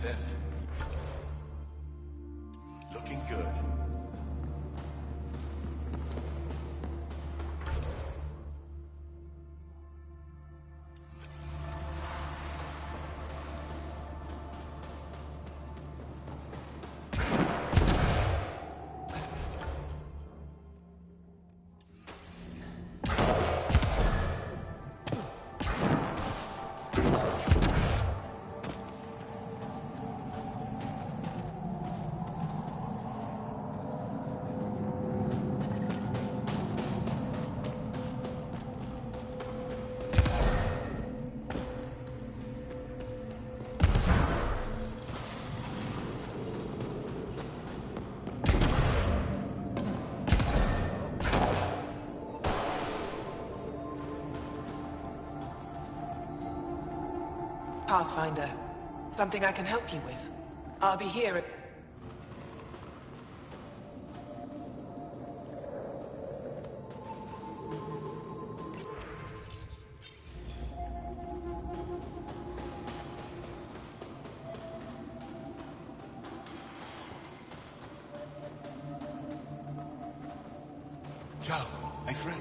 Death. Looking good. Pathfinder. Something I can help you with. I'll be here at... Joe, my friend.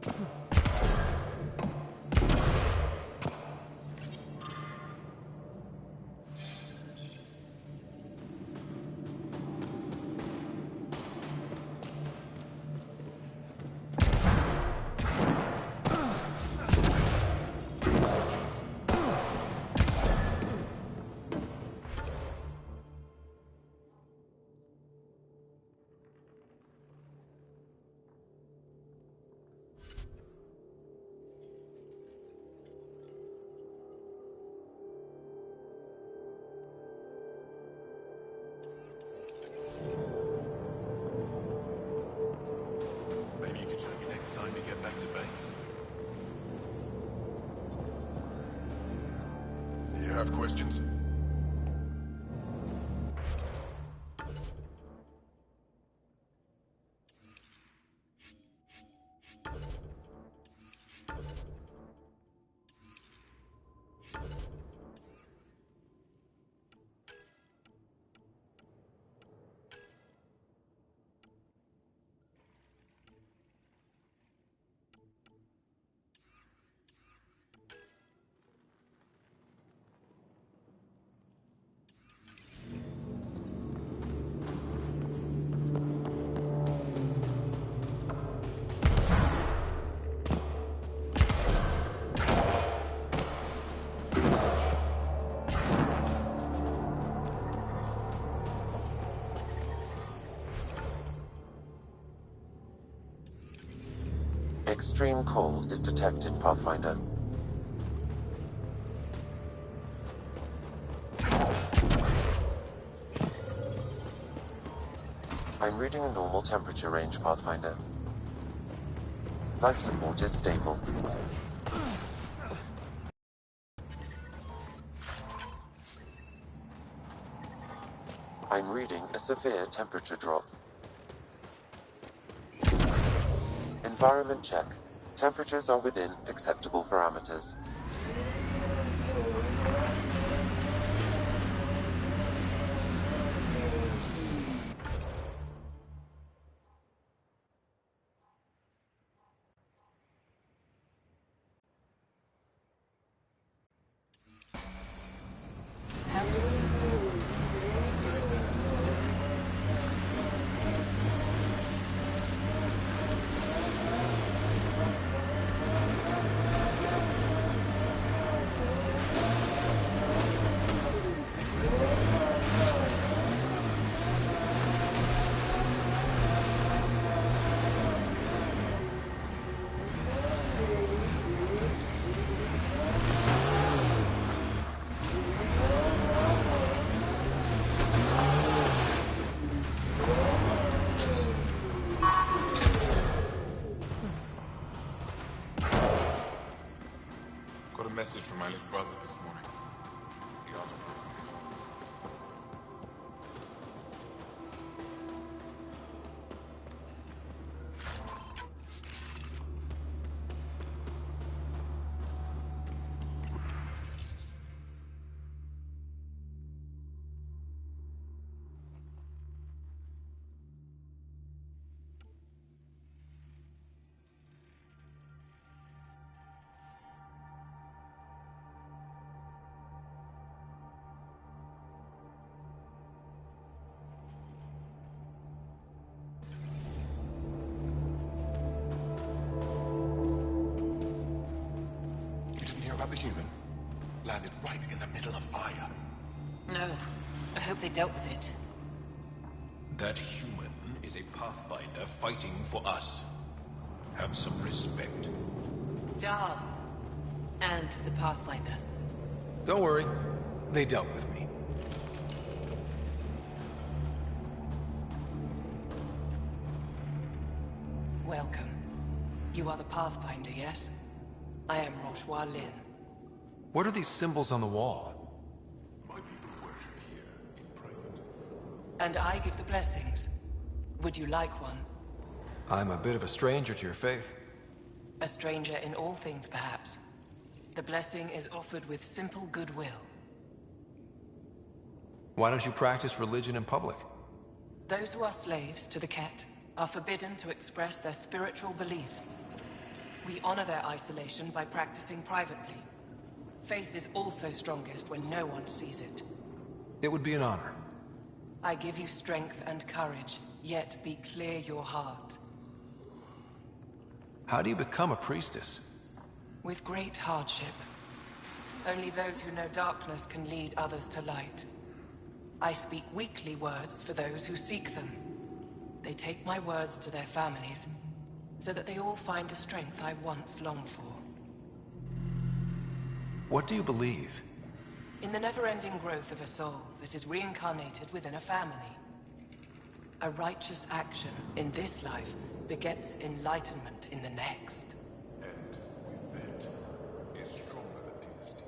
Welcome. Maybe you could show me next time you get back to base. You have questions? Extreme cold is detected, Pathfinder. I'm reading a normal temperature range, Pathfinder. Life support is stable. I'm reading a severe temperature drop. Environment check. Temperatures are within acceptable parameters. Got a message from my little brother this morning. He asked me. About the human. Landed right in the middle of Aya. No. I hope they dealt with it. That human is a Pathfinder fighting for us. Have some respect. Jarl. And the Pathfinder. Don't worry. They dealt with me. Welcome. You are the Pathfinder, yes? I am Roshua Lin. What are these symbols on the wall? My people worship here in private. And I give the blessings. Would you like one? I'm a bit of a stranger to your faith. A stranger in all things, perhaps. The blessing is offered with simple goodwill. Why don't you practice religion in public? Those who are slaves to the Ket are forbidden to express their spiritual beliefs. We honor their isolation by practicing privately. Faith is also strongest when no one sees it. It would be an honor. I give you strength and courage, yet be clear your heart. How do you become a priestess? With great hardship. Only those who know darkness can lead others to light. I speak weakly words for those who seek them. They take my words to their families, so that they all find the strength I once longed for. What do you believe? In the never-ending growth of a soul that is reincarnated within a family. A righteous action in this life begets enlightenment in the next. And with that is stronger dynasty.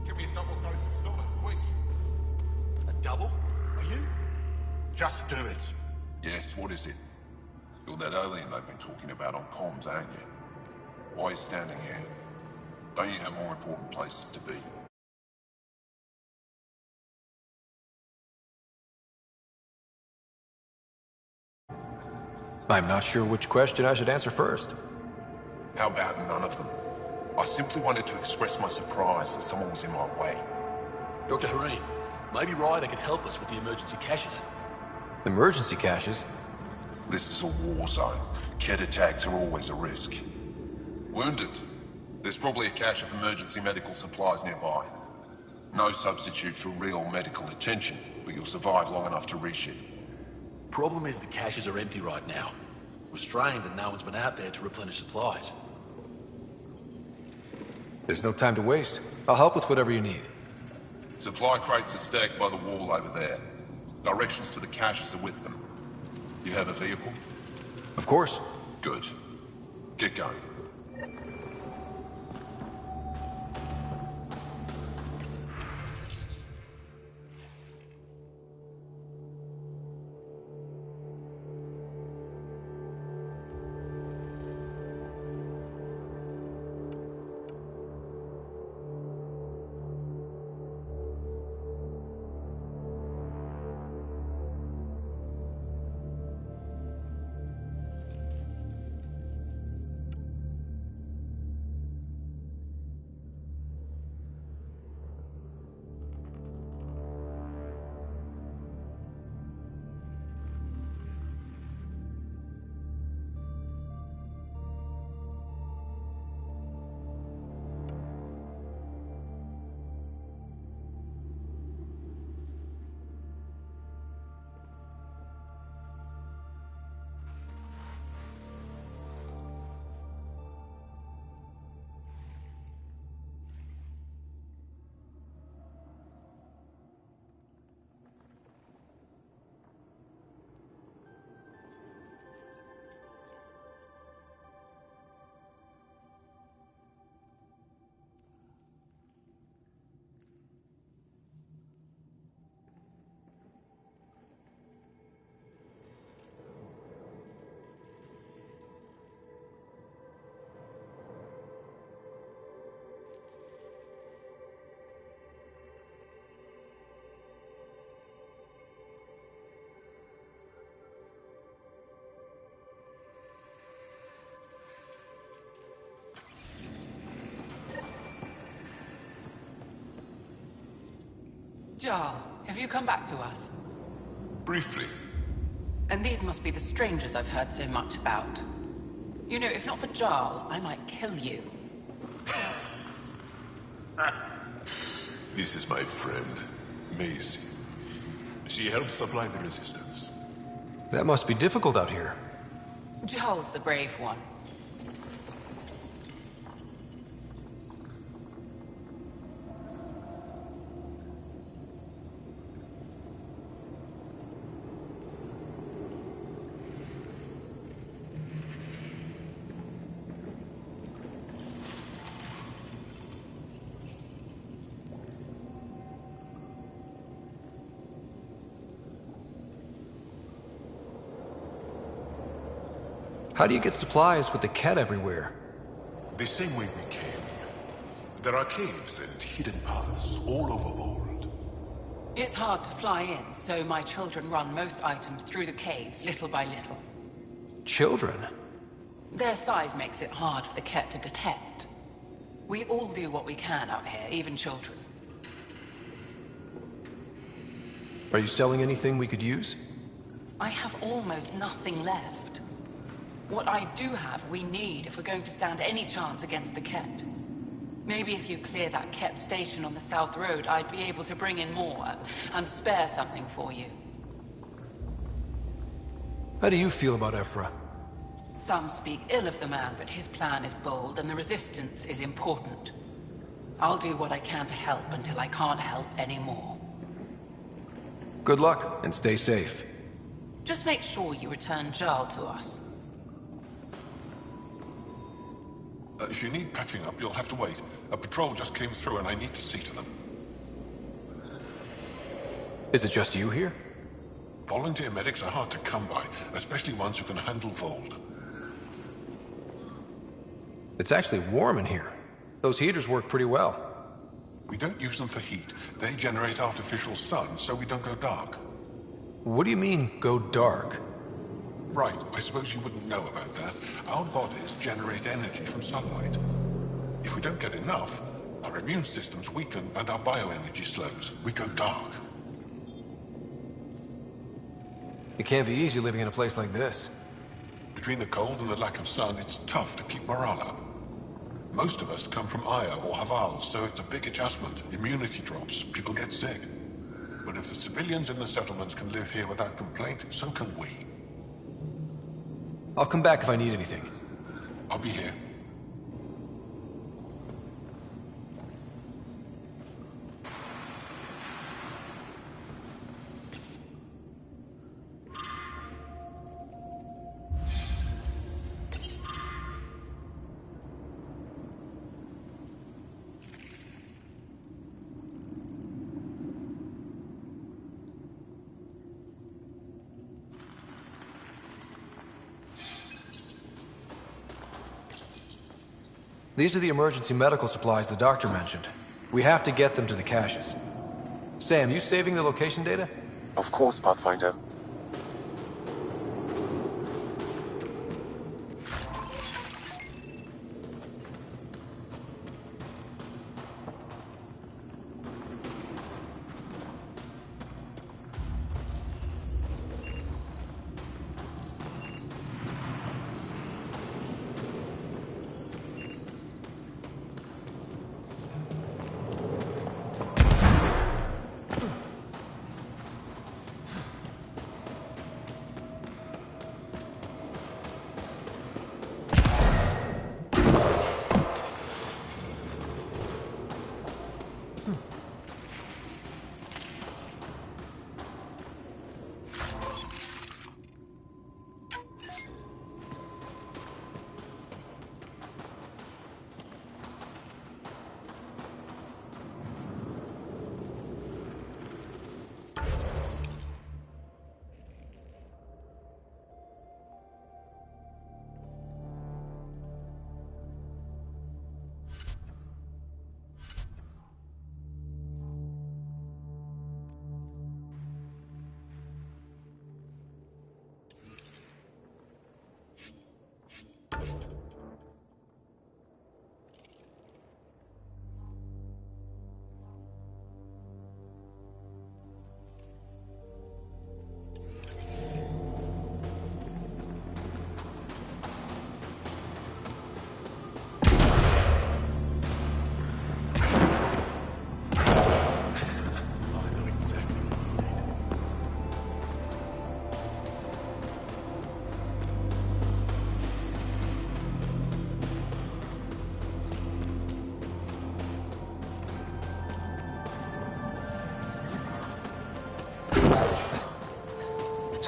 Give me a double dose of salt, quick. A double? Are you? Just do it. Yes, what is it? You're that alien they've been talking about on comms, aren't you? Why are you standing here? Don't you have more important places to be? I'm not sure which question I should answer first. How about none of them? I simply wanted to express my surprise that someone was in my way. Dr. Hareen, maybe Ryder could help us with the emergency caches. Emergency caches? This is a war zone. Ket attacks are always a risk. Wounded? There's probably a cache of emergency medical supplies nearby. No substitute for real medical attention, but you'll survive long enough to reach it. Problem is the caches are empty right now. Restrained and no one's been out there to replenish supplies. There's no time to waste. I'll help with whatever you need. Supply crates are stacked by the wall over there. Directions to the caches are with them. You have a vehicle? Of course. Good. Get going. Jarl, have you come back to us? Briefly, And these must be the strangers I've heard so much about. You know, if not for Jarl, I might kill you. This is my friend, Maisie. She helps supply the resistance. That must be difficult out here. Jarl's the brave one. How do you get supplies with the cat everywhere? The same way we came. There are caves and hidden paths all over Vold. It's hard to fly in, so my children run most items through the caves, little by little. Children? Their size makes it hard for the Ket to detect. We all do what we can out here, even children. Are you selling anything we could use? I have almost nothing left. What I do have, we need if we're going to stand any chance against the Ket. Maybe if you clear that Ket station on the South Road, I'd be able to bring in more and spare something for you. How do you feel about Ephra? Some speak ill of the man, but his plan is bold and the resistance is important. I'll do what I can to help until I can't help anymore. Good luck, and stay safe. Just make sure you return Jarl to us. If you need patching up, you'll have to wait. A patrol just came through and I need to see to them. Is it just you here? Volunteer medics are hard to come by, especially ones who can handle Vold. It's actually warm in here. Those heaters work pretty well. We don't use them for heat. They generate artificial sun, so we don't go dark. What do you mean, go dark? Right, I suppose you wouldn't know about that. Our bodies generate energy from sunlight. If we don't get enough, our immune systems weaken and our bioenergy slows. We go dark. It can't be easy living in a place like this. Between the cold and the lack of sun, it's tough to keep morale up. Most of us come from Aya or Haval, so it's a big adjustment. Immunity drops, people get sick. But if the civilians in the settlements can live here without complaint, so can we. I'll come back if I need anything. I'll be here. These are the emergency medical supplies the doctor mentioned. We have to get them to the caches. Sam, you saving the location data? Of course, Pathfinder.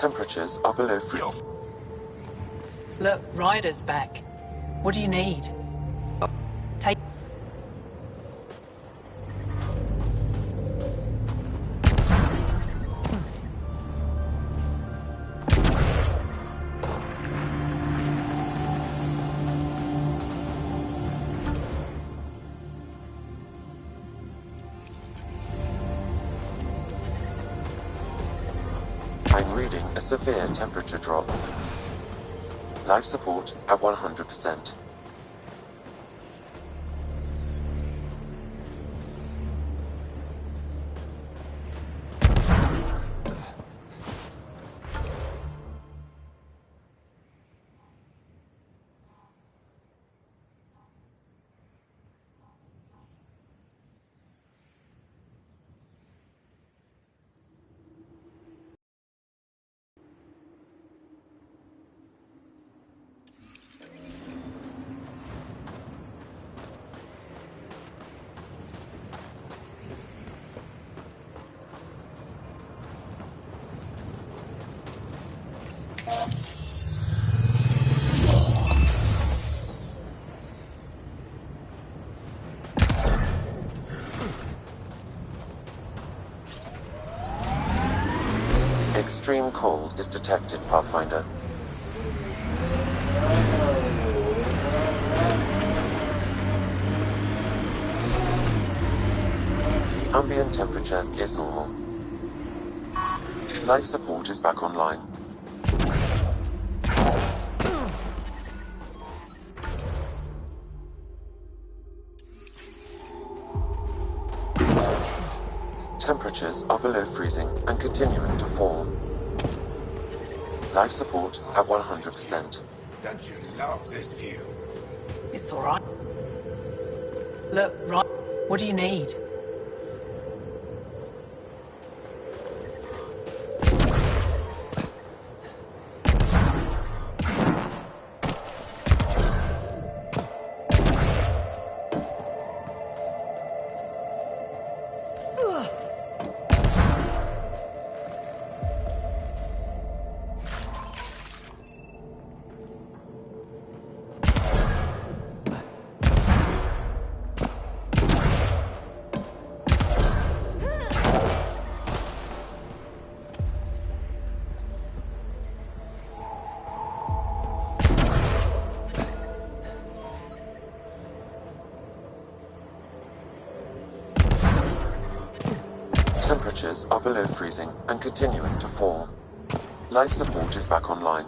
Temperatures are below Look, Ryder's back. What do you need? Take... I'm reading a severe temperature drop. Life support at 100%. Extreme cold is detected, Pathfinder. Ambient temperature is normal. Life support is back online. Temperatures are below freezing and continuing to fall. Life support at 100%. Don't you love this view? It's all right. Look, right. What do you need? Temperatures are below freezing and continuing to fall. Life support is back online.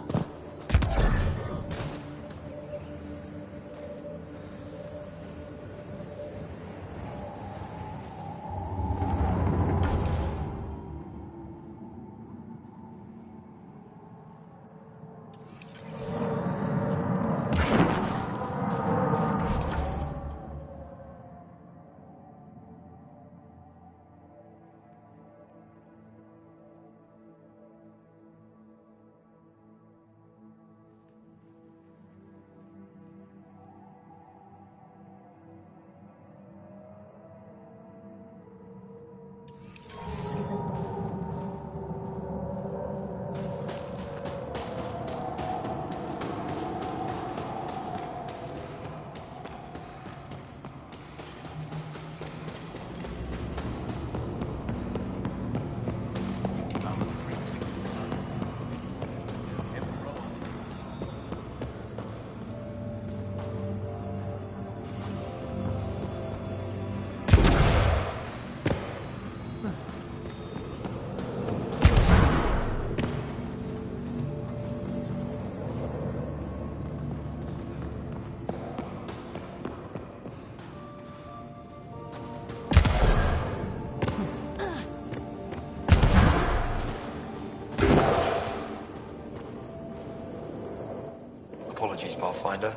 Apologies, Pathfinder.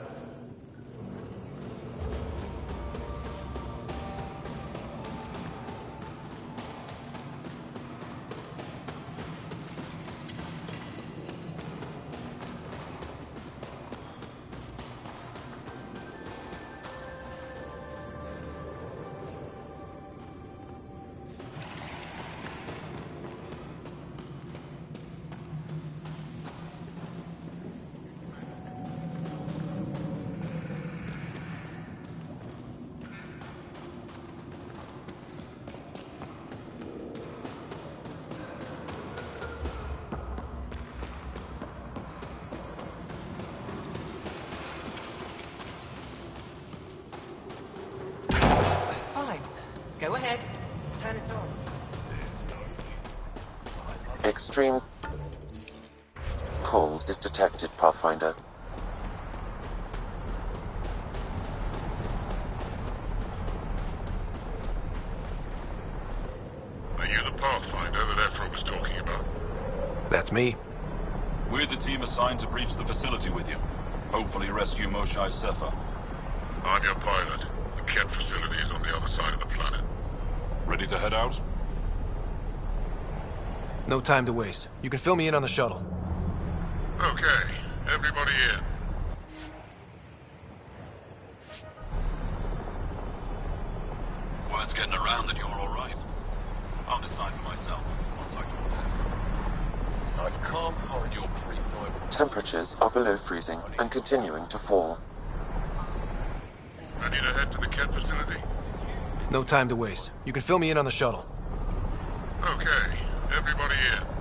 Extreme cold is detected, Pathfinder. Are you the Pathfinder that Ephra was talking about? That's me. We're the team assigned to breach the facility with you. Hopefully rescue Moshae Sefer. I'm your pilot. The Ket facility is on the other side of the planet. Ready to head out? No time to waste. You can fill me in on the shuttle. Okay, everybody in. Word's getting around that you're all right. I'll decide for myself once I can. I can't find your pre-flight. Temperatures are below freezing and continuing to fall. I need to head to the Ket facility. No time to waste. You can fill me in on the shuttle. Okay, everybody in.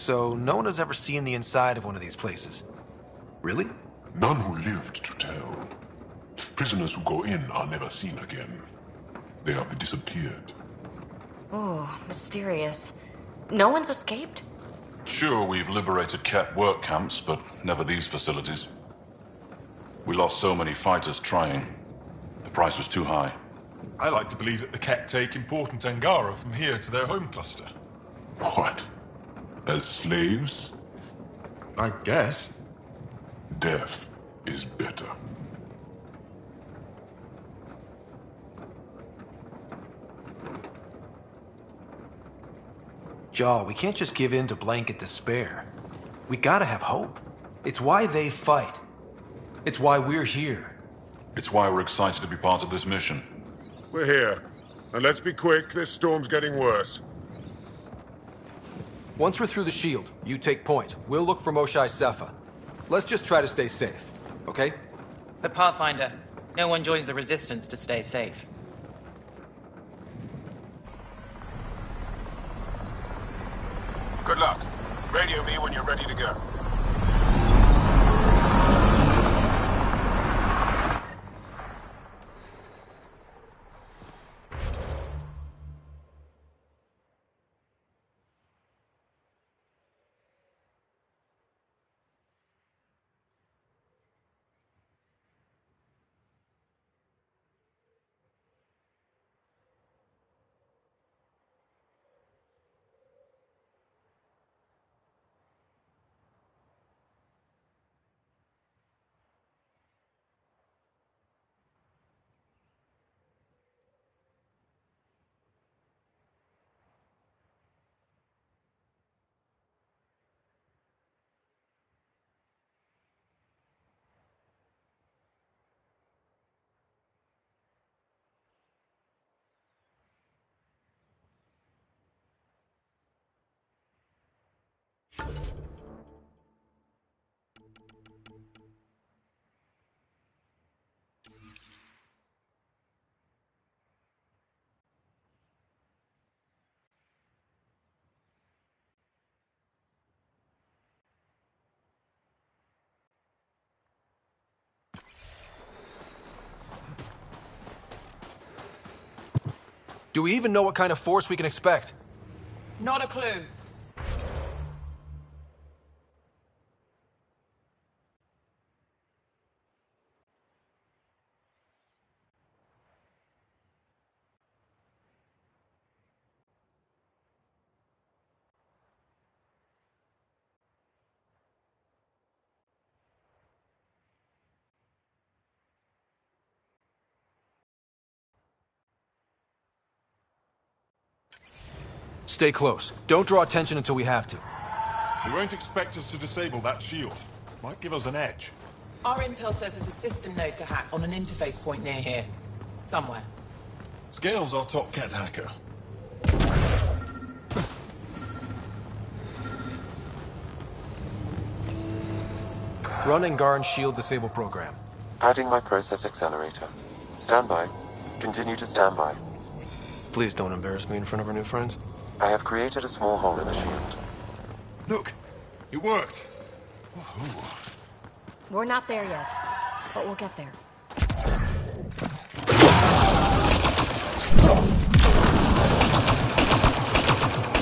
So no one has ever seen the inside of one of these places. Really? None who lived to tell. Prisoners who go in are never seen again. They have disappeared. Ooh, mysterious. No one's escaped? Sure, we've liberated Ket work camps, but never these facilities. We lost so many fighters trying. The price was too high. I like to believe that the Ket take important Angara from here to their home cluster. What? As slaves? I guess. Death is better. Jaw, we can't just give in to blanket despair. We gotta have hope. It's why they fight. It's why we're here. It's why we're excited to be part of this mission. We're here. And let's be quick, this storm's getting worse. Once we're through the shield, you take point. We'll look for Moshae Sepha. Let's just try to stay safe, okay? But Pathfinder, no one joins the Resistance to stay safe. Good luck. Radio me when you're ready to go. Do we even know what kind of force we can expect? Not a clue. Stay close. Don't draw attention until we have to. They won't expect us to disable that shield. Might give us an edge. Our intel says there's a system node to hack on an interface point near here. Somewhere. Scale's our top Ket hacker. Run Angaran shield disable program. Adding my process accelerator. Stand by. Continue to stand by. Please don't embarrass me in front of our new friends. I have created a small hole in the shield. Look, it worked. We're not there yet, but we'll get there.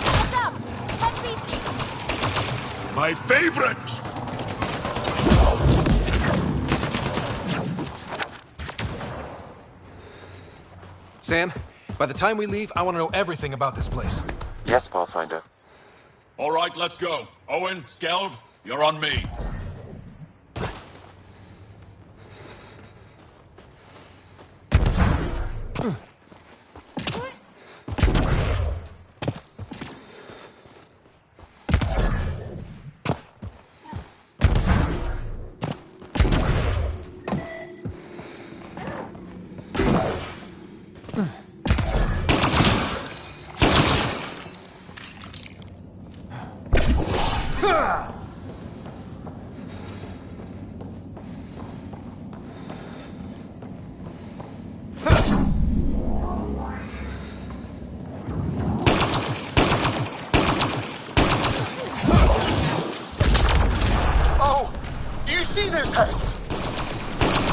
What's up? Head safety. My favorite! Sam, by the time we leave, I want to know everything about this place. Yes, Pathfinder. All right, let's go. Owen, Skelv, you're on me.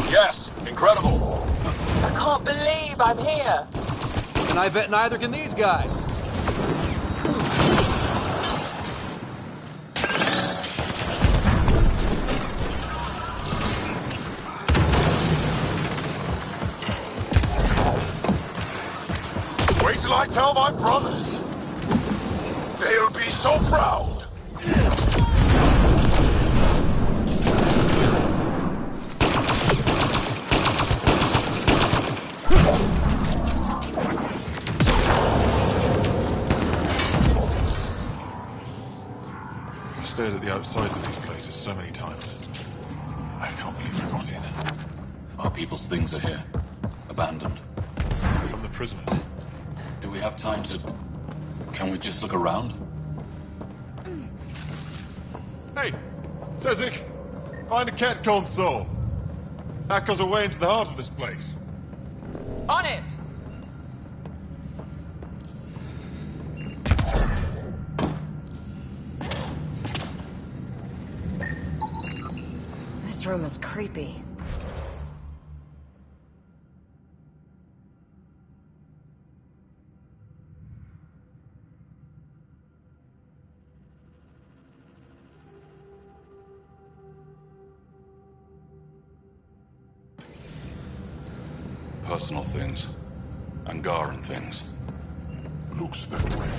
Yes, incredible. I can't believe I'm here. And I bet neither can these guys. Wait till I tell my brothers. They'll be so proud. I've stared at the outsides of these places so many times. I can't believe we got in. Our people's things are here. Abandoned. From the prisoners. Do we have time to... Can we just look around? Hey! Tezik! Find a cat console! Hack us away into the heart of this place. On it! This room is creepy. Personal things. Angaran things. Looks that way.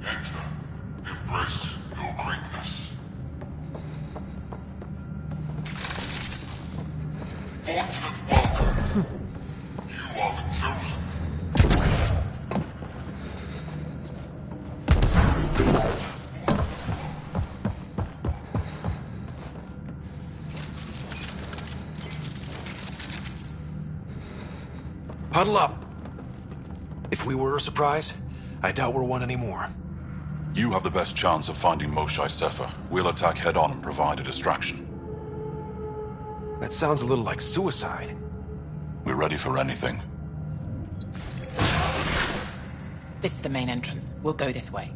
Enter. Embrace your greatness. Fortunate welcome. You are the chosen. Huddle up. If we were a surprise, I doubt we're one anymore. You have the best chance of finding Moshae Sefer. We'll attack head-on and provide a distraction. That sounds a little like suicide. We're ready for anything. This is the main entrance. We'll go this way.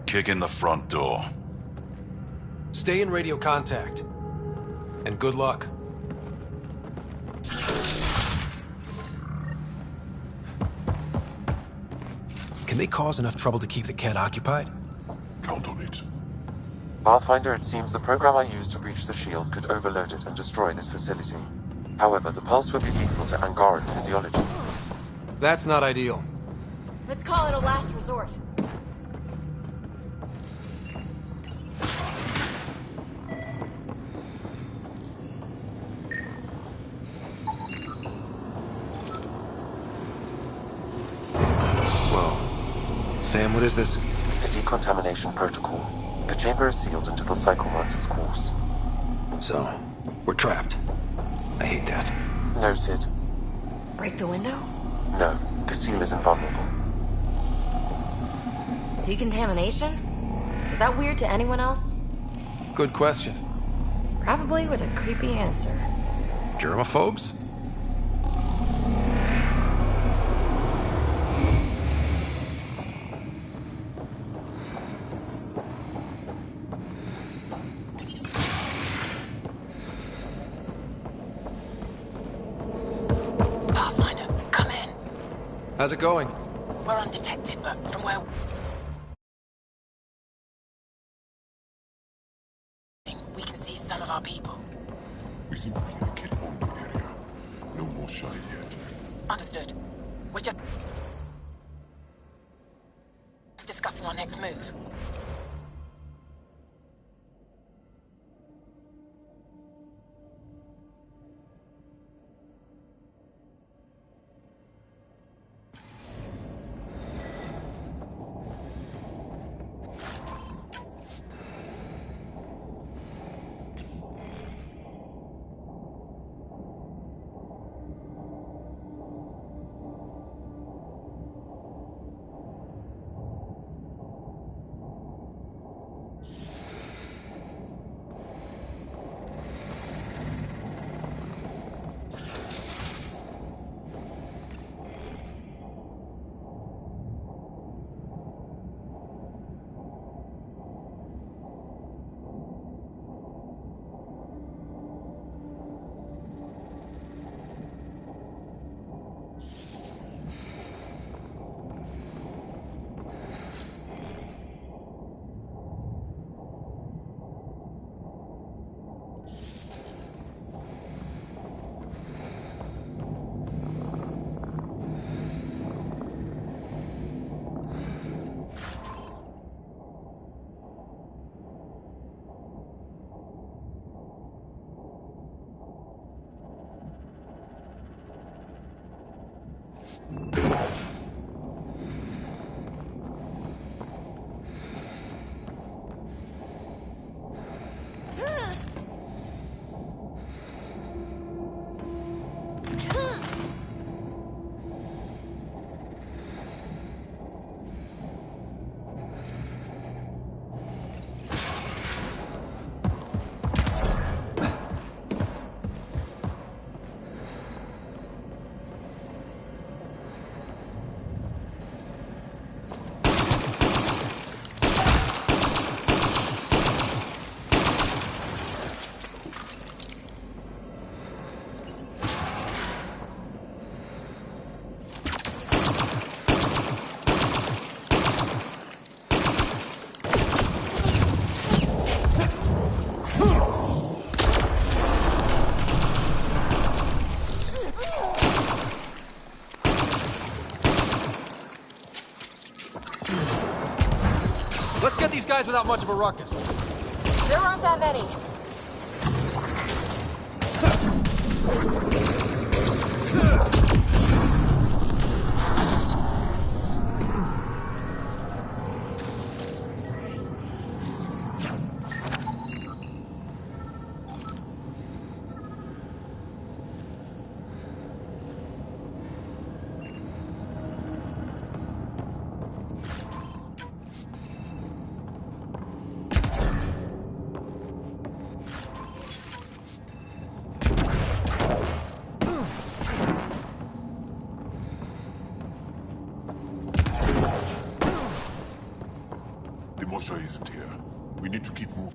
Kick in the front door. Stay in radio contact. And good luck. Can they cause enough trouble to keep the Kett occupied? Count on it. Pathfinder, it seems the program I used to breach the shield could overload it and destroy this facility. However, the pulse would be lethal to Angaran physiology. That's not ideal. Let's call it a last resort. Whoa. Sam, what is this? A decontamination protocol. The chamber is sealed until the cycle runs its course. So, we're trapped. I hate that. Noted. Break the window? No, the seal is invulnerable. Decontamination? Is that weird to anyone else? Good question. Probably with a creepy answer. Germaphobes? Pathfinder, come in. How's it going? We're undetected, but from where... we can see some of our people. We seem to be in the Kitmondo area. No more shine yet. Understood. We're just discussing our next move. without much of a ruckus. There aren't that many. Mosha isn't here. We need to keep moving.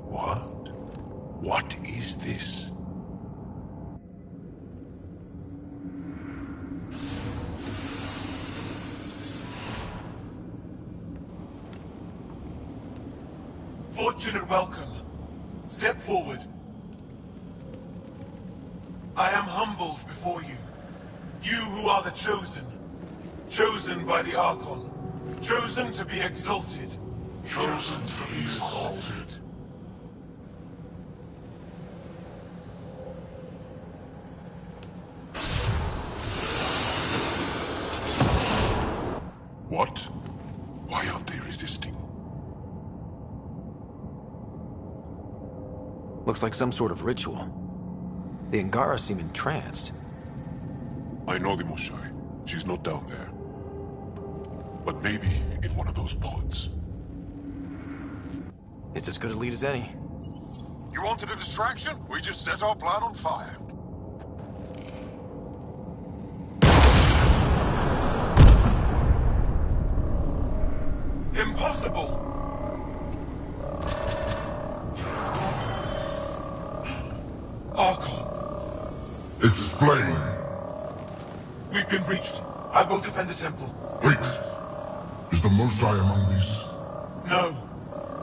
What? What is this? Fortunate welcome. Step forward. I am humbled before you. You who are the chosen. Chosen by the Archon. Chosen to be exalted. Chosen to be exalted. What? Why aren't they resisting? Looks like some sort of ritual. The Angara seem entranced. I know the Moshai. She's not down there. But maybe in one of those pods. It's as good a lead as any. You wanted a distraction? We just set our plan on fire. Impossible! Archon. Explain. We've been breached. I will defend the temple. Wait. Is the Moshai among these? No.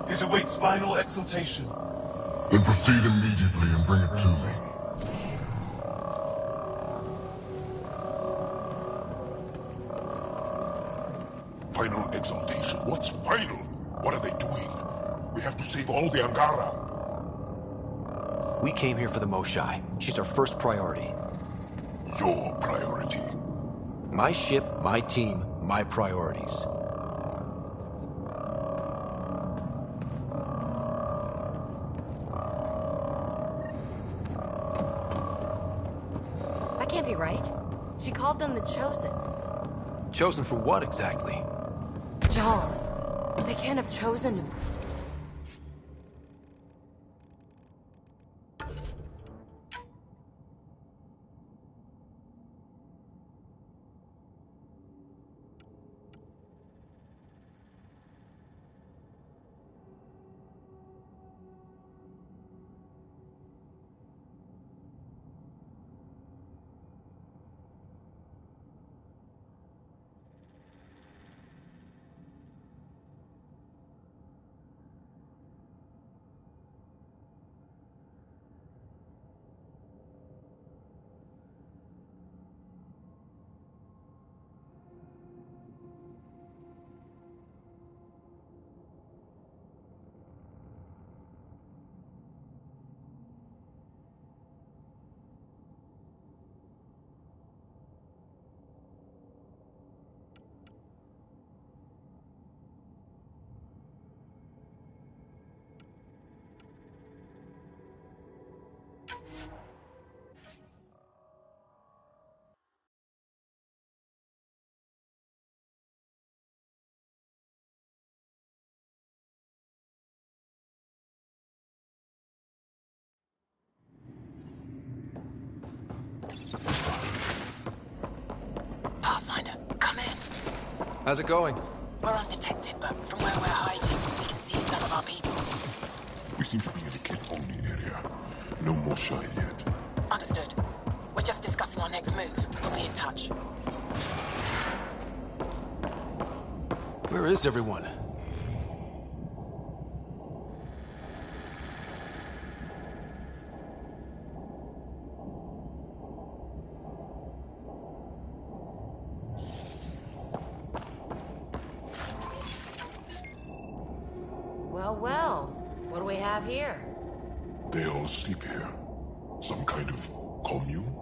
It awaits final exaltation. Then proceed immediately and bring it to me. Final exaltation? What's final? What are they doing? We have to save all the Angara. We came here for the Moshai. She's our first priority. Your priority. My ship, my team, my priorities. That can't be right. She called them the Chosen. Chosen for what exactly? John, they can't have chosen him. Pathfinder, come in. How's it going? We're undetected, but from where we're hiding, we can see some of our people. We seem to be in a kid-only area. No Moshai yet. Understood. We're just discussing our next move. We'll be in touch. Where is everyone? have here? They all sleep here. Some kind of commune?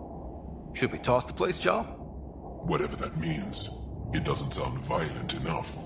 Should we toss the place, Joe? Whatever that means. It doesn't sound violent enough.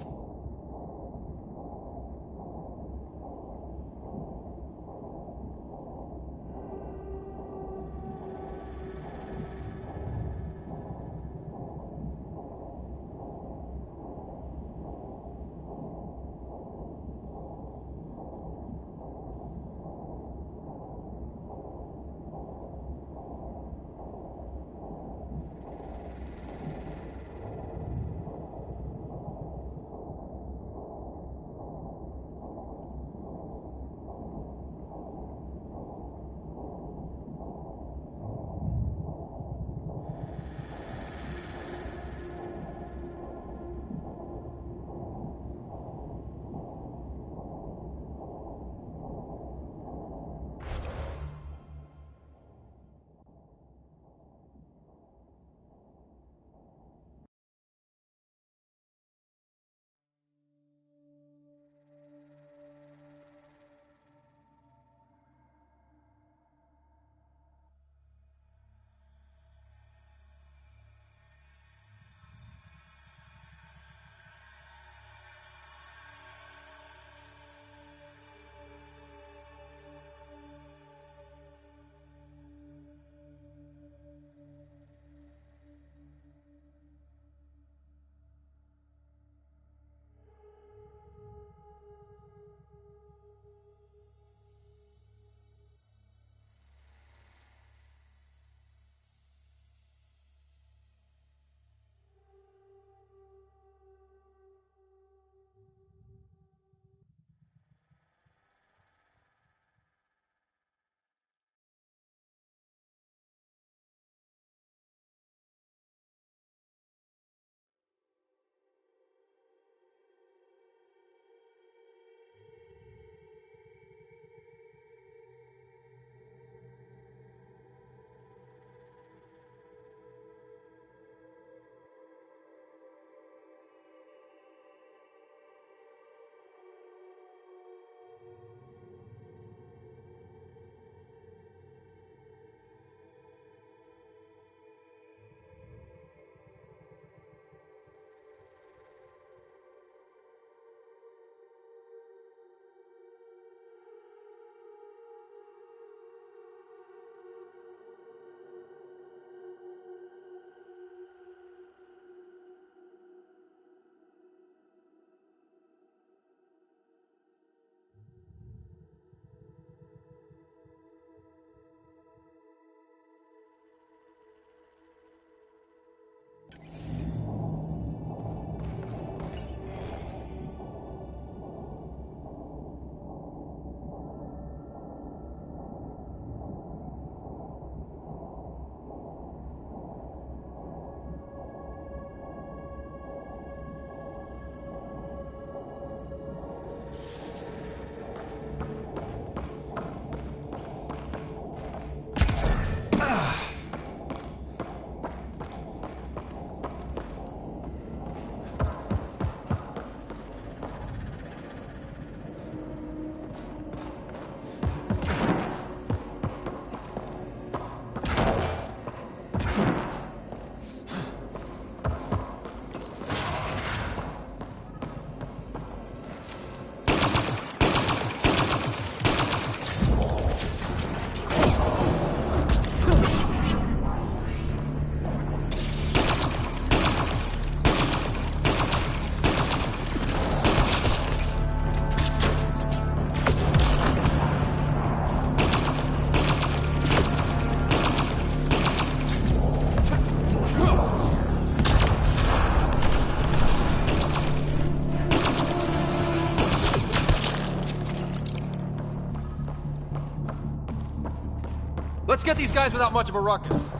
Let's get these guys without much of a ruckus.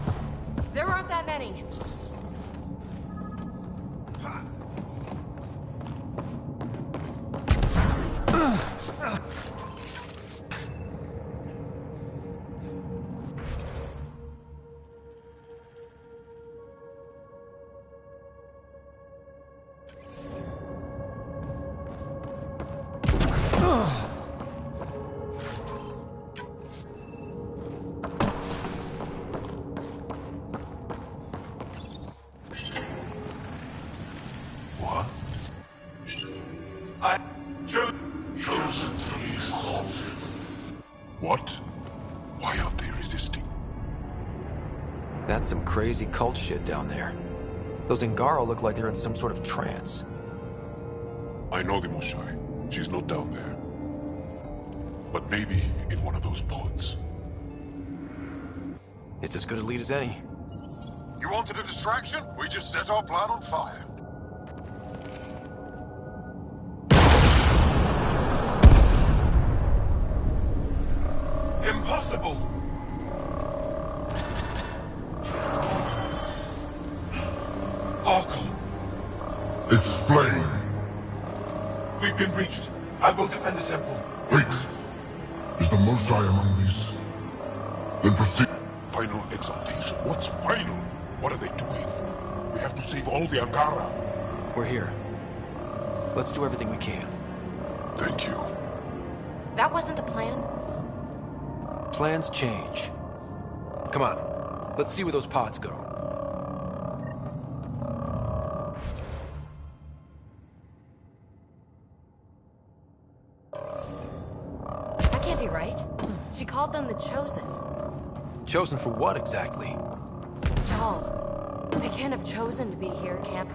There aren't that many. What? I chosen to be called. What? Why aren't they resisting? That's some crazy cult shit down there. Those Ngaro look like they're in some sort of trance. I know the Moshai. She's not down there. But maybe in one of those pods. It's as good a lead as any. You wanted a distraction? We just set our plan on fire. Impossible! Archon, Explain. we've been breached. I will defend the temple. Wait. Is the Moshai among these? Then proceed. Final exaltation. What's final? What are they doing? We have to save all the Angara. We're here. Let's do everything we can. Thank you. That wasn't the plan. Plans change. Come on. Let's see where those pods go. That can't be right. She called them the Chosen. Chosen for what exactly? Jal, they can't have chosen to be here, can't they?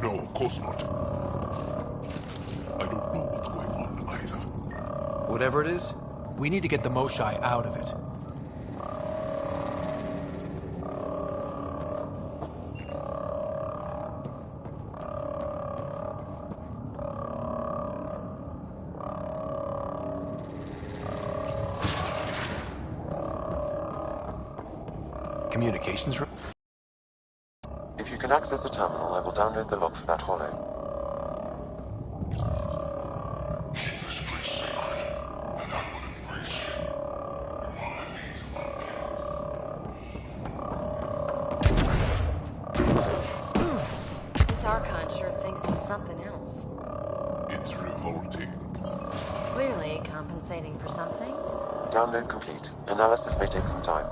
No, of course not. I don't know what's going on either. Whatever it is, we need to get the Moshai out of it. Communications room? If you can access the terminal, I will download the log for that holo. Keep this place sacred, and I will embrace you. This Archon sure thinks he's something else. It's revolting. Clearly compensating for something. Download complete. Analysis may take some time.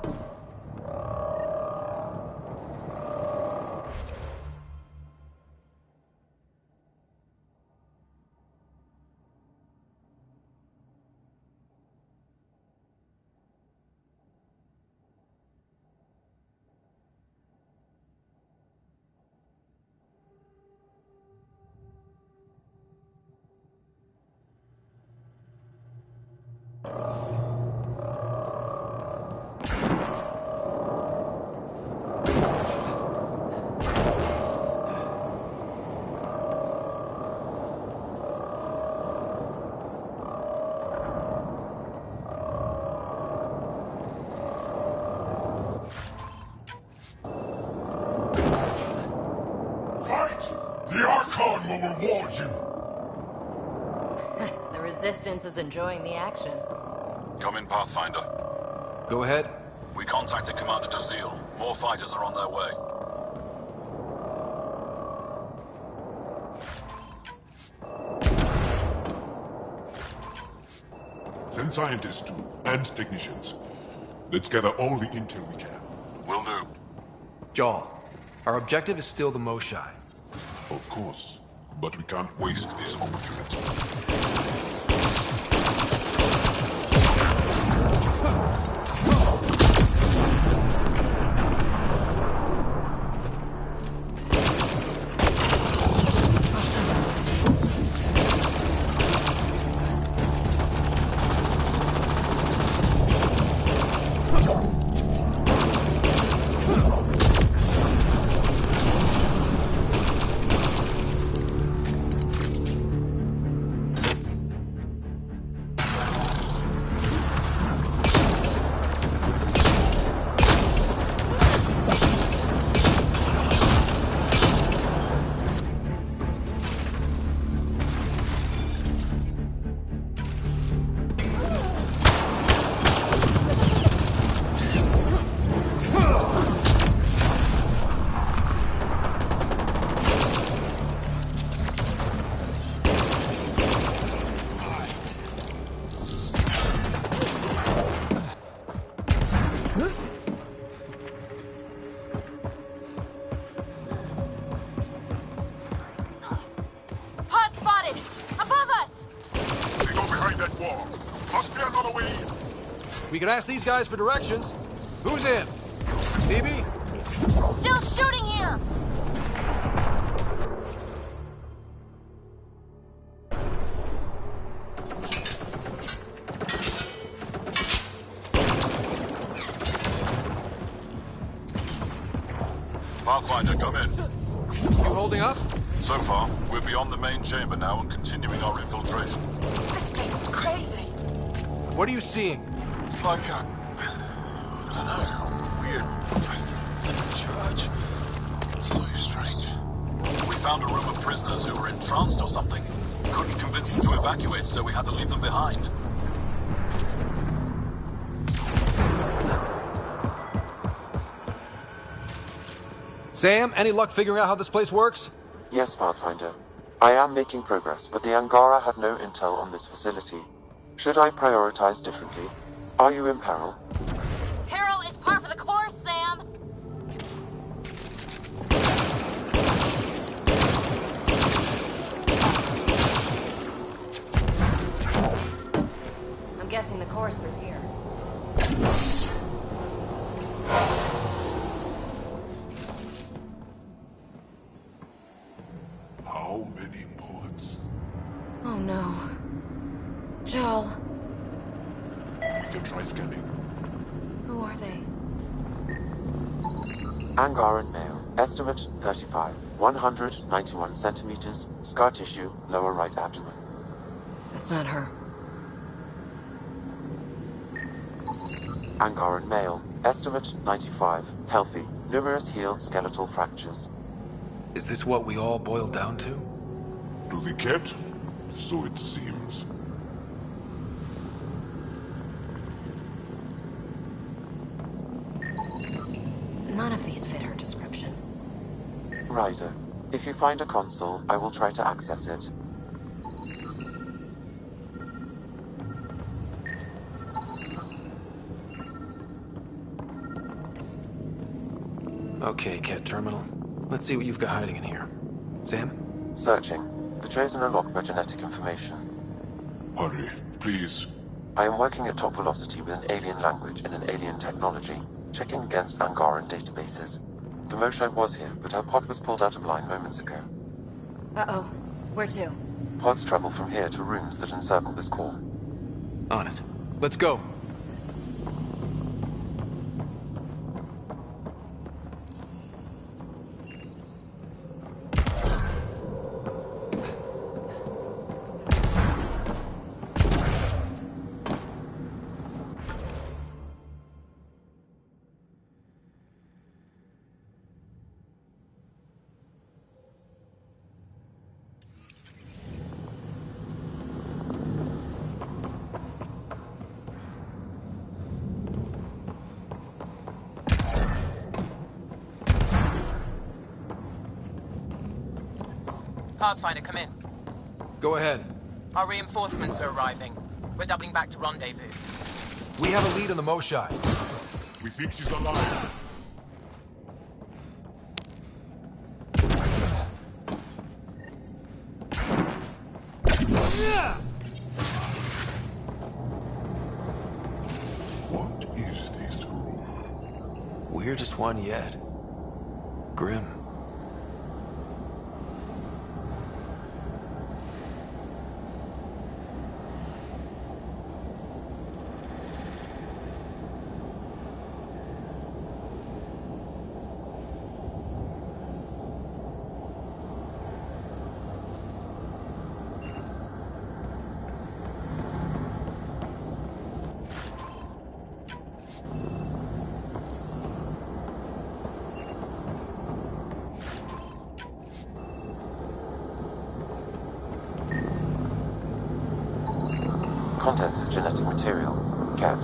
The Archon will reward you! The Resistance is enjoying the action. Come in, Pathfinder. Go ahead. We contacted Commander Dozil. More fighters are on their way. Send scientists too, and technicians. Let's gather all the intel we can. Will do. Jal, our objective is still the Moshai. Of course. But we can't waste this opportunity. We can ask these guys for directions. Who's in? Phoebe? Still shooting here! Pathfinder, come in. You holding up? So far, we're beyond the main chamber now and continuing our infiltration. This place is crazy. What are you seeing? It's like a... I don't know, weird... church. So strange. We found a room of prisoners who were entranced or something. Couldn't convince them to evacuate, so we had to leave them behind. Sam, any luck figuring out how this place works? Yes, Pathfinder. I am making progress, but the Angara have no intel on this facility. Should I prioritize differently? Are you in peril? Peril is par for the course, Sam! I'm guessing the course through here. How many bullets? Oh no. Joel, We can try scanning. who are they? Angaran male. Estimate 35. 191 centimeters. Scar tissue, lower right abdomen. That's not her. Angaran male. Estimate 95. Healthy. Numerous healed skeletal fractures. Is this what we all boiled down to? To the cat? So it seems. None of these fit her description. Ryder, if you find a console, I will try to access it. Okay, Cat Terminal. Let's see what you've got hiding in here. Sam? Searching. The Chosen are locked by genetic information. Hurry, please. I am working at top velocity with an alien language and an alien technology, checking against Angaran databases. The Moshae was here, but her pod was pulled out of line moments ago. Uh-oh. Where to? Pods travel from here to rooms that encircle this core. On it. Let's go. Pathfinder, come in. Go ahead. Our reinforcements are arriving. We're doubling back to rendezvous. We have a lead on the Moshae. We think she's alive. What is this room? Weirdest one yet. Grim. Contents is genetic material. Cat.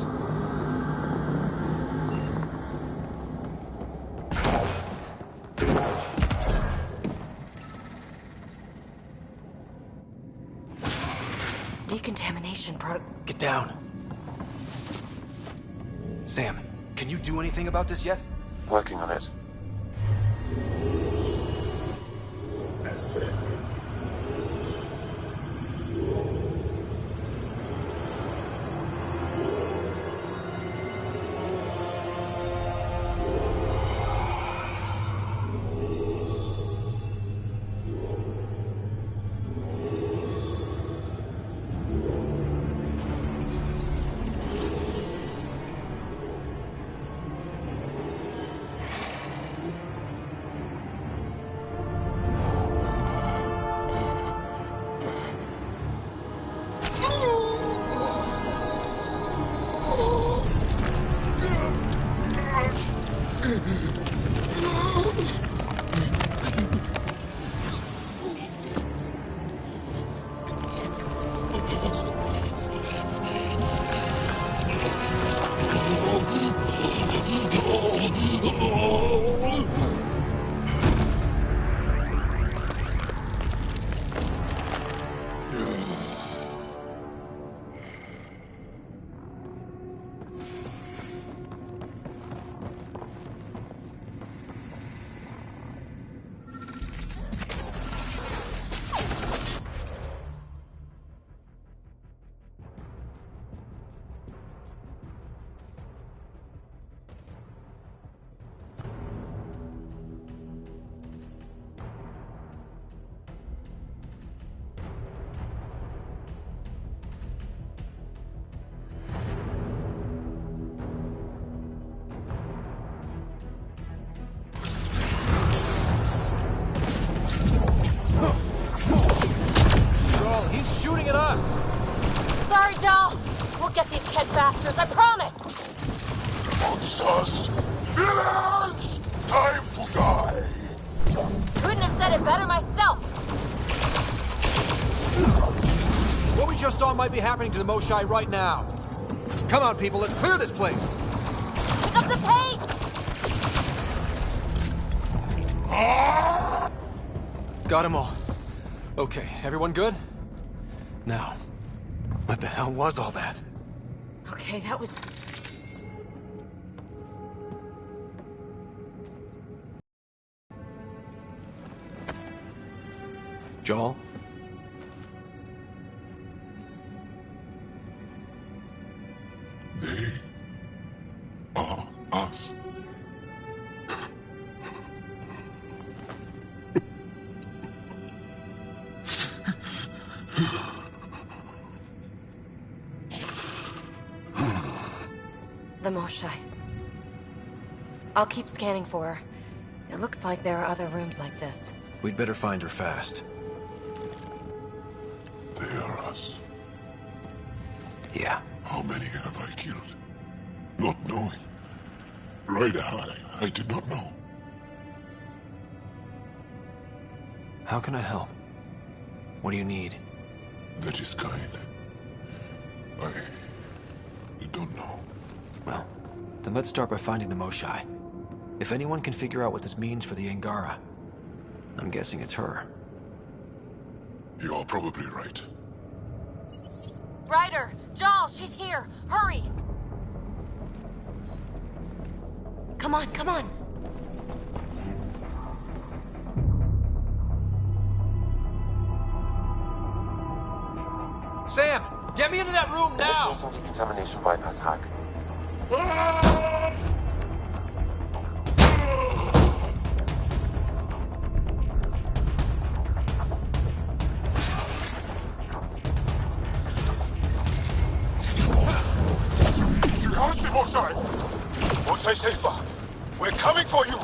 Decontamination Get down. Sam, can you do anything about this yet? Working on it. He's shooting at us! Sorry, Joel. We'll get these Ked bastards, I promise! Monsters! Villains! Time to die! Couldn't have said it better myself! What we just saw might be happening to the Moshai right now. Come on, people, let's clear this place! Pick up the pace! Got them all. Okay, everyone good? Now, what the hell was all that? Okay, that was... Joel? They are us. The Moshai. I'll keep scanning for her. It looks like there are other rooms like this. We'd better find her fast. They are us. Yeah. How many have I killed? Not knowing. Right, I did not know. How can I help? What do you need? That is kind. I don't know. Well, then let's start by finding the Moshai. If anyone can figure out what this means for the Angara, I'm guessing it's her. You're probably right. Ryder! Joel, she's here! Hurry! Come on, come on! Sam! Get me into that room now! Initiating decontamination bypass hack. You asked me, Moshai! Moshai Safer! We're coming for you!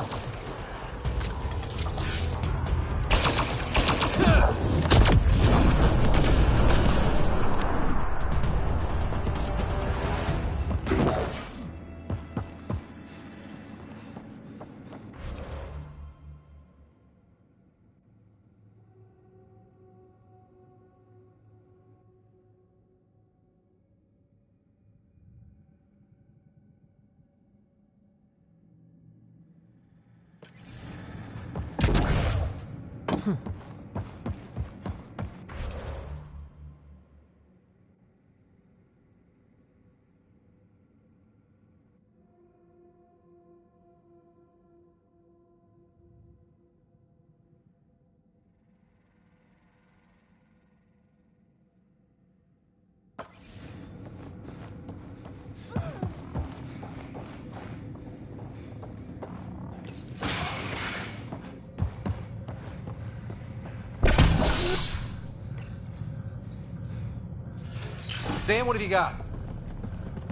Sam, what have you got?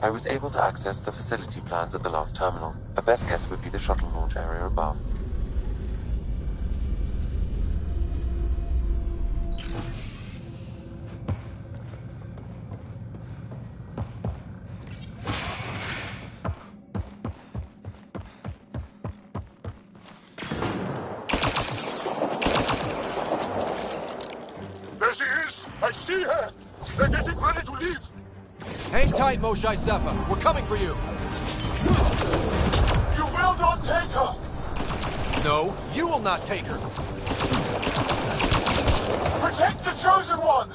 I was able to access the facility plans at the last terminal. A best guess would be the shuttle launch area above. see her! They're getting ready to leave! Hang tight, Moshae Sepha. We're coming for you. You will not take her! No, you will not take her. Protect the Chosen One!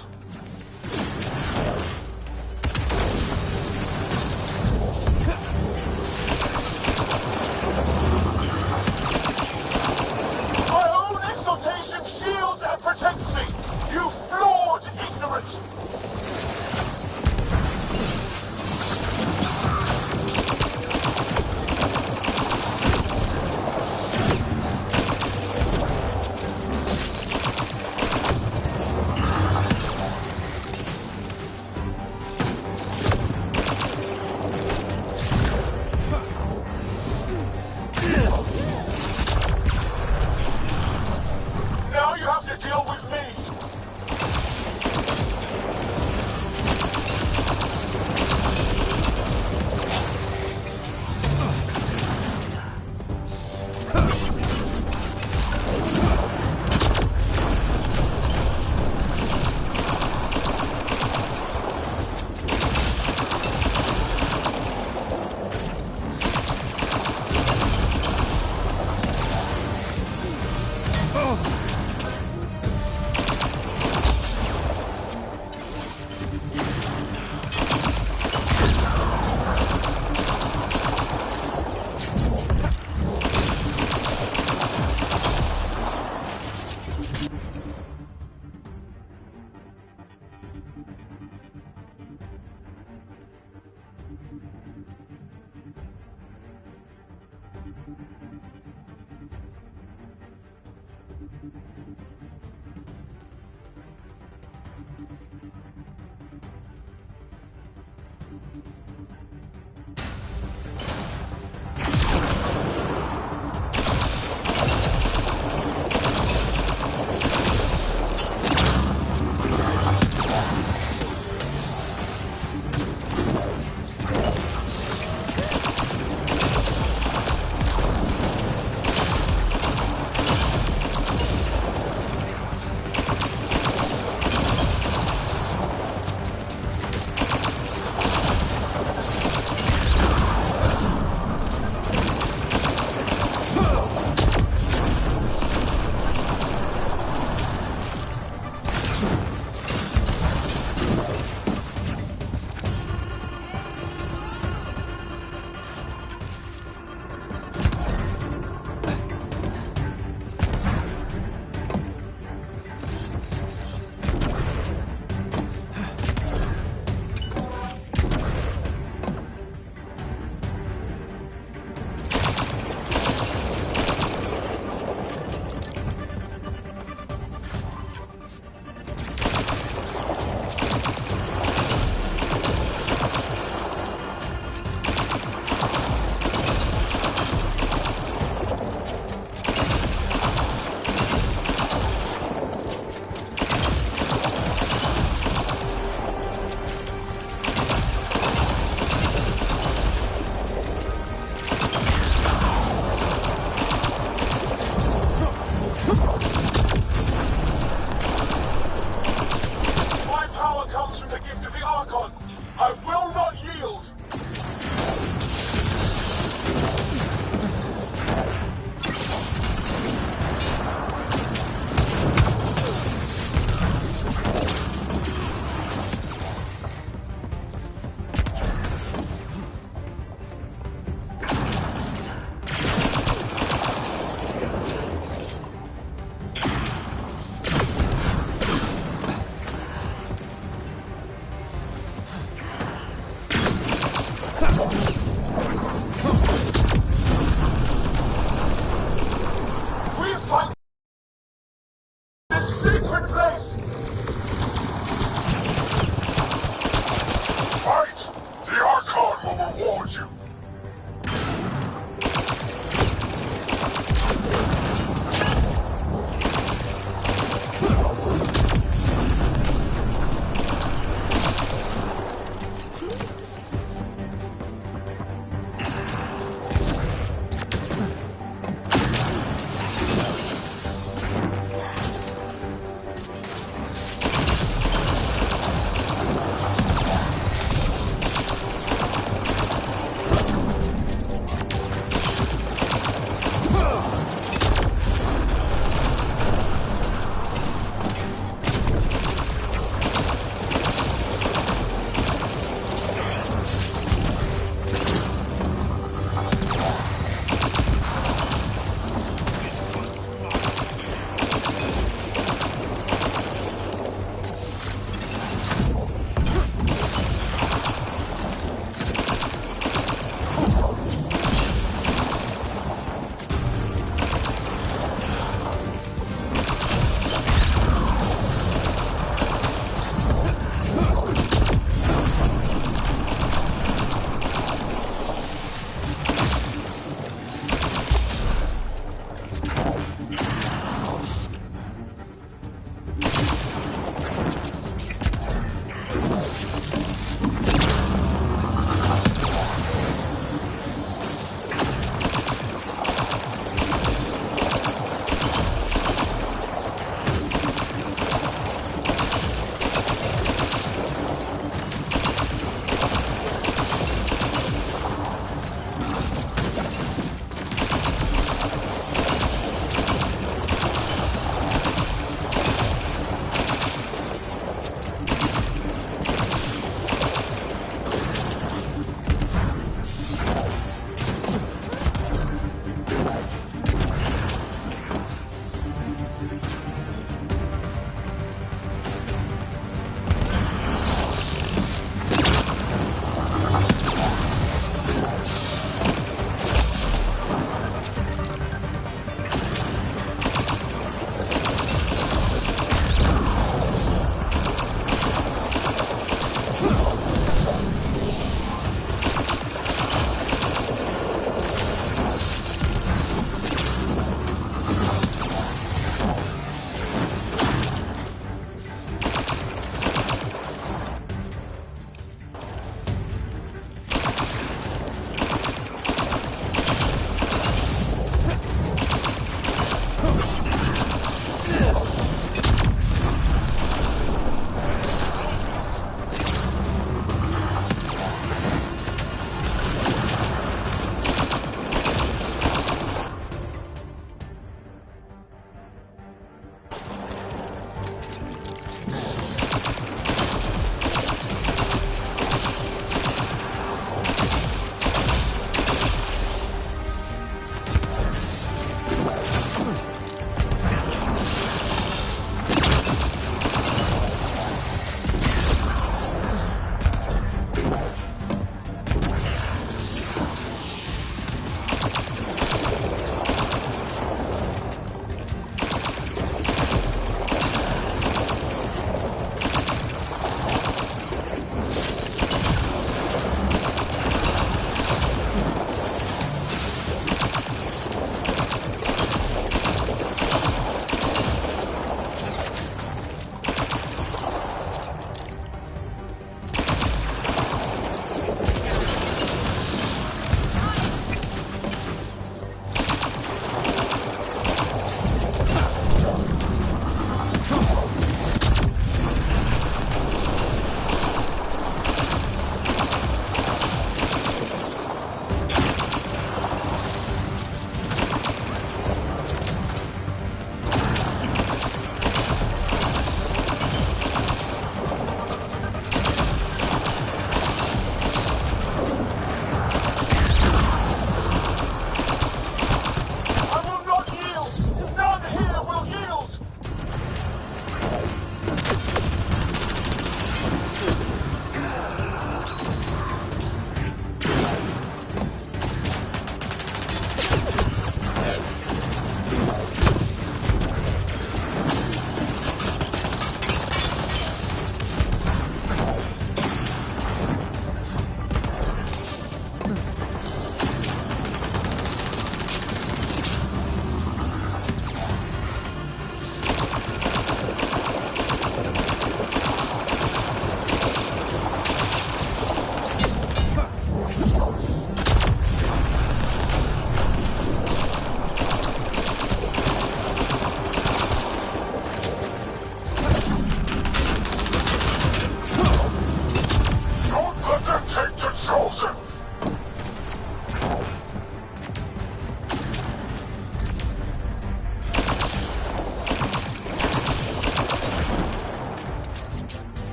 My own exaltation shields and protects me! You flawed ignorant!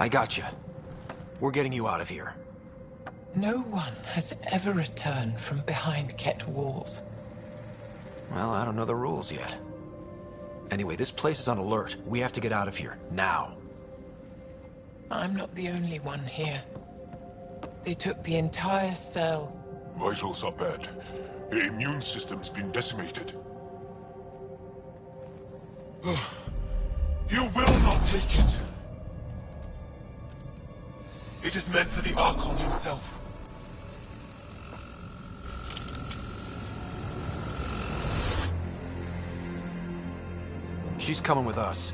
I got you. We're getting you out of here. No one has ever returned from behind Ket walls. Well, I don't know the rules yet. Anyway, this place is on alert. We have to get out of here, now. I'm not the only one here. They took the entire cell. Vitals are bad. The immune system's been decimated. You will not take it. It is meant for the Archon himself. She's coming with us.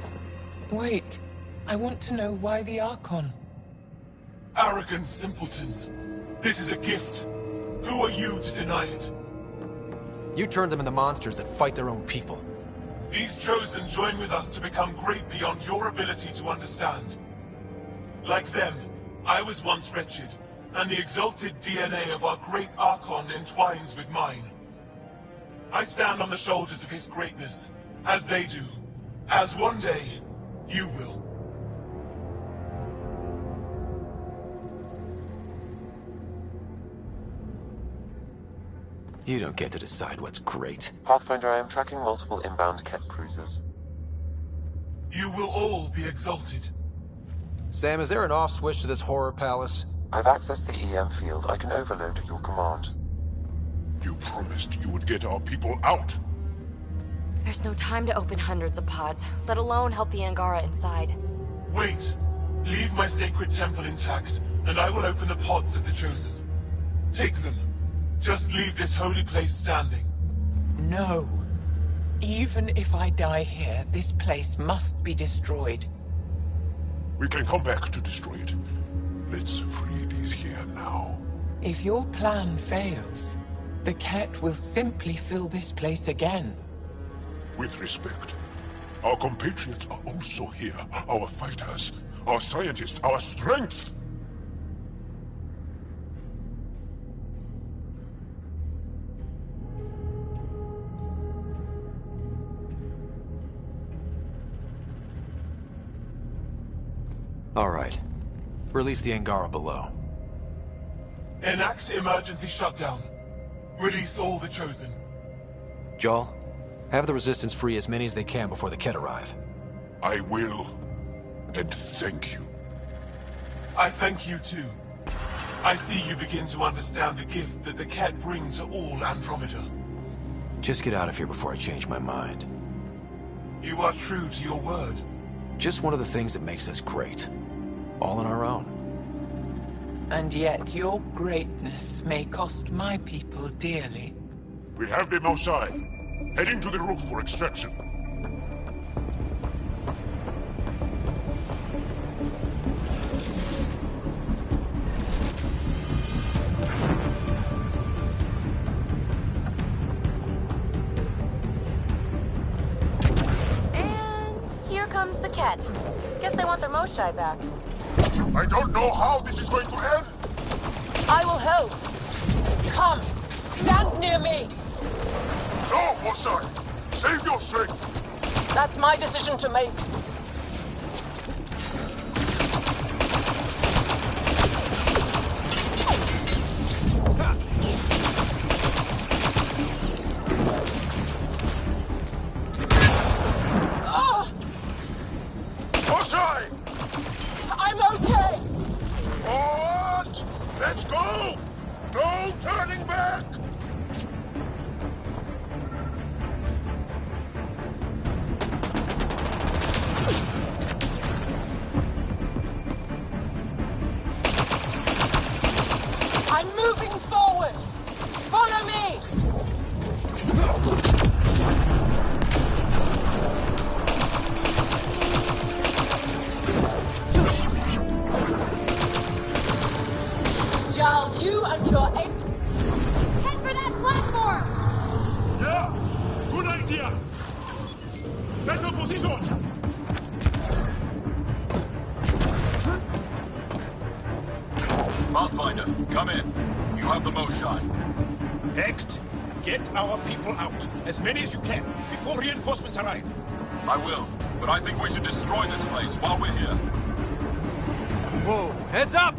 Wait. I want to know why the Archon. Arrogant simpletons. This is a gift. Who are you to deny it? You turned them into monsters that fight their own people. These Chosen join with us to become great beyond your ability to understand. Like them, I was once wretched, and the exalted DNA of our great Archon entwines with mine. I stand on the shoulders of his greatness, as they do, as one day, you will. You don't get to decide what's great. Pathfinder, I am tracking multiple inbound Ket cruisers. You will all be exalted. Sam, is there an off switch to this horror palace? I've accessed the EM field. I can overload at your command. You promised you would get our people out. There's no time to open hundreds of pods, let alone help the Angara inside. Wait. Leave my sacred temple intact, and I will open the pods of the Chosen. Take them. Just leave this holy place standing. No. Even if I die here, this place must be destroyed. We can come back to destroy it. Let's free these here now. If your plan fails, the Ket will simply fill this place again. With respect, our compatriots are also here. Our fighters, our scientists, our strength. All right. Release the Angara below. Enact emergency shutdown. Release all the Chosen. Joel, have the Resistance free as many as they can before the Ket arrive. I will. And thank you. I thank you too. I see you begin to understand the gift that the Ket bring to all Andromeda. Just get out of here before I change my mind. You are true to your word. Just one of the things that makes us great. All on our own. And yet your greatness may cost my people dearly. We have them outside. Heading to the roof for extraction. And here comes the Ket. Guess they want their Moshai back. I don't know how this is going to end. I will help. Come, stand near me. No, Moshai. Save your strength. That's my decision to make. Moshai! I'm okay. What? Let's go! No turning back! I'm moving forward. Follow me. Jarl, you and your ape... Head for that platform! Yeah! Good idea! Better position! Pathfinder, come in. You have the Moshai. Hecht, get our people out. As many as you can, before reinforcements arrive. I will, but I think we should destroy this place while we're here. Whoa, heads up!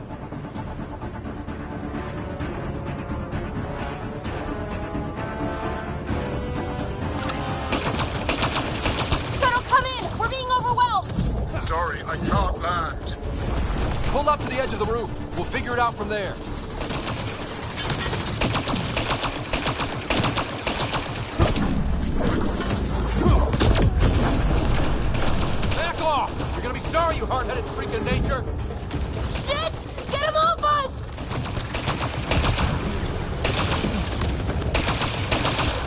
Colonel, come in! We're being overwhelmed! Sorry, I can't land. Pull up to the edge of the roof. We'll figure it out from there. Back off! You're gonna be sorry, you hard-headed freak of nature! Shit! Get him off us!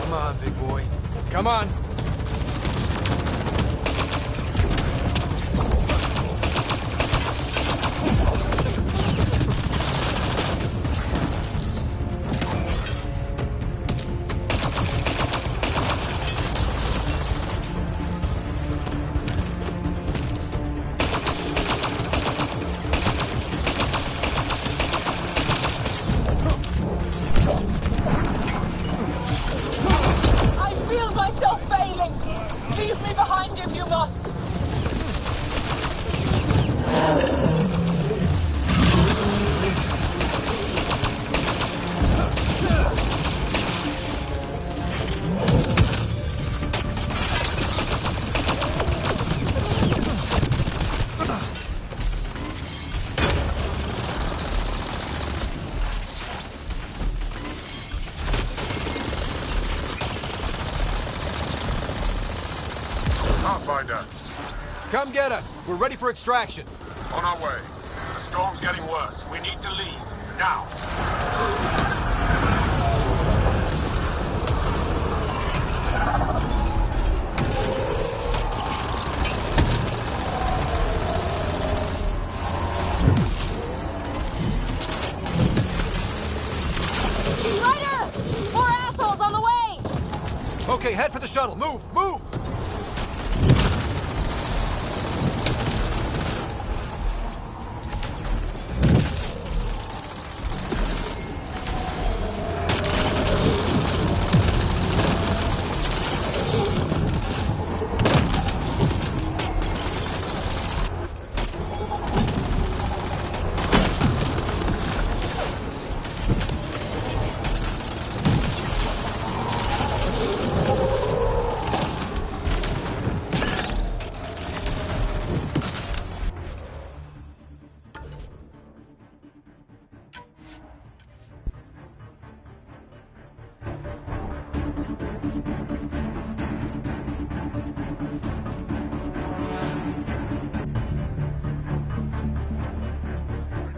Come on, big boy. Come on! I feel myself failing! Leave me behind if you must! Pathfinder, Come get us! We're ready for extraction! on our way. The storm's getting worse. We need to leave. Now! Ryder! More assholes on the way! Okay, head for the shuttle. Move! Move!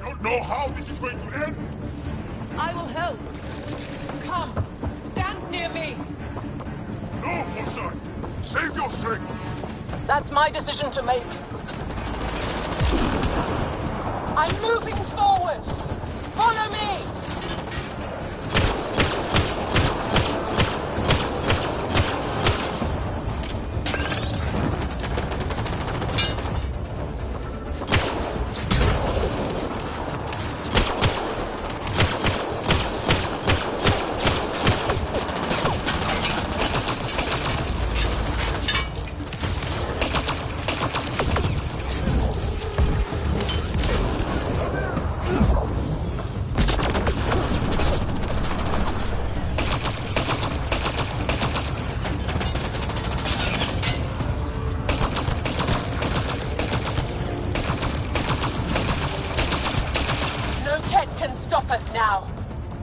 I don't know how this is going to end. I will help. Come, stand near me. No, Mosai! Save your strength! That's my decision to make. I'm moving forward! Follow me!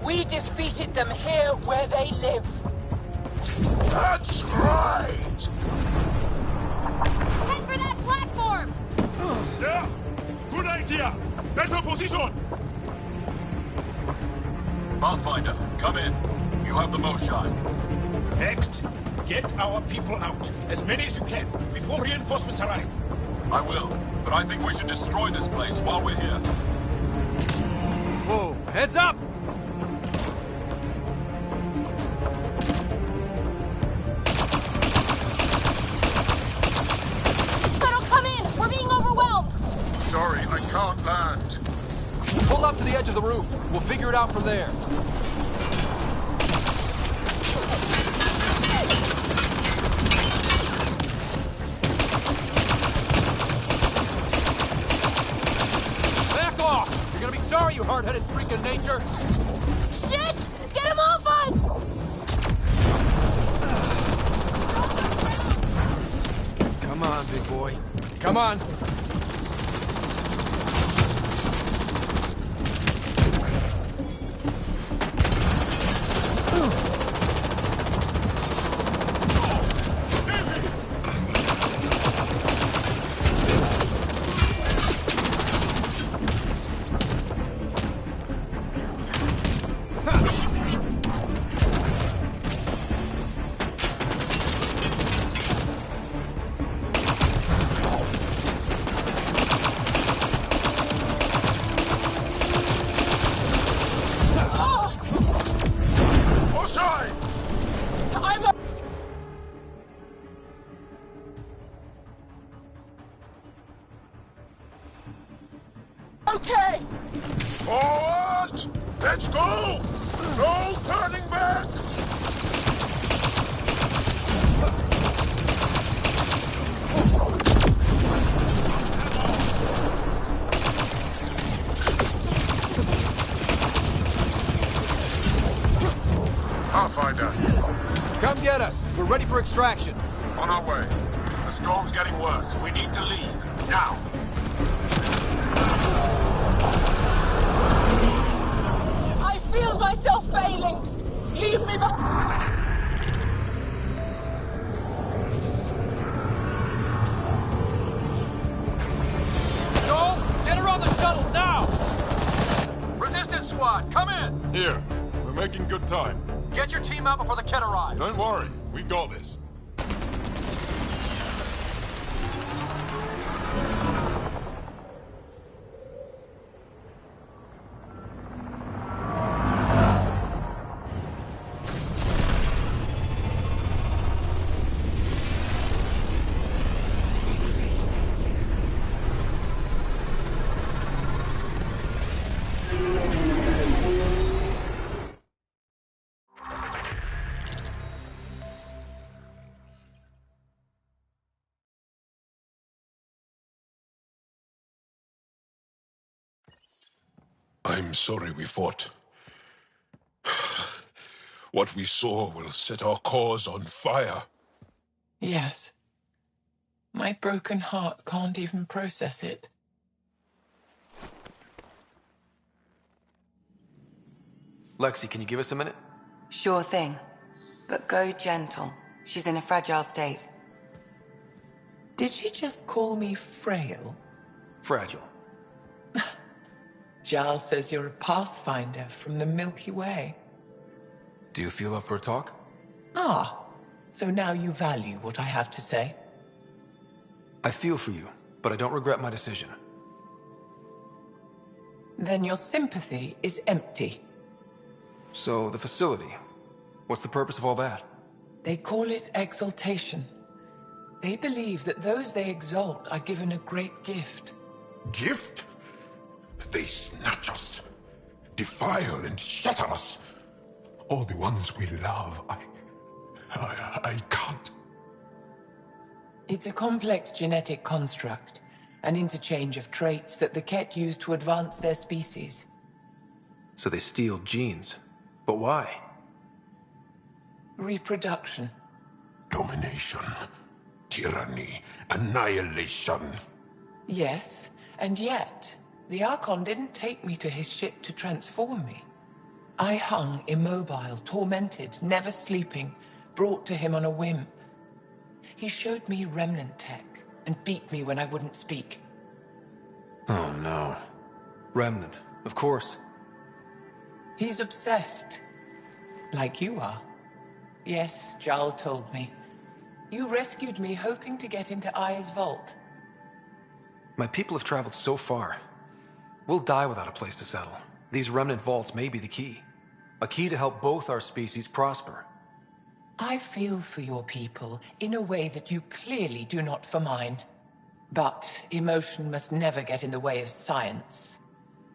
We defeated them here where they live. That's right! Head for that platform! Yeah! Good idea! Better position! Pathfinder, come in. You have the Moshine. Hecht, get our people out. As many as you can, before reinforcements arrive. I will, but I think we should destroy this place while we're here. Whoa, heads up! Sorry, I can't land. Pull up to the edge of the roof. We'll figure it out from there. Back sorry, you hard-headed freak of nature! Shit! Get him off us! Come on, big boy. Come on! Okay! Forward! Let's go! No turning back! Pathfinder, Come get us! We're ready for extraction! on our way. The storm's getting worse. We need to leave. Now! I feel myself failing! Leave me behind! Joel, get her on the shuttle, now! Resistance squad, come in! Here. We're making good time. Get your team out before the kid arrives. Don't worry. We got this. I'm sorry we fought. What we saw will set our cause on fire. Yes. My broken heart can't even process it. Lexi, can you give us a minute? Sure thing. But go gentle. She's in a fragile state. Did she just call me frail? Fragile. Giles says you're a pathfinder from the Milky Way. Do you feel up for a talk? Ah, so now you value what I have to say? I feel for you, but I don't regret my decision. Then your sympathy is empty. So, the facility. What's the purpose of all that? They call it exaltation. They believe that those they exalt are given a great gift. Gift? They snatch us, defile and shatter us. All the ones we love, I can't. It's a complex genetic construct, an interchange of traits that the Ket use to advance their species. So they steal genes. But why? Reproduction. Domination, tyranny, annihilation. Yes, and yet, the Archon didn't take me to his ship to transform me. I hung immobile, tormented, never sleeping, brought to him on a whim. He showed me remnant tech and beat me when I wouldn't speak. Oh no. Remnant, of course. He's obsessed. Like you are. Yes, Jarl told me. You rescued me hoping to get into Aya's vault. My people have traveled so far. We'll die without a place to settle. These remnant vaults may be the key. A key to help both our species prosper. I feel for your people in a way that you clearly do not for mine. But emotion must never get in the way of science.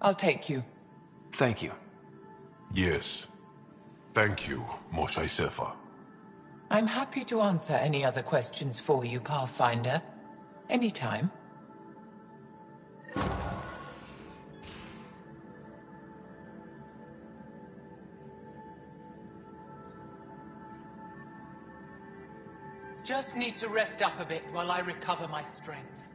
I'll take you. Thank you. Yes. Thank you, Moshe Sefer. I'm happy to answer any other questions for you, Pathfinder. Anytime. Just need to rest up a bit while I recover my strength.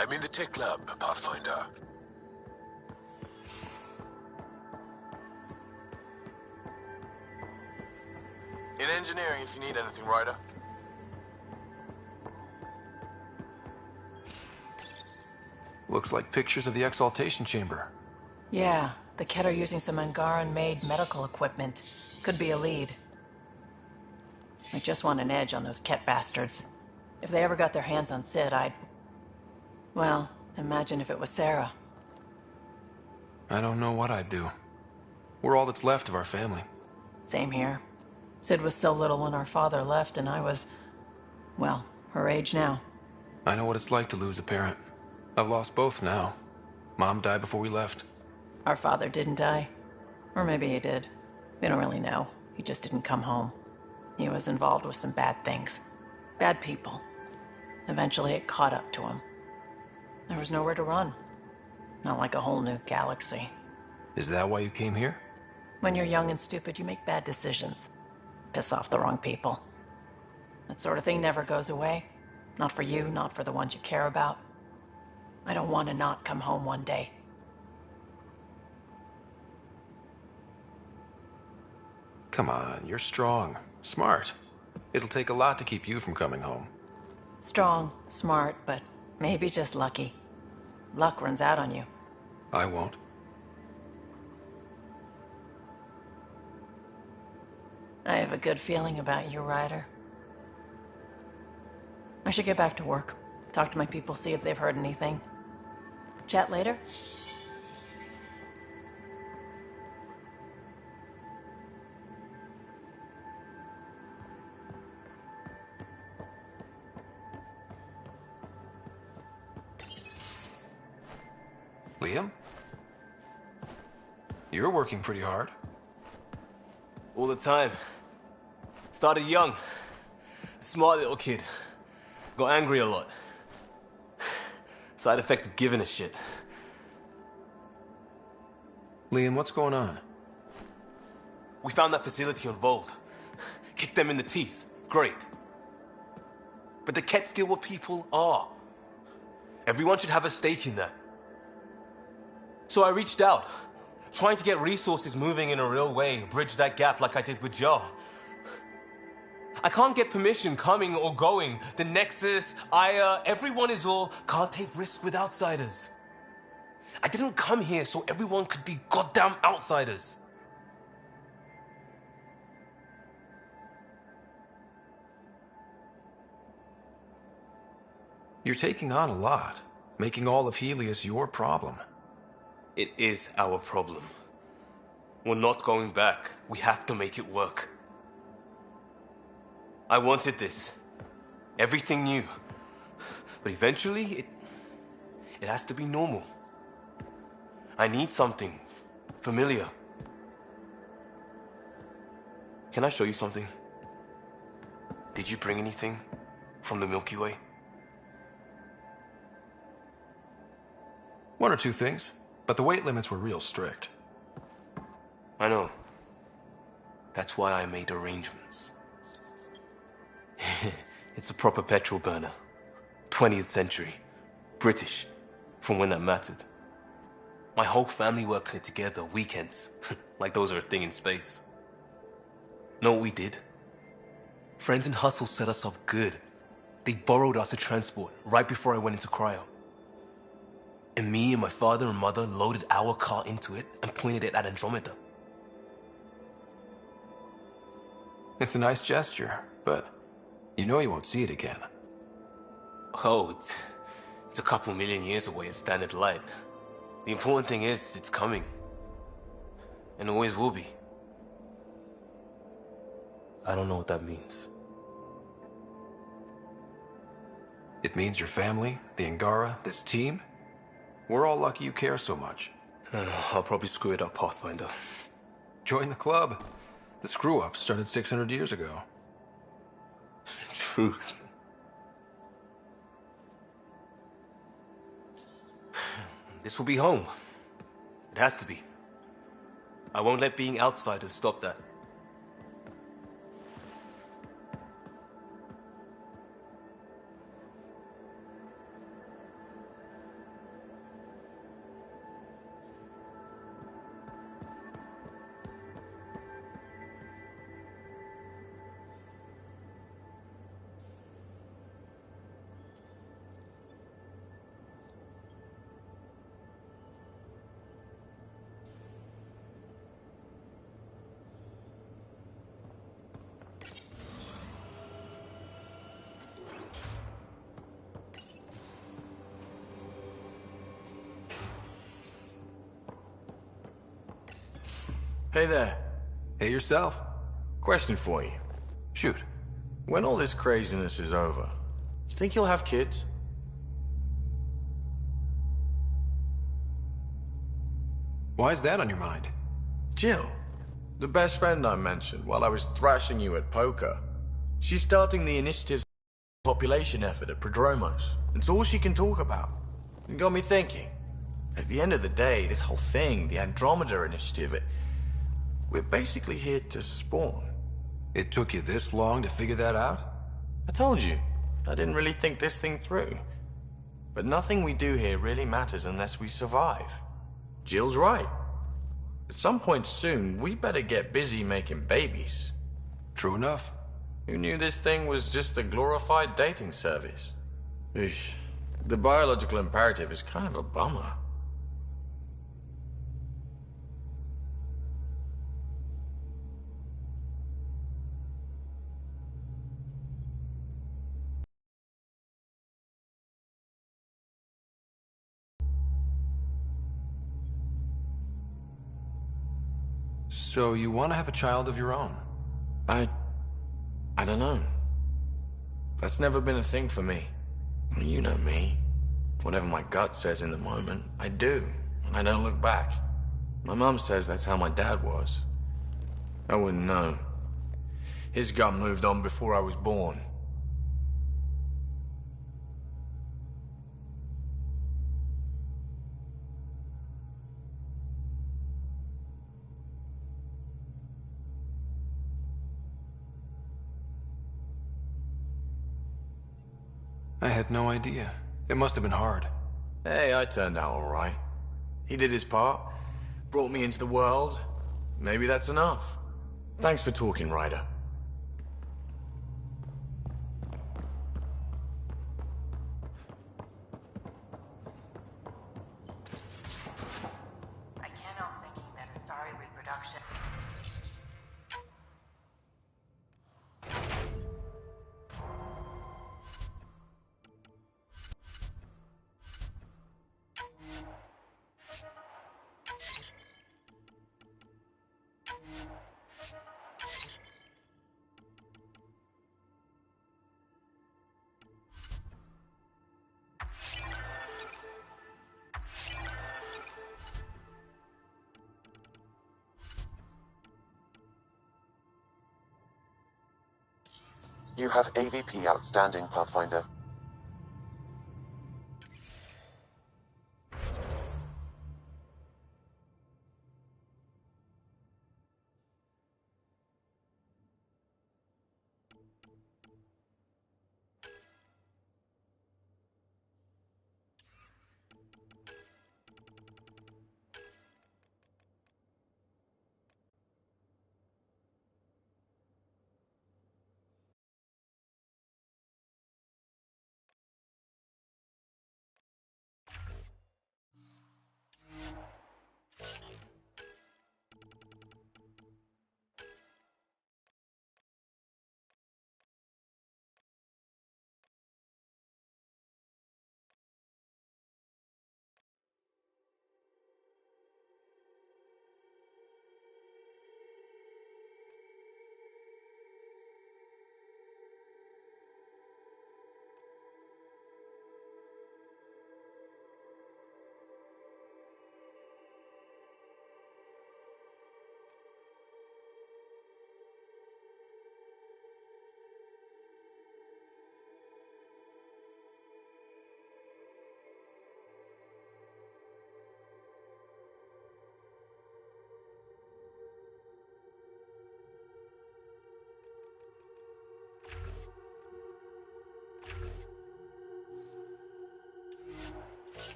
I'm in the tech lab, Pathfinder. In engineering if you need anything, Ryder. Looks like pictures of the exaltation chamber. Yeah, the Ket are using some Angaran-made medical equipment. Could be a lead. I just want an edge on those Ket bastards. If they ever got their hands on Sid, I'd... Well, imagine if it was Sarah. I don't know what I'd do. We're all that's left of our family. Same here. Sid was so little when our father left, and I was... well, her age now. I know what it's like to lose a parent. I've lost both now. Mom died before we left. Our father didn't die. Or maybe he did. We don't really know. He just didn't come home. He was involved with some bad things. Bad people. Eventually it caught up to him. There was nowhere to run. Not like a whole new galaxy. Is that why you came here? When you're young and stupid, you make bad decisions. Piss off the wrong people. That sort of thing never goes away. Not for you, not for the ones you care about. I don't want to not come home one day. Come on, you're strong, smart. It'll take a lot to keep you from coming home. Strong, smart, but maybe just lucky. Luck runs out on you. I won't. I have a good feeling about you, Ryder. I should get back to work. Talk to my people, see if they've heard anything. Chat later? Liam? You're working pretty hard. All the time. Started young. Smart little kid. Got angry a lot. Side effect of giving a shit. Liam, what's going on? We found that facility on Vold. Kicked them in the teeth. Great. But the Ket steal what people are. Everyone should have a stake in that. So I reached out, trying to get resources moving in a real way, bridge that gap like I did with Jar. I can't get permission coming or going. The Nexus, Aya, everyone is all can't take risks with outsiders. I didn't come here so everyone could be goddamn outsiders. You're taking on a lot, making all of Helios your problem. It is our problem. We're not going back. We have to make it work. I wanted this. Everything new. But eventually, it has to be normal. I need something familiar. Can I show you something? Did you bring anything from the Milky Way? One or two things, but the weight limits were real strict. I know. That's why I made arrangements. It's a proper petrol burner. 20th century. British. From when that mattered. My whole family worked on it together, weekends. Like those are a thing in space. Know what we did? Friends in Hustle set us up good. They borrowed us a transport right before I went into cryo. And me and my father and mother loaded our car into it and pointed it at Andromeda. It's a nice gesture, but you know you won't see it again. Oh, it's a couple million years away at standard light. The important thing is, it's coming. And always will be. I don't know what that means. It means your family, the Angara, this team. We're all lucky you care so much. I'll probably screw it up, Pathfinder. Join the club. The screw-up started 600 years ago. Truth. This will be home. It has to be. I won't let being outsiders stop that. Hey there. Hey yourself. Question for you. Shoot. When all this craziness is over, you think you'll have kids? Why is that on your mind? Jill, the best friend I mentioned while I was thrashing you at poker. She's starting the initiative's population effort at Prodromos. It's all she can talk about. It got me thinking. At the end of the day, this whole thing, the Andromeda initiative, we're basically here to spawn. It took you this long to figure that out? I told you, I didn't really think this thing through. But nothing we do here really matters unless we survive. Jill's right. At some point soon, we better get busy making babies. True enough. Who knew this thing was just a glorified dating service? Eesh. The biological imperative is kind of a bummer. So you want to have a child of your own? I don't know. That's never been a thing for me. You know me. Whatever my gut says in the moment, I do, and I don't look back. My mom says that's how my dad was. I wouldn't know. His gut moved on before I was born. I had no idea. It must have been hard. Hey, I turned out all right. He did his part, brought me into the world. Maybe that's enough. Thanks for talking, Ryder. You have AVP outstanding, Pathfinder.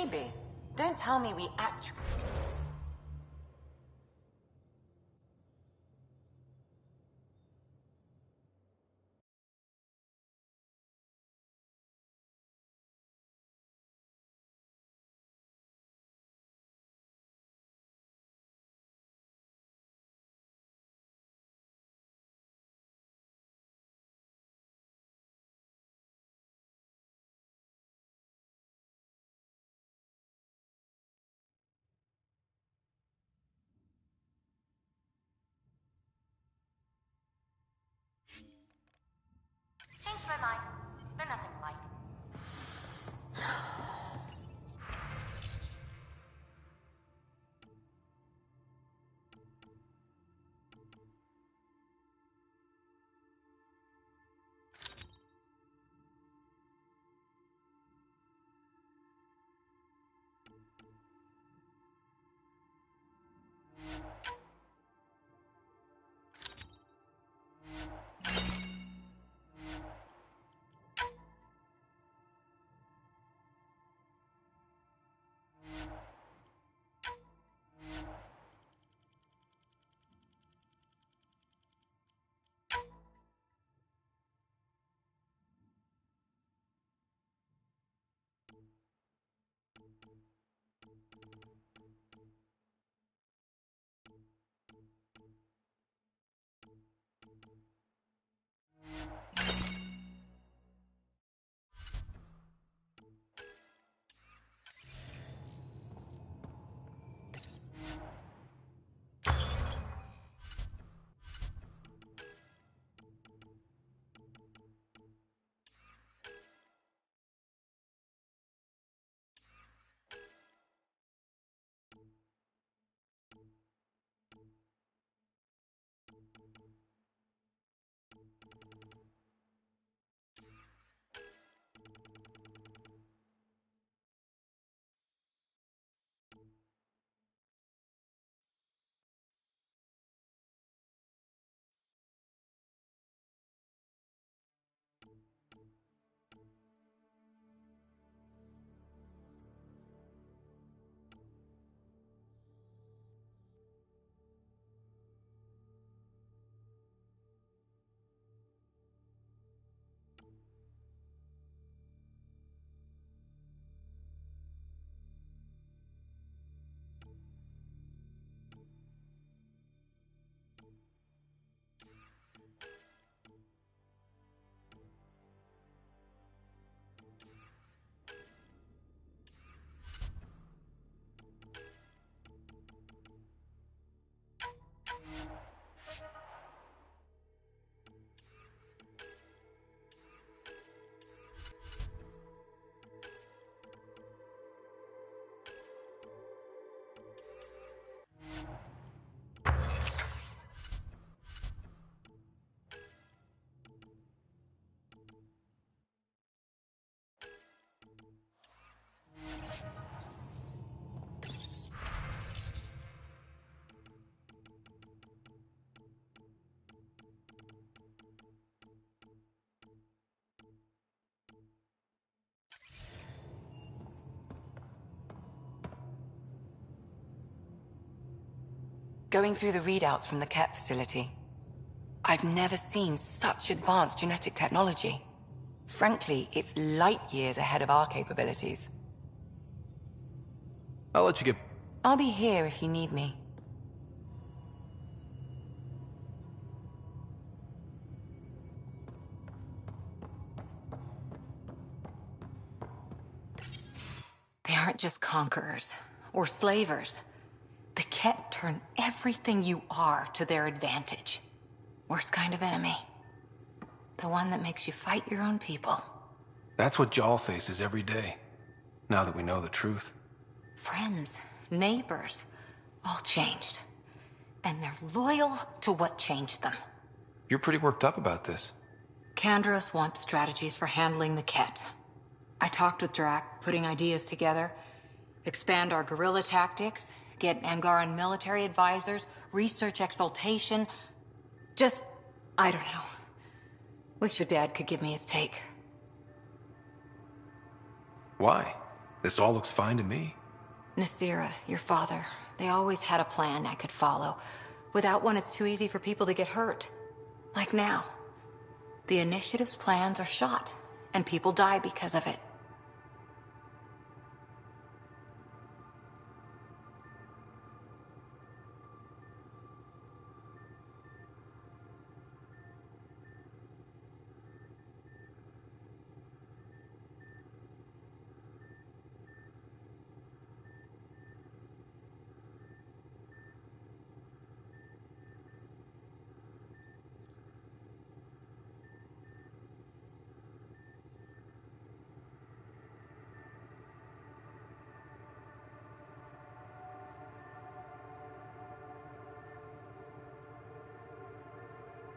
Maybe. Don't tell me we actually... Changed my mind. They're nothing alike. Going through the readouts from the Ket facility, I've never seen such advanced genetic technology. Frankly, it's light years ahead of our capabilities. I'll let you get... I'll be here if you need me. They aren't just conquerors or slavers. The Ket turn everything you are to their advantage. Worst kind of enemy. The one that makes you fight your own people. That's what Jaal faces every day, now that we know the truth. Friends, neighbors, all changed. And they're loyal to what changed them. You're pretty worked up about this. Kandros wants strategies for handling the Ket. I talked with Drac, putting ideas together. Expand our guerrilla tactics, get Angaran military advisors, research exaltation. Just, I don't know. Wish your dad could give me his take. Why? This all looks fine to me. Nasira, your father, they always had a plan I could follow. Without one, it's too easy for people to get hurt. Like now. The Initiative's plans are shot, and people die because of it.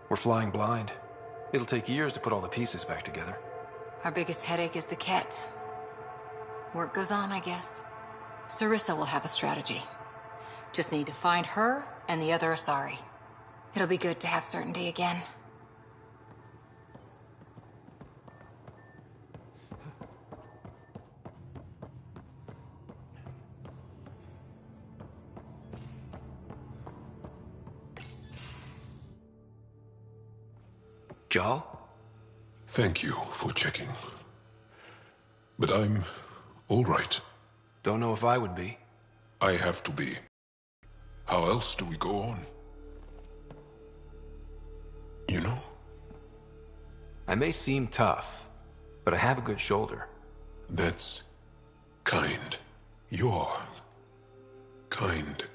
We're flying blind. It'll take years to put all the pieces back together. Our biggest headache is the Ket. Work goes on, I guess. Sarissa will have a strategy. Just need to find her and the other Asari. It'll be good to have certainty again. Jal? Thank you for checking. But I'm all right. Don't know if I would be. I have to be. How else do we go on? You know? I may seem tough, but I have a good shoulder. That's kind. You're kind.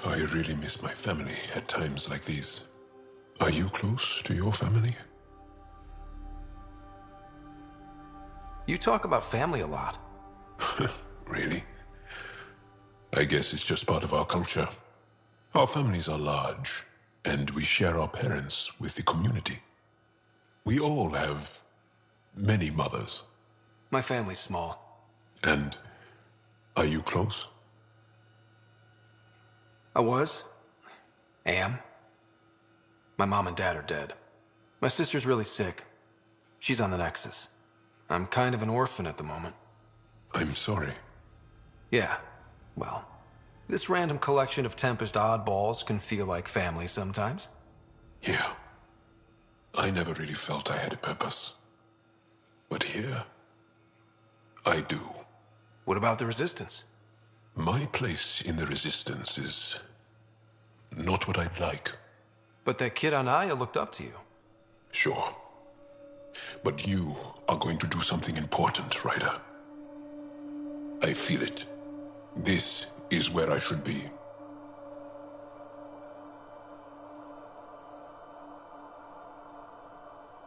I really miss my family at times like these. Are you close to your family? You talk about family a lot. Really? I guess it's just part of our culture. Our families are large, and we share our parents with the community. We all have many mothers. My family's small. And are you close? I was. Am. My mom and dad are dead. My sister's really sick. She's on the Nexus. I'm kind of an orphan at the moment. I'm sorry. Yeah, well, this random collection of Tempest oddballs can feel like family sometimes. Yeah. I never really felt I had a purpose. But here, I do. What about the Resistance? My place in the Resistance is not what I'd like. But that kid on Aya looked up to you. Sure. But you are going to do something important, Ryder. I feel it. This is where I should be.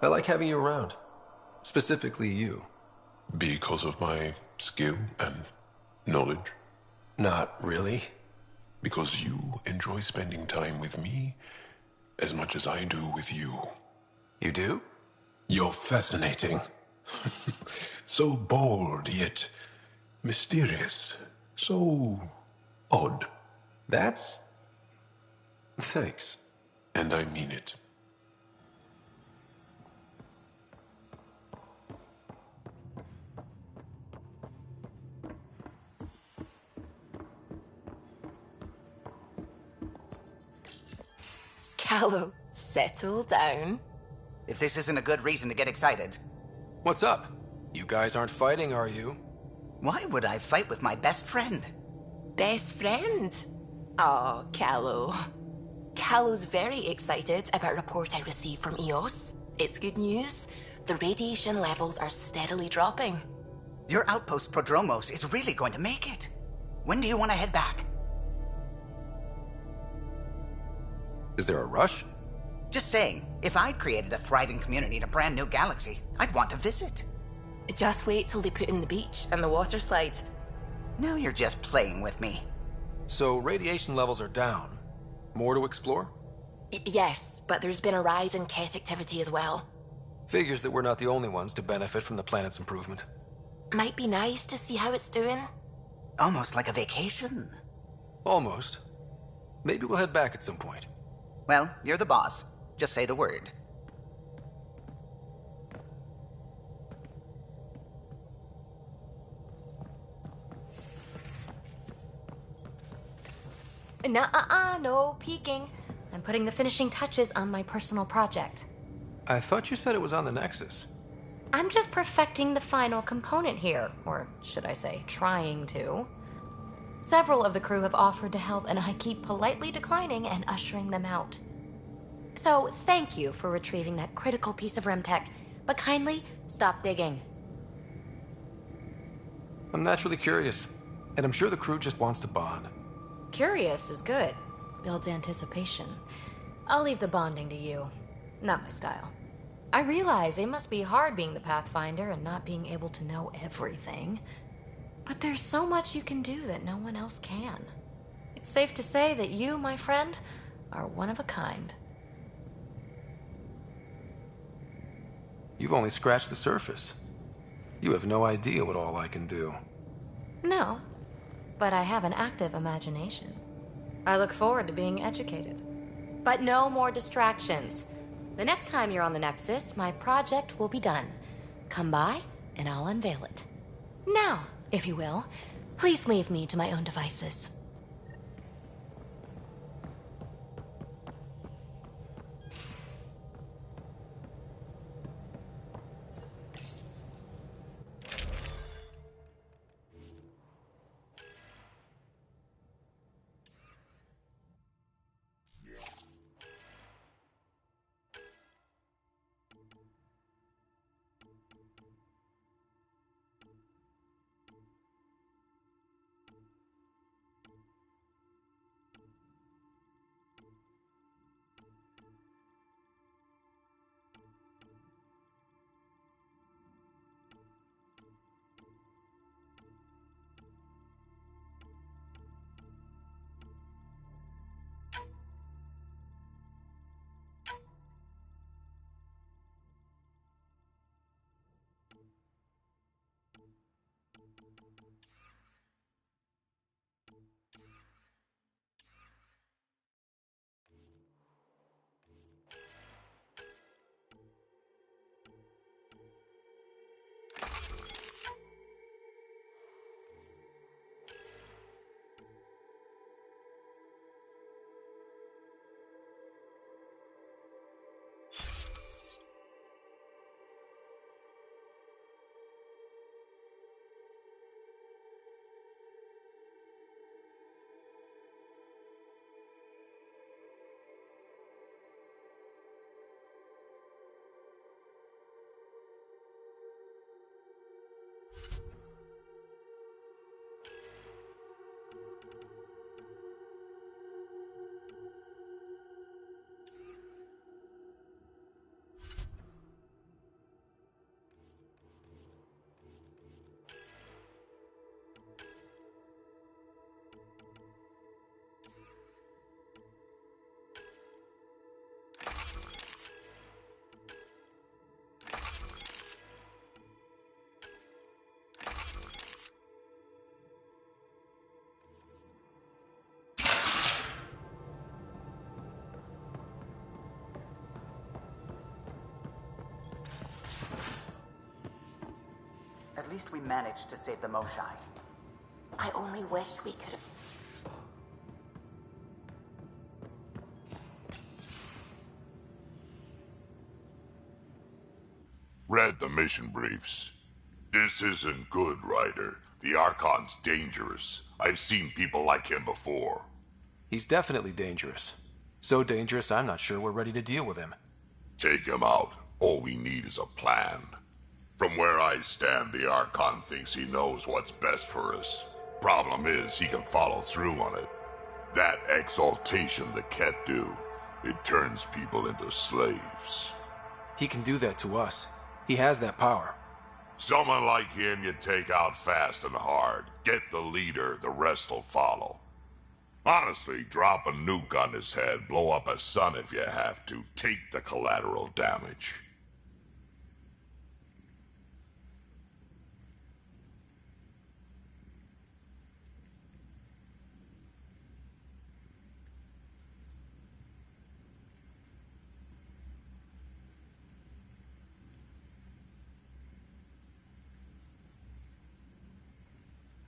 I like having you around. Specifically you. Because of my skill and knowledge? Not really. Because you enjoy spending time with me as much as I do with you. You do? You're fascinating. So bold, yet mysterious. So odd. That's... Thanks. And I mean it. Callow, settle down. If this isn't a good reason to get excited. What's up? You guys aren't fighting, are you? Why would I fight with my best friend? Best friend? Oh, Callow. Callow's very excited about a report I received from EOS. It's good news. The radiation levels are steadily dropping. Your outpost Prodromos is really going to make it. When do you want to head back? Is there a rush? Just saying, if I'd created a thriving community in a brand new galaxy, I'd want to visit. Just wait till they put in the beach and the water slide. Now you're just playing with me. So radiation levels are down. More to explore? Yes, but there's been a rise in Ket activity as well. Figures that we're not the only ones to benefit from the planet's improvement. Might be nice to see how it's doing. Almost like a vacation. Almost. Maybe we'll head back at some point. Well, you're the boss. Just say the word. Nuh-uh, no peeking. I'm putting the finishing touches on my personal project. I thought you said it was on the Nexus. I'm just perfecting the final component here, or should I say, trying to. Several of the crew have offered to help, and I keep politely declining and ushering them out. So, thank you for retrieving that critical piece of Remtech, but kindly stop digging. I'm naturally curious, and I'm sure the crew just wants to bond. Curious is good. Builds anticipation. I'll leave the bonding to you. Not my style. I realize it must be hard being the Pathfinder and not being able to know everything. But there's so much you can do that no one else can. It's safe to say that you, my friend, are one of a kind. You've only scratched the surface. You have no idea what all I can do. No, but I have an active imagination. I look forward to being educated. But no more distractions. The next time you're on the Nexus, my project will be done. Come by, and I'll unveil it. Now, if you will, please leave me to my own devices. At least we managed to save the Moshai. I only wish we could have... Read the mission briefs. This isn't good, Ryder. The Archon's dangerous. I've seen people like him before. He's definitely dangerous. So dangerous, I'm not sure we're ready to deal with him. Take him out. All we need is a plan. From where I stand, the Archon thinks he knows what's best for us. Problem is, he can follow through on it. That exaltation the Ket do, it turns people into slaves. He can do that to us. He has that power. Someone like him you take out fast and hard. Get the leader, the rest will follow. Honestly, drop a nuke on his head, blow up a sun if you have to. Take the collateral damage.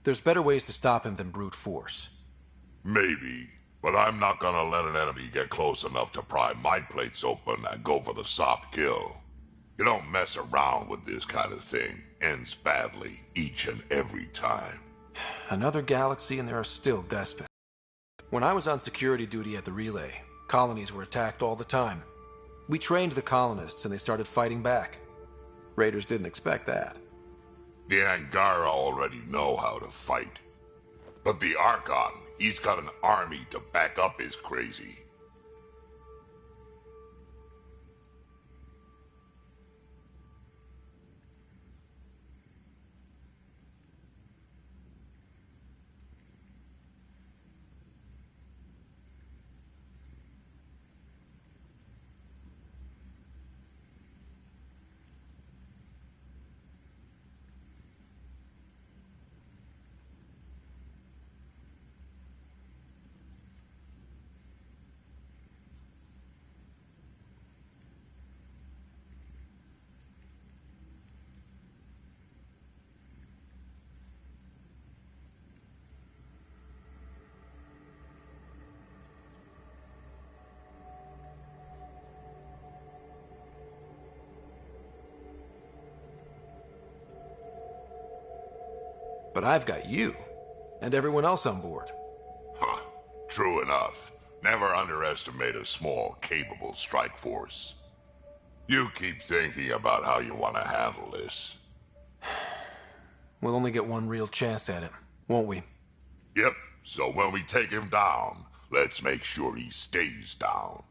There's better ways to stop him than brute force. Maybe. But I'm not gonna let an enemy get close enough to pry my plates open and go for the soft kill. You don't mess around with this kind of thing. Ends badly, each and every time. Another galaxy and there are still despots. When I was on security duty at the relay, colonies were attacked all the time. We trained the colonists and they started fighting back. Raiders didn't expect that. The Angara already know how to fight. But the Archon, he's got an army to back up his crazy. But I've got you, and everyone else on board. Huh. True enough. Never underestimate a small, capable strike force. You keep thinking about how you want to handle this. We'll only get one real chance at it, won't we? Yep, so when we take him down, let's make sure he stays down.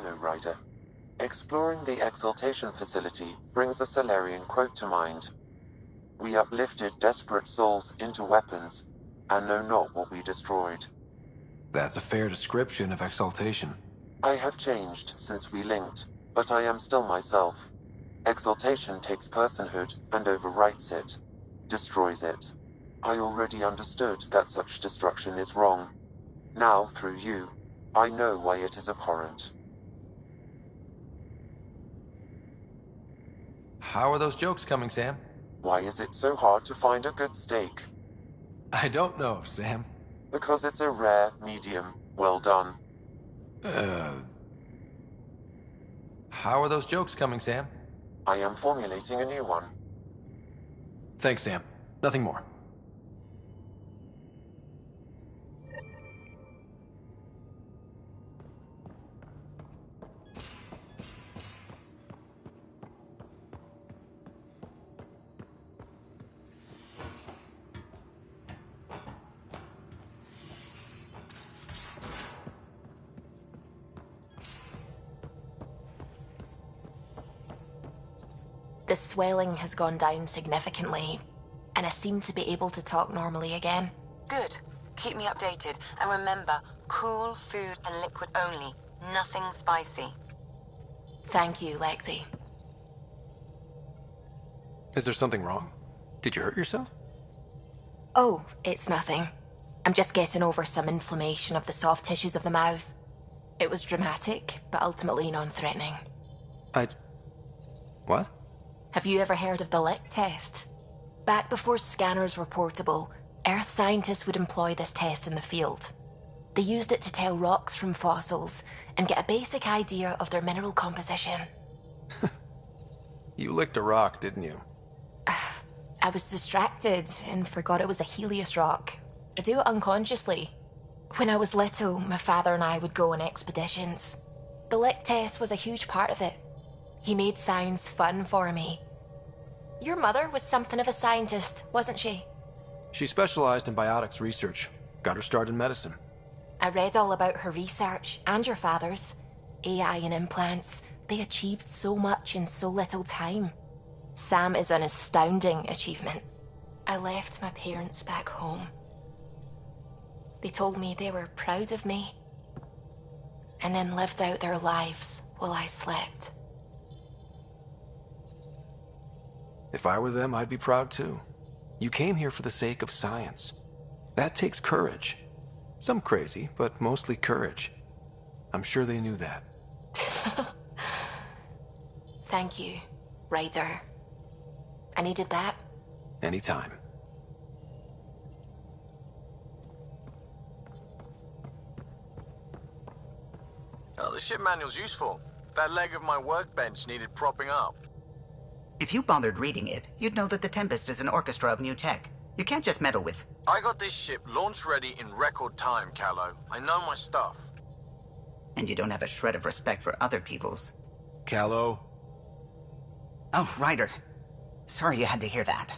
Hello, Ryder. Exploring the Exaltation facility brings a Solarian quote to mind. We uplifted desperate souls into weapons, and know not what we destroyed. That's a fair description of Exaltation. I have changed since we linked, but I am still myself. Exaltation takes personhood and overwrites it, destroys it. I already understood that such destruction is wrong. Now, through you, I know why it is abhorrent. How are those jokes coming, Sam? Why is it so hard to find a good steak? I don't know, Sam. Because it's a rare, medium, well done. How are those jokes coming, Sam? I am formulating a new one. Thanks, Sam. Nothing more. The swelling has gone down significantly, and I seem to be able to talk normally again. Good. Keep me updated. And remember, cool food and liquid only. Nothing spicy. Thank you, Lexi. Is there something wrong? Did you hurt yourself? Oh, it's nothing. I'm just getting over some inflammation of the soft tissues of the mouth. It was dramatic, but ultimately non-threatening. What? Have you ever heard of the lick test? Back before scanners were portable, Earth scientists would employ this test in the field. They used it to tell rocks from fossils and get a basic idea of their mineral composition. You licked a rock, didn't you? I was distracted and forgot it was a Helios rock. I do it unconsciously. When I was little, my father and I would go on expeditions. The lick test was a huge part of it. He made science fun for me. Your mother was something of a scientist, wasn't she? She specialized in biotics research. Got her start in medicine. I read all about her research, and your father's. AI and implants. They achieved so much in so little time. Sam is an astounding achievement. I left my parents back home. They told me they were proud of me, and then lived out their lives while I slept. If I were them, I'd be proud too. You came here for the sake of science. That takes courage. Some crazy, but mostly courage. I'm sure they knew that. Thank you, Ryder. I needed that. Anytime. Oh, the ship manual's useful. That leg of my workbench needed propping up. If you bothered reading it, you'd know that the Tempest is an orchestra of new tech. You can't just meddle with... I got this ship launch ready in record time, Callow. I know my stuff. And you don't have a shred of respect for other people's. Callow? Oh, Ryder. Sorry you had to hear that.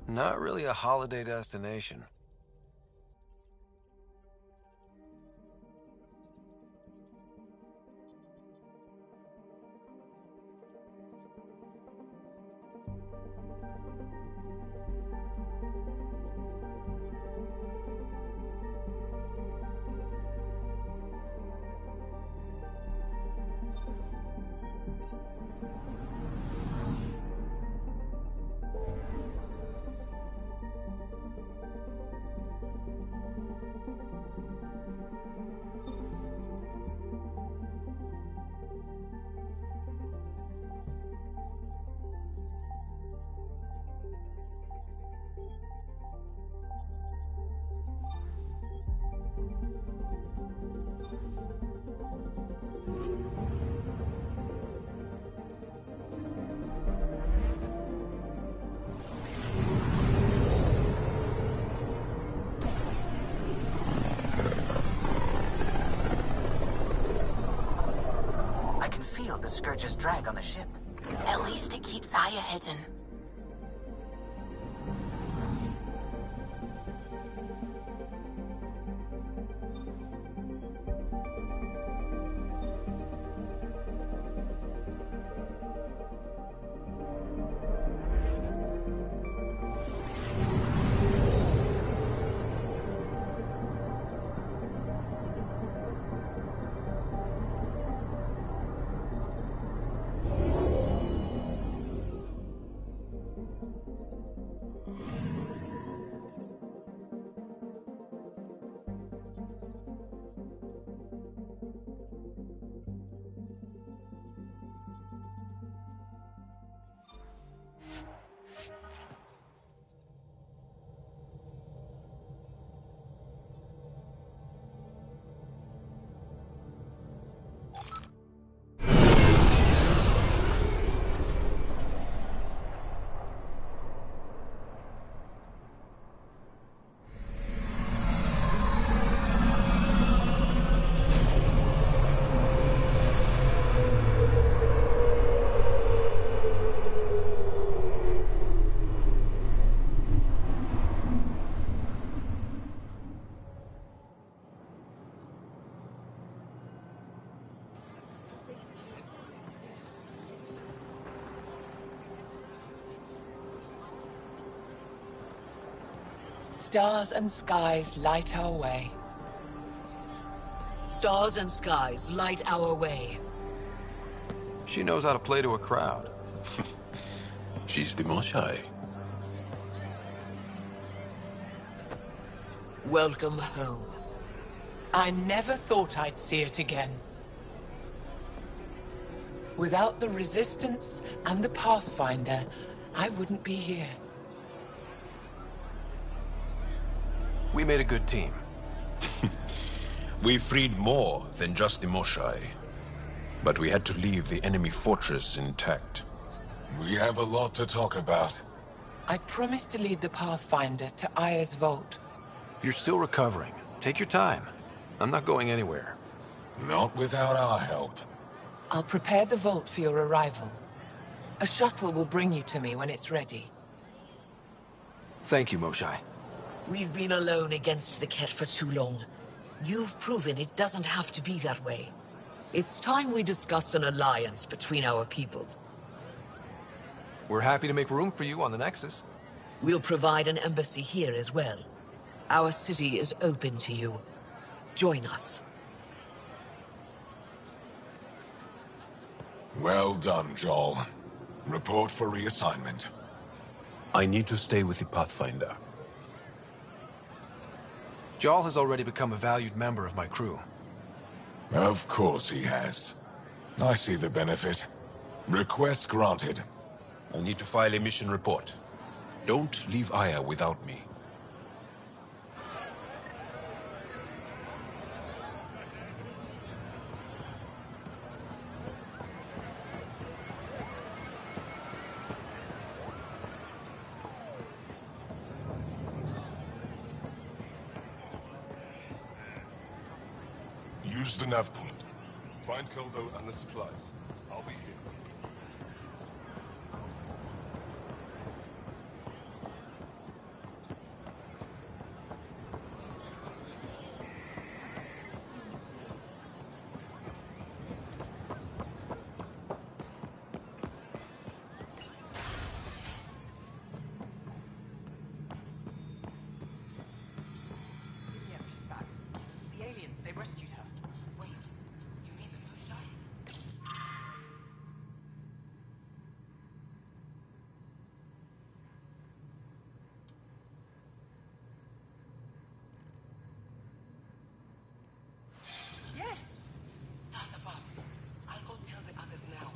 Not really a holiday destination. The Scourge's drag on the ship. At least it keeps Aya hidden. stars and skies light our way. Stars and skies light our way. She knows how to play to a crowd. She's the Moshai. Welcome home. I never thought I'd see it again. Without the Resistance and the Pathfinder, I wouldn't be here. We made a good team. We freed more than just the Moshai. But we had to leave the enemy fortress intact. We have a lot to talk about. I promised to lead the Pathfinder to Aya's vault. You're still recovering. Take your time. I'm not going anywhere. Not without our help. I'll prepare the vault for your arrival. A shuttle will bring you to me when it's ready. Thank you, Moshai. We've been alone against the Ket for too long. You've proven it doesn't have to be that way. It's time we discussed an alliance between our people. We're happy to make room for you on the Nexus. We'll provide an embassy here as well. Our city is open to you. Join us. Well done, Joel. Report for reassignment. I need to stay with the Pathfinder. Jarl has already become a valued member of my crew. Of course he has. I see the benefit. Request granted. I'll need to file a mission report. Don't leave Aya without me. Use the nav point. Find Keldo and the supplies. I'll be here. Yeah, she's back. The aliens, they rescued her. Wait, you mean the Moshai? Yes! Start above. I'll go tell the others now.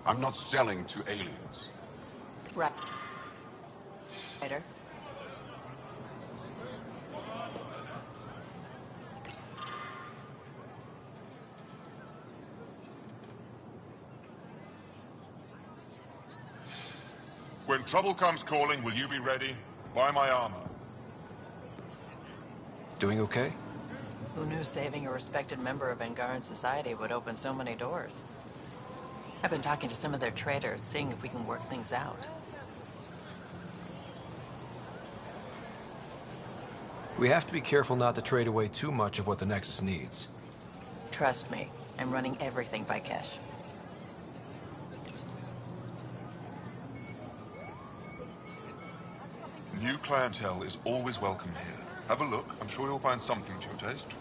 I'm not selling to aliens. Right. Later. When trouble comes calling, will you be ready? Buy my armor. Doing okay? Who knew saving a respected member of Angaran society would open so many doors? I've been talking to some of their traders, seeing if we can work things out. We have to be careful not to trade away too much of what the Nexus needs. Trust me, I'm running everything by cash. New clientele is always welcome here. Have a look. I'm sure you'll find something to your taste.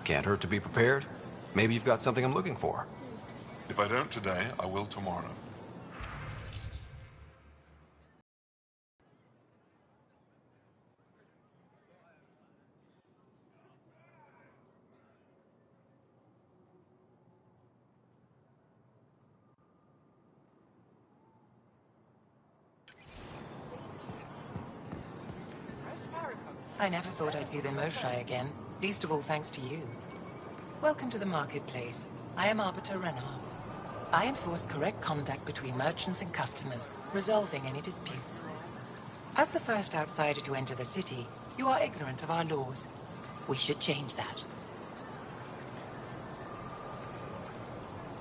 Can't hurt to be prepared. Maybe you've got something I'm looking for. If I don't today, I will tomorrow. I never thought I'd see the Moshae again, least of all thanks to you. Welcome to the marketplace. I am Arbiter Renov. I enforce correct conduct between merchants and customers, resolving any disputes. As the first outsider to enter the city, you are ignorant of our laws. We should change that.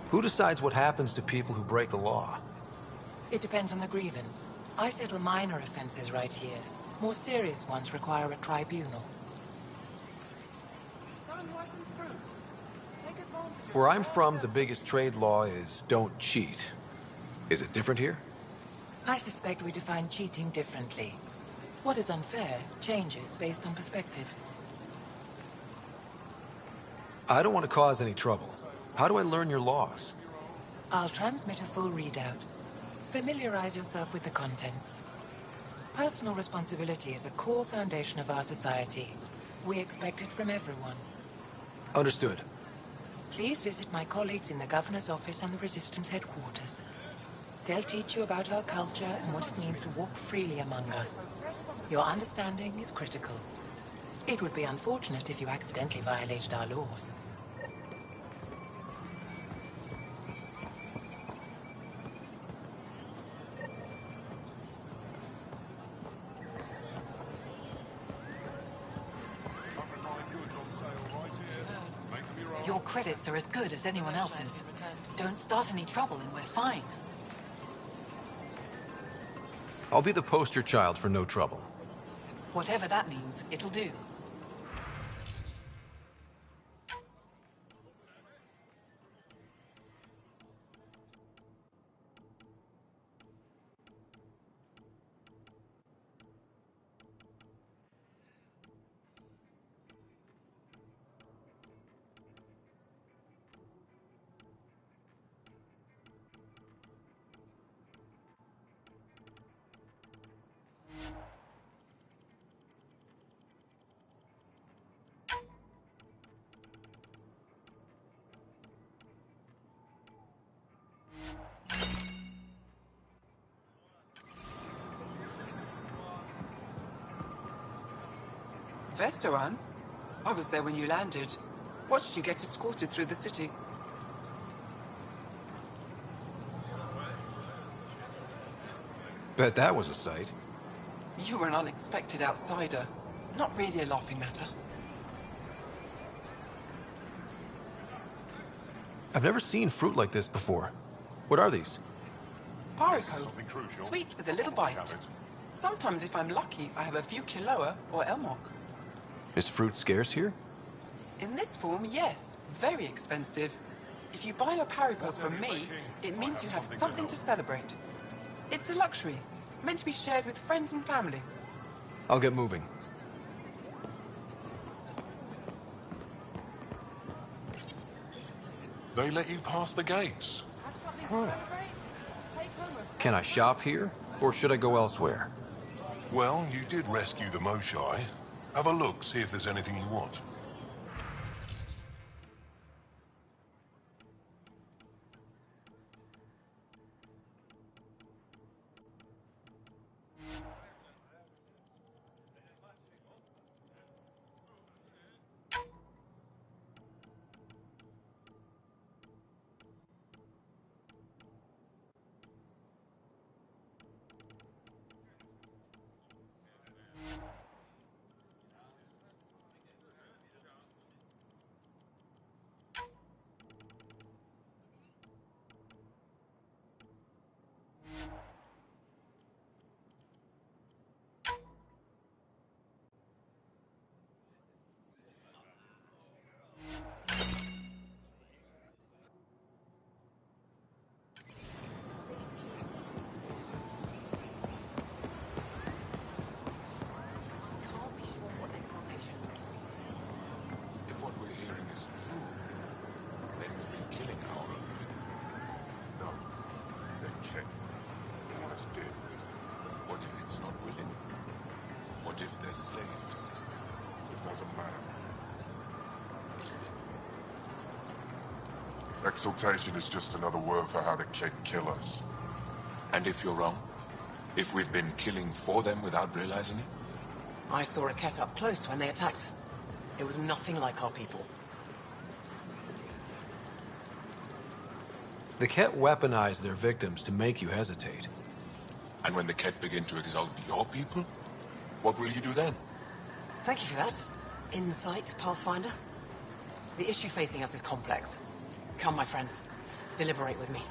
Who decides what happens to people who break the law? It depends on the grievance. I settle minor offenses right here. More serious ones require a tribunal. Where I'm from, the biggest trade law is don't cheat. Is it different here? I suspect we define cheating differently. What is unfair changes based on perspective. I don't want to cause any trouble. How do I learn your laws? I'll transmit a full readout. Familiarize yourself with the contents. Personal responsibility is a core foundation of our society. We expect it from everyone. Understood. Please visit my colleagues in the Governor's office and the Resistance headquarters. They'll teach you about our culture and what it means to walk freely among us. Your understanding is critical. It would be unfortunate if you accidentally violated our laws. Your credits are as good as anyone else's. Don't start any trouble and we're fine. I'll be the poster child for no trouble. Whatever that means, it'll do. Vestaran? I was there when you landed. Watched you get escorted through the city. Bet that was a sight. You were an unexpected outsider. Not really a laughing matter. I've never seen fruit like this before. What are these? Parico. Sweet with a little bite. Sometimes if I'm lucky, I have a few Kiloa or Elmok. Is fruit scarce here? In this form, yes. Very expensive. If you buy a Paripo from me, it means you have something to celebrate. It's a luxury, meant to be shared with friends and family. I'll get moving. They let you pass the gates. Can I shop here, or should I go elsewhere? Well, you did rescue the Moshae. Have a look, see if there's anything you want. If what we're hearing is true, then we've been killing our own people. No, they can't. They want us dead. What if it's not willing? What if they're slaves? It doesn't matter. Exaltation is just another word for how the Kett kill us. And if you're wrong? If we've been killing for them without realizing it? I saw a Kett up close when they attacked. It was nothing like our people. The Kett weaponize their victims to make you hesitate. And when the Kett begin to exalt your people, what will you do then? Thank you for that. Insight, Pathfinder. The issue facing us is complex. Come, my friends. Deliberate with me.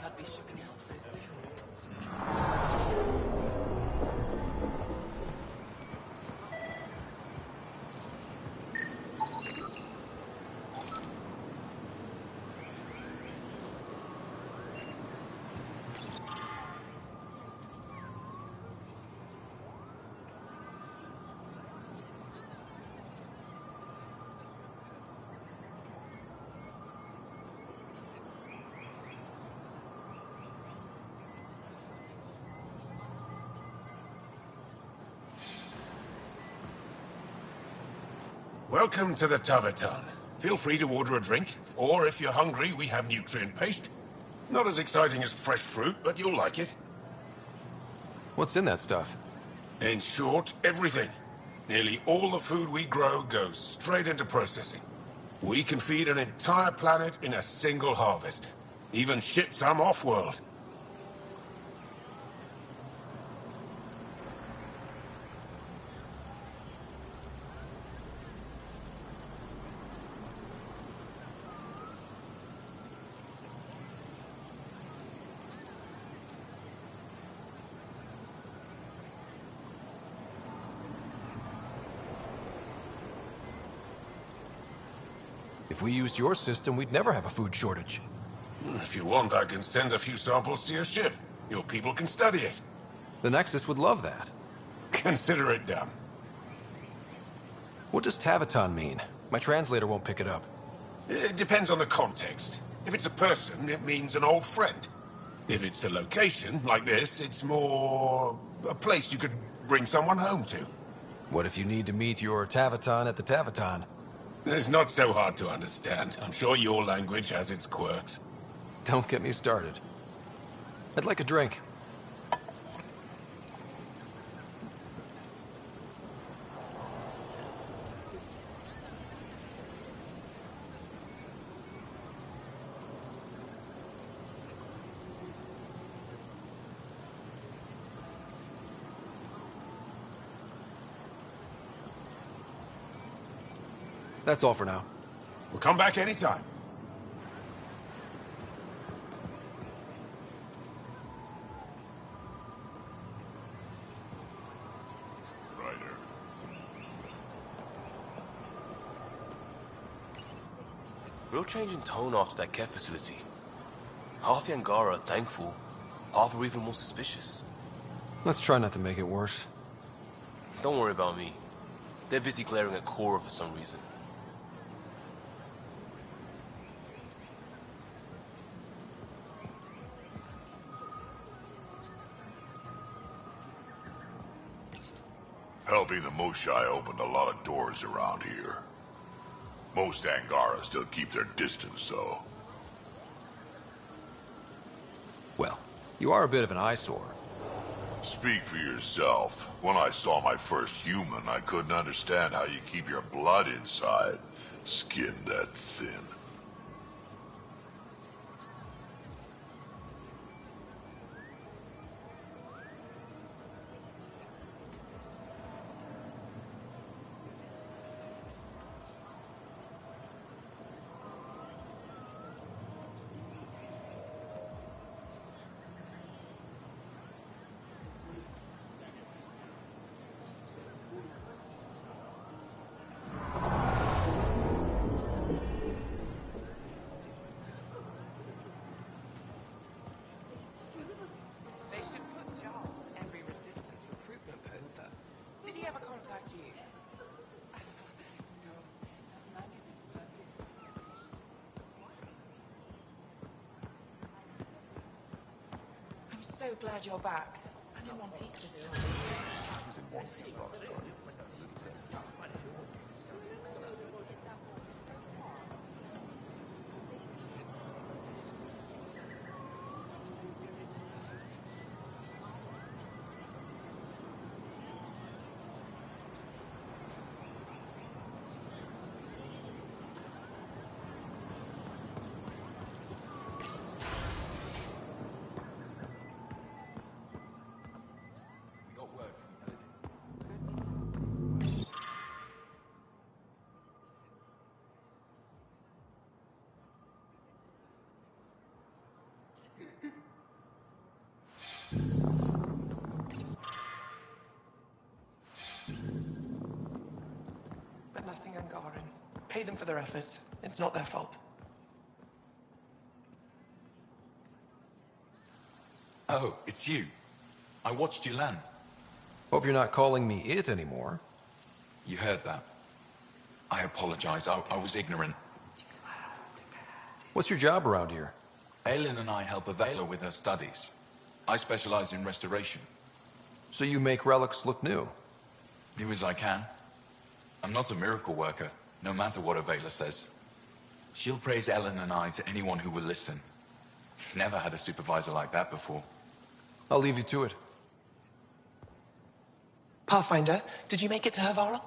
I'd be shipping out so soon. Welcome to the Tavertan. Feel free to order a drink, or if you're hungry, we have nutrient paste. Not as exciting as fresh fruit, but you'll like it. What's in that stuff? In short, everything. Nearly all the food we grow goes straight into processing. We can feed an entire planet in a single harvest. Even ship some off-world. If we used your system, we'd never have a food shortage. If you want, I can send a few samples to your ship. Your people can study it. The Nexus would love that. Consider it done. What does Tavertan mean? My translator won't pick it up. It depends on the context. If it's a person, it means an old friend. If it's a location, like this, it's more a place you could bring someone home to. What if you need to meet your Tavertan at the Tavertan? It's not so hard to understand. I'm sure your language has its quirks. Don't get me started. I'd like a drink. That's all for now. We'll come back anytime. Real change in tone after that care facility. Half the Angara are thankful, half are even more suspicious. Let's try not to make it worse. Don't worry about me. They're busy glaring at Cora for some reason. Helping the Moshai opened a lot of doors around here. Most Angara still keep their distance, though. Well, you are a bit of an eyesore. Speak for yourself. When I saw my first human, I couldn't understand how you keep your blood inside. Skin that thin. They should put Jar on every resistance recruitment poster. Did he ever contact you? I'm so glad you're back. I'm in one piece this time. But nothing Angaran. Pay them for their effort. It's not their fault. Oh, it's you. I watched you land. Hope you're not calling me it anymore. You heard that. I apologize. I was ignorant. What's your job around here? Aylin and I help Avela with her studies. I specialize in restoration. So you make relics look new? Do as I can. I'm not a miracle worker, no matter what Avela says. She'll praise Ellen and I to anyone who will listen. Never had a supervisor like that before. I'll leave you to it. Pathfinder, did you make it to Havarl?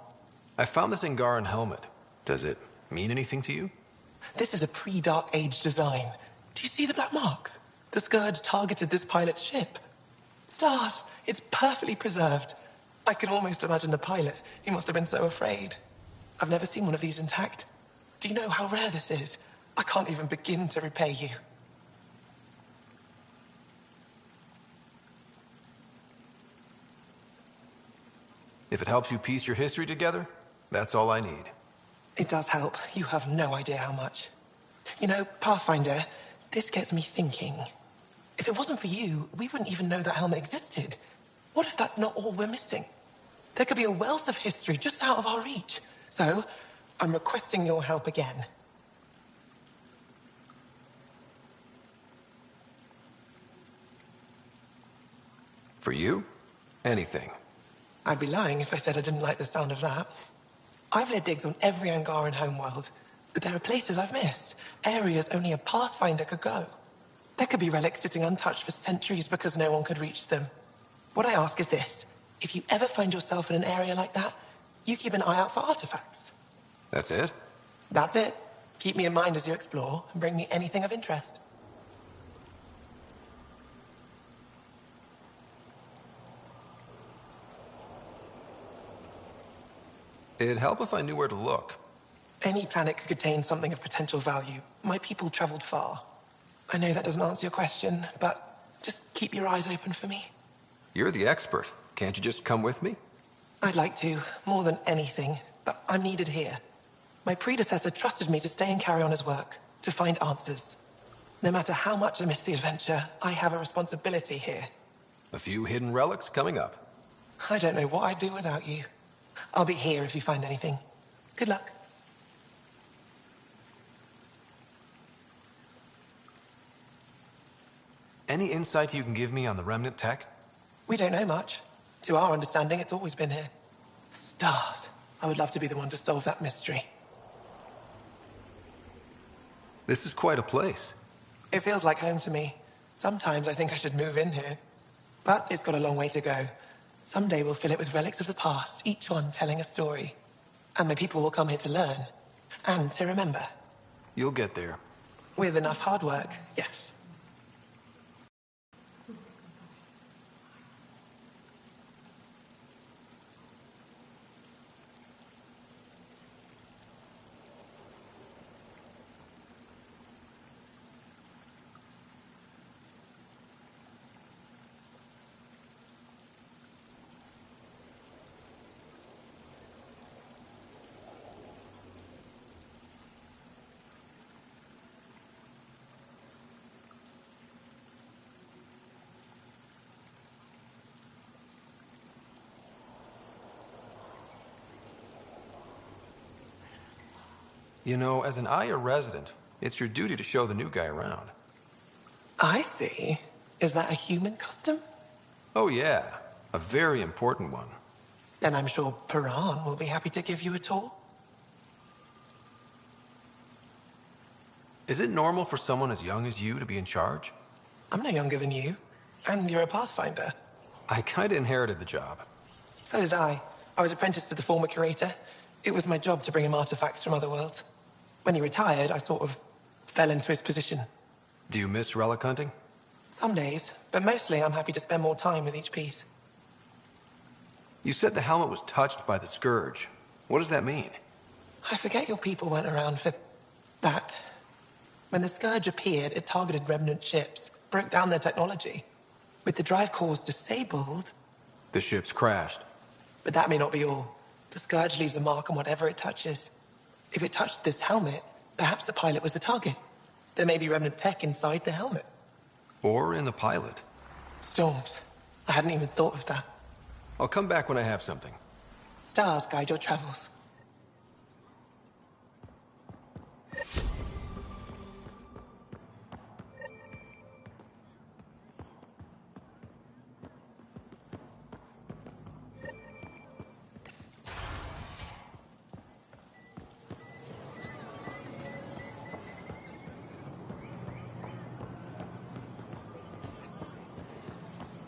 I found this Angaran helmet. Does it mean anything to you? This is a pre-Dark Age design. Do you see the black marks? The Scourge targeted this pilot's ship. Stars, it's perfectly preserved. I can almost imagine the pilot. He must have been so afraid. I've never seen one of these intact. Do you know how rare this is? I can't even begin to repay you. If it helps you piece your history together, that's all I need. It does help. You have no idea how much. You know, Pathfinder, this gets me thinking. If it wasn't for you, we wouldn't even know that helmet existed. What if that's not all we're missing? There could be a wealth of history just out of our reach. So, I'm requesting your help again. For you? Anything. I'd be lying if I said I didn't like the sound of that. I've led digs on every Angaran homeworld, but there are places I've missed. Areas only a Pathfinder could go. There could be relics sitting untouched for centuries because no one could reach them. What I ask is this. If you ever find yourself in an area like that, you keep an eye out for artifacts. That's it? That's it. Keep me in mind as you explore, and bring me anything of interest. It'd help if I knew where to look. Any planet could contain something of potential value. My people traveled far. I know that doesn't answer your question, but just keep your eyes open for me. You're the expert. Can't you just come with me? I'd like to, more than anything, but I'm needed here. My predecessor trusted me to stay and carry on his work, to find answers. No matter how much I miss the adventure, I have a responsibility here. A few hidden relics coming up. I don't know what I'd do without you. I'll be here if you find anything. Good luck. Any insight you can give me on the remnant tech? We don't know much. To our understanding, it's always been here. Stars. I would love to be the one to solve that mystery. This is quite a place. It feels like home to me. Sometimes I think I should move in here. But it's got a long way to go. Someday we'll fill it with relics of the past, each one telling a story. And my people will come here to learn. And to remember. You'll get there. With enough hard work, yes. You know, as an Aya resident, it's your duty to show the new guy around. I see. Is that a human custom? Oh yeah, a very important one. Then I'm sure Paran will be happy to give you a tour. Is it normal for someone as young as you to be in charge? I'm no younger than you. And you're a Pathfinder. I kinda inherited the job. So did I. I was apprenticed to the former curator. It was my job to bring him artifacts from other worlds. When he retired, I sort of fell into his position. Do you miss relic hunting? Some days, but mostly I'm happy to spend more time with each piece. You said the helmet was touched by the Scourge. What does that mean? I forget your people weren't around for that. When the Scourge appeared, it targeted remnant ships, broke down their technology. With the drive cores disabled... The ships crashed. But that may not be all. The Scourge leaves a mark on whatever it touches. If it touched this helmet, perhaps the pilot was the target. There may be remnant tech inside the helmet. Or in the pilot. Storms. I hadn't even thought of that. I'll come back when I have something. Stars guide your travels.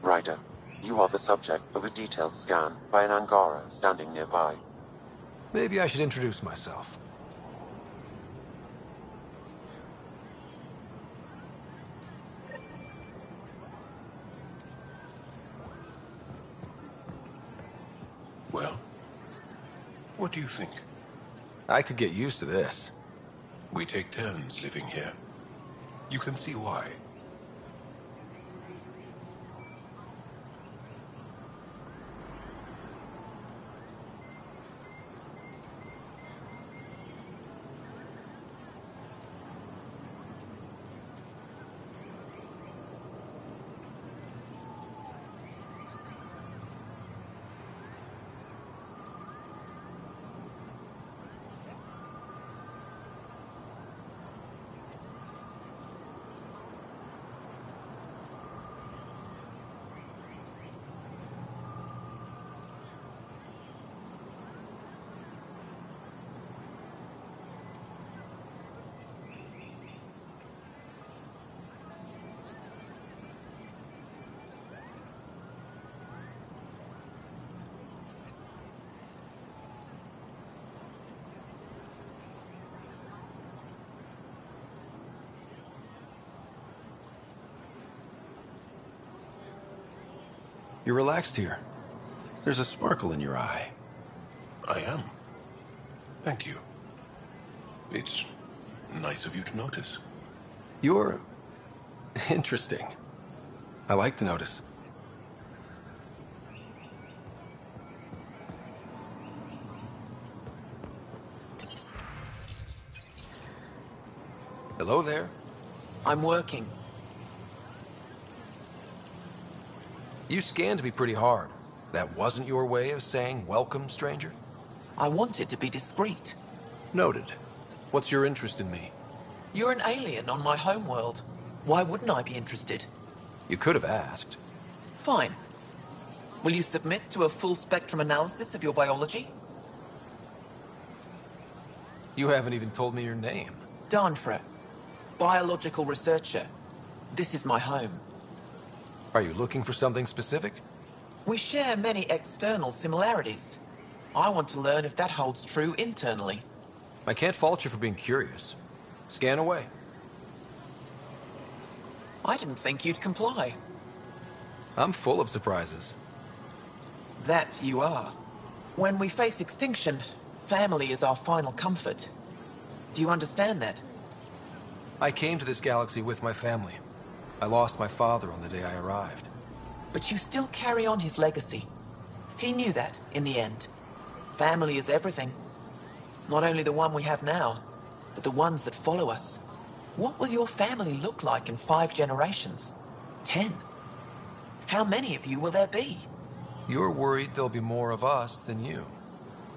Ryder, you are the subject of a detailed scan by an Angara standing nearby. Maybe I should introduce myself. Well, what do you think? I could get used to this. We take turns living here. You can see why. You're relaxed here. There's a sparkle in your eye. I am. Thank you. It's nice of you to notice. You're interesting. I like to notice. Hello there. I'm working. You scanned me pretty hard. That wasn't your way of saying welcome, stranger? I wanted to be discreet. Noted. What's your interest in me? You're an alien on my homeworld. Why wouldn't I be interested? You could have asked. Fine. Will you submit to a full spectrum analysis of your biology? You haven't even told me your name. Danfra. Biological researcher. This is my home. Are you looking for something specific? We share many external similarities. I want to learn if that holds true internally. I can't fault you for being curious. Scan away. I didn't think you'd comply. I'm full of surprises. That you are. When we face extinction, family is our final comfort. Do you understand that? I came to this galaxy with my family. I lost my father on the day I arrived. But you still carry on his legacy. He knew that, in the end. Family is everything. Not only the one we have now, but the ones that follow us. What will your family look like in 5 generations? 10? How many of you will there be? You're worried there'll be more of us than you.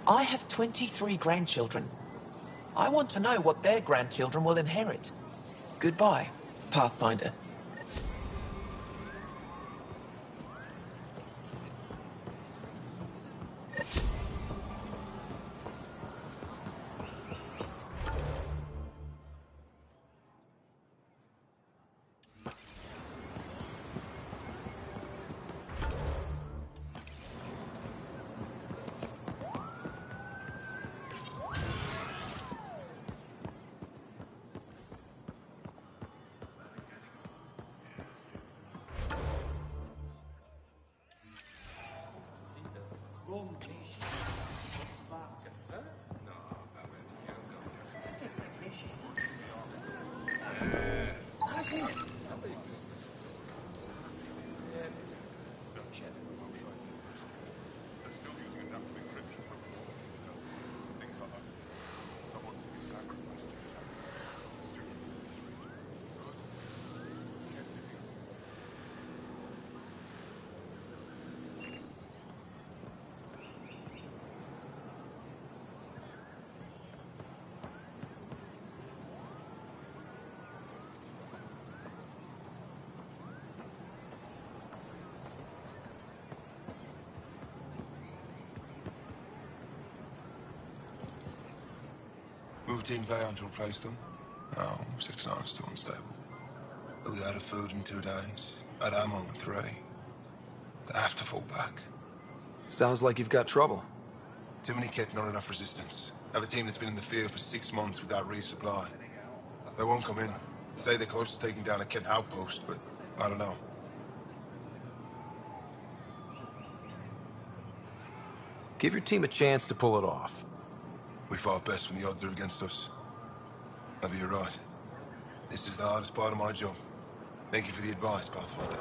I have 23 grandchildren. I want to know what their grandchildren will inherit. Goodbye, Pathfinder. Moved in Vayon to replace them? No, 6-9 is still unstable. We out of food in 2 days. Had ammo in 3. They have to fall back. Sounds like you've got trouble. Too many kit, not enough resistance. Have a team that's been in the field for 6 months without resupply. They won't come in. Say they're close to taking down a kit outpost, but I don't know. Give your team a chance to pull it off. We fought best when the odds are against us. Maybe you're right. This is the hardest part of my job. Thank you for the advice, Pathfinder.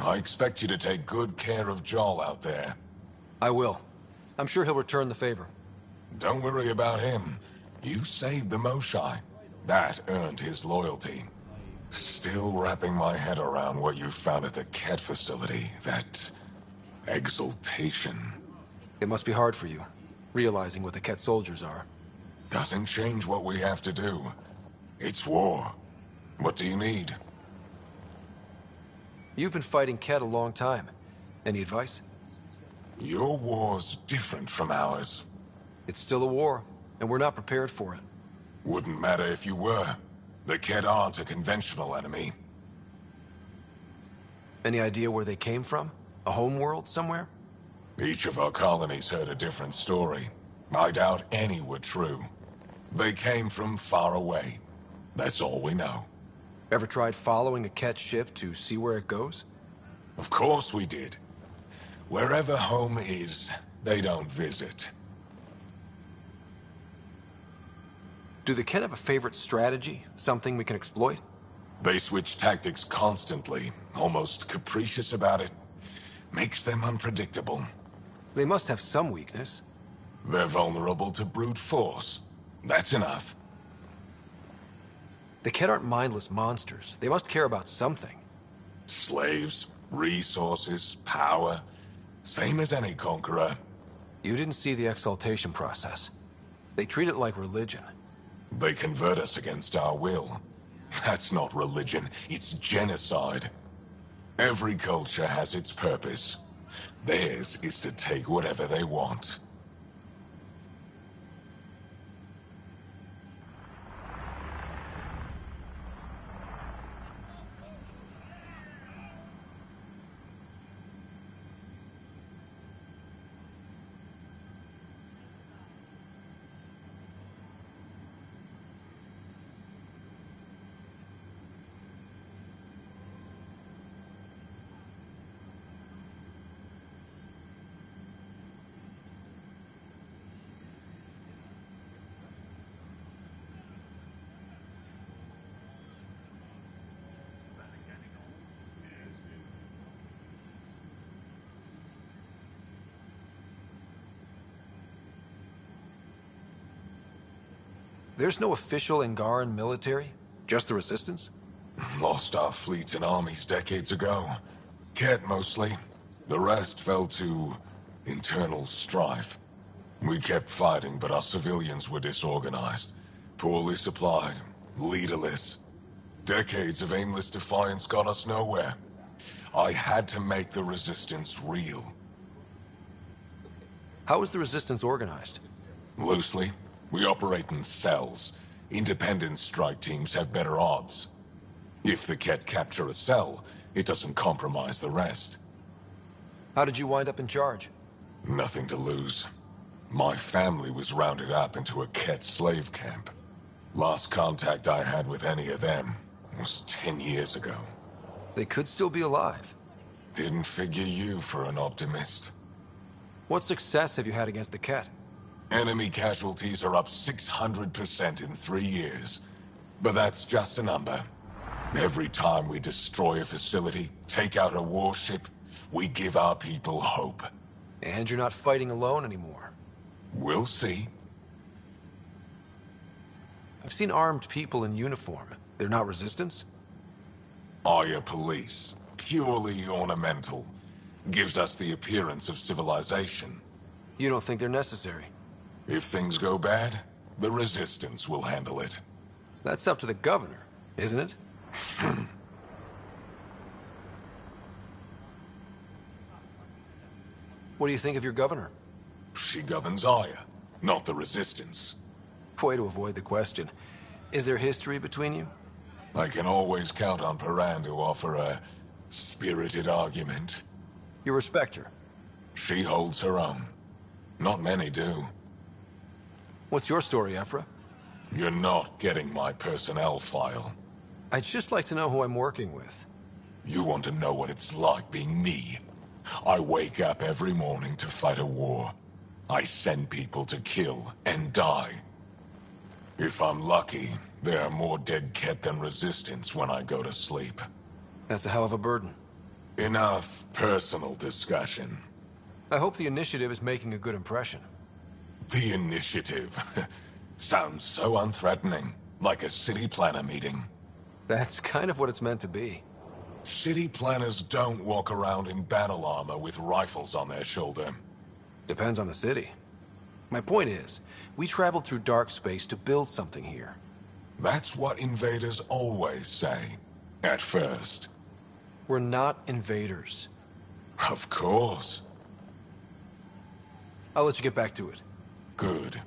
I expect you to take good care of Joel out there. I will. I'm sure he'll return the favor. Don't worry about him. You saved the Moshai. That earned his loyalty. Still wrapping my head around what you found at the Ket facility. That exaltation. It must be hard for you, realizing what the Ket soldiers are. Doesn't change what we have to do. It's war. What do you need? You've been fighting Ket a long time. Any advice? Your war's different from ours. It's still a war, and we're not prepared for it. Wouldn't matter if you were. The Ket aren't a conventional enemy. Any idea where they came from? A homeworld somewhere? Each of our colonies heard a different story. I doubt any were true. They came from far away. That's all we know. Ever tried following a Ket ship to see where it goes? Of course we did. Wherever home is, they don't visit. Do the Ket have a favorite strategy? Something we can exploit? They switch tactics constantly, almost capricious about it. Makes them unpredictable. They must have some weakness. They're vulnerable to brute force. That's enough. The Ket aren't mindless monsters. They must care about something. Slaves, resources, power. Same as any conqueror. You didn't see the exaltation process. They treat it like religion. They convert us against our will. That's not religion, it's genocide. Every culture has its purpose. Theirs is to take whatever they want. There's no official Angaran military? Just the Resistance? Lost our fleets and armies decades ago. Ket mostly. The rest fell to internal strife. We kept fighting, but our civilians were disorganized. Poorly supplied. Leaderless. Decades of aimless defiance got us nowhere. I had to make the Resistance real. How is the Resistance organized? Loosely. We operate in cells. Independent strike teams have better odds. If the Ket capture a cell, it doesn't compromise the rest. How did you wind up in charge? Nothing to lose. My family was rounded up into a Ket slave camp. Last contact I had with any of them was 10 years ago. They could still be alive. Didn't figure you for an optimist. What success have you had against the Ket? Enemy casualties are up 600% in 3 years. But that's just a number. Every time we destroy a facility, take out a warship, we give our people hope. And you're not fighting alone anymore. We'll see. I've seen armed people in uniform. They're not Resistance? Aya police. Purely ornamental. Gives us the appearance of civilization. You don't think they're necessary? If things go bad, the Resistance will handle it. That's up to the governor, isn't it? What do you think of your governor? She governs Aya, not the Resistance. Way to avoid the question. Is there history between you? I can always count on Paran to offer a spirited argument. You respect her? She holds her own. Not many do. What's your story, Ephra? You're not getting my personnel file. I'd just like to know who I'm working with. You want to know what it's like being me? I wake up every morning to fight a war. I send people to kill and die. If I'm lucky, there are more dead Ket than Resistance when I go to sleep. That's a hell of a burden. Enough personal discussion. I hope the initiative is making a good impression. The initiative. Sounds so unthreatening. Like a city planner meeting. That's kind of what it's meant to be. City planners don't walk around in battle armor with rifles on their shoulder. Depends on the city. My point is, we traveled through dark space to build something here. That's what invaders always say. At first. We're not invaders. Of course. I'll let you get back to it. Good.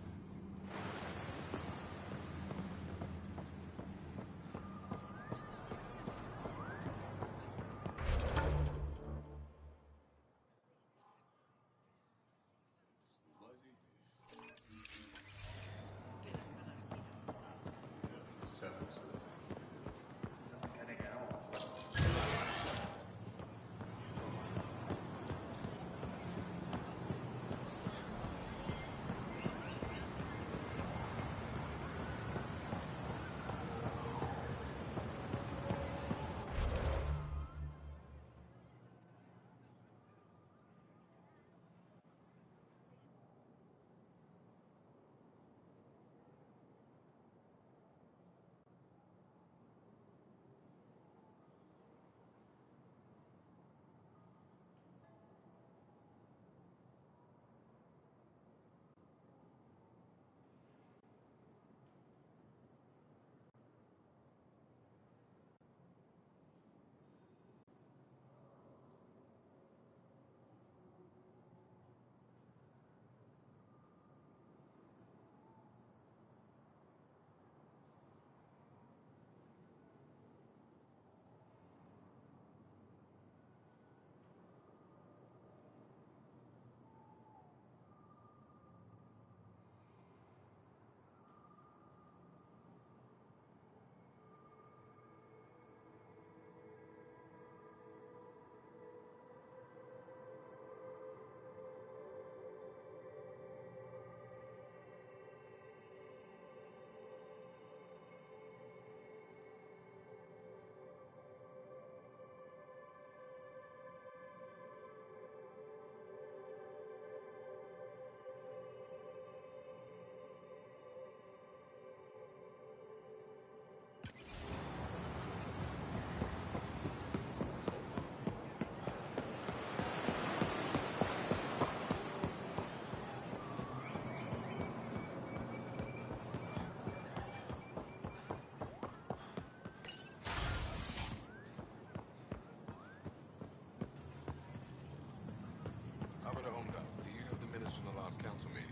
council meeting.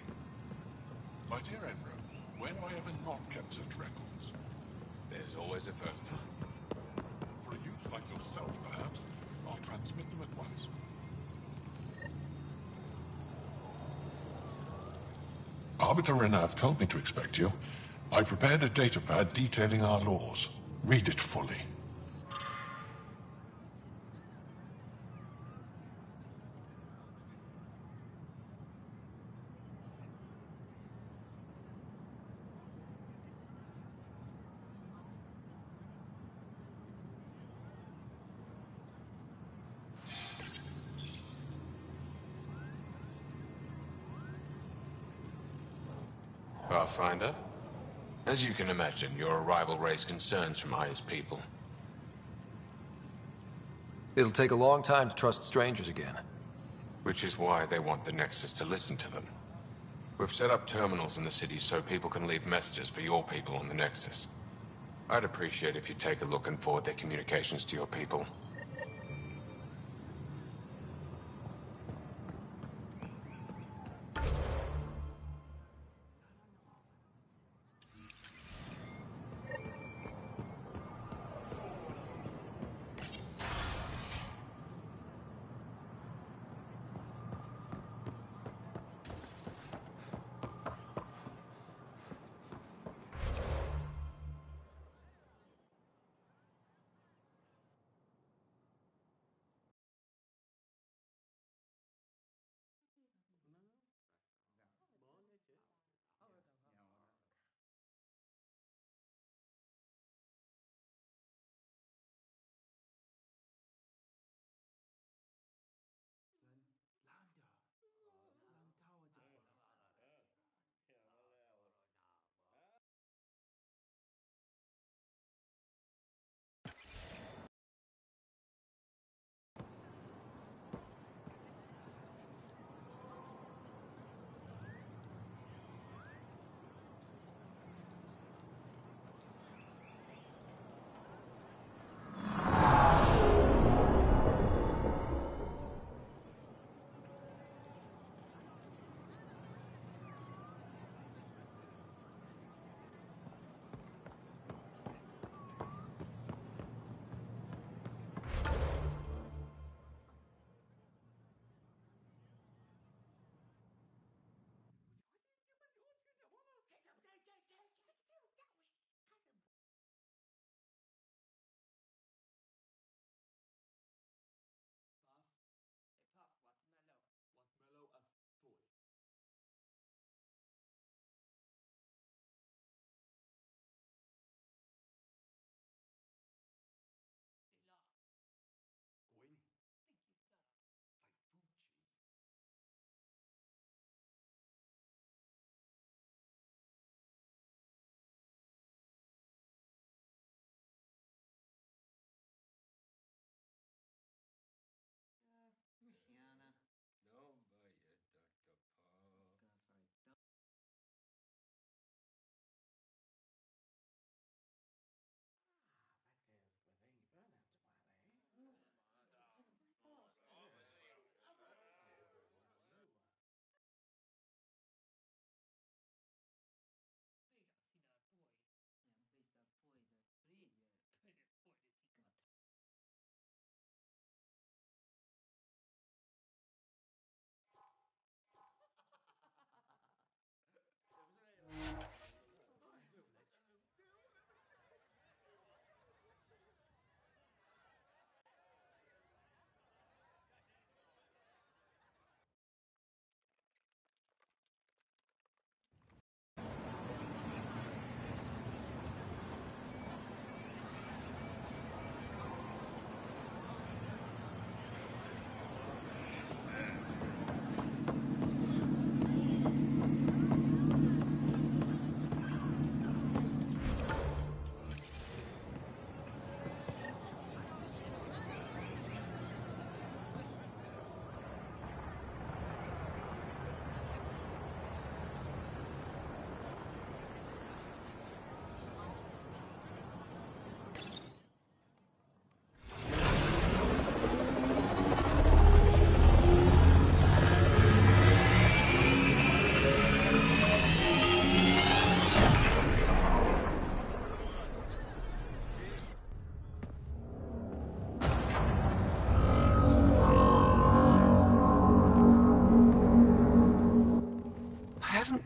My dear Enro, when have I ever not kept such records? There's always a first time. For a youth like yourself, perhaps, I'll transmit them at once. Arbiter Renav told me to expect you. I prepared a datapad detailing our laws. Read it fully. Pathfinder, as you can imagine, your arrival raised concerns from Aya's people. It'll take a long time to trust strangers again. Which is why they want the Nexus to listen to them. We've set up terminals in the city so people can leave messages for your people on the Nexus. I'd appreciate if you take a look and forward their communications to your people.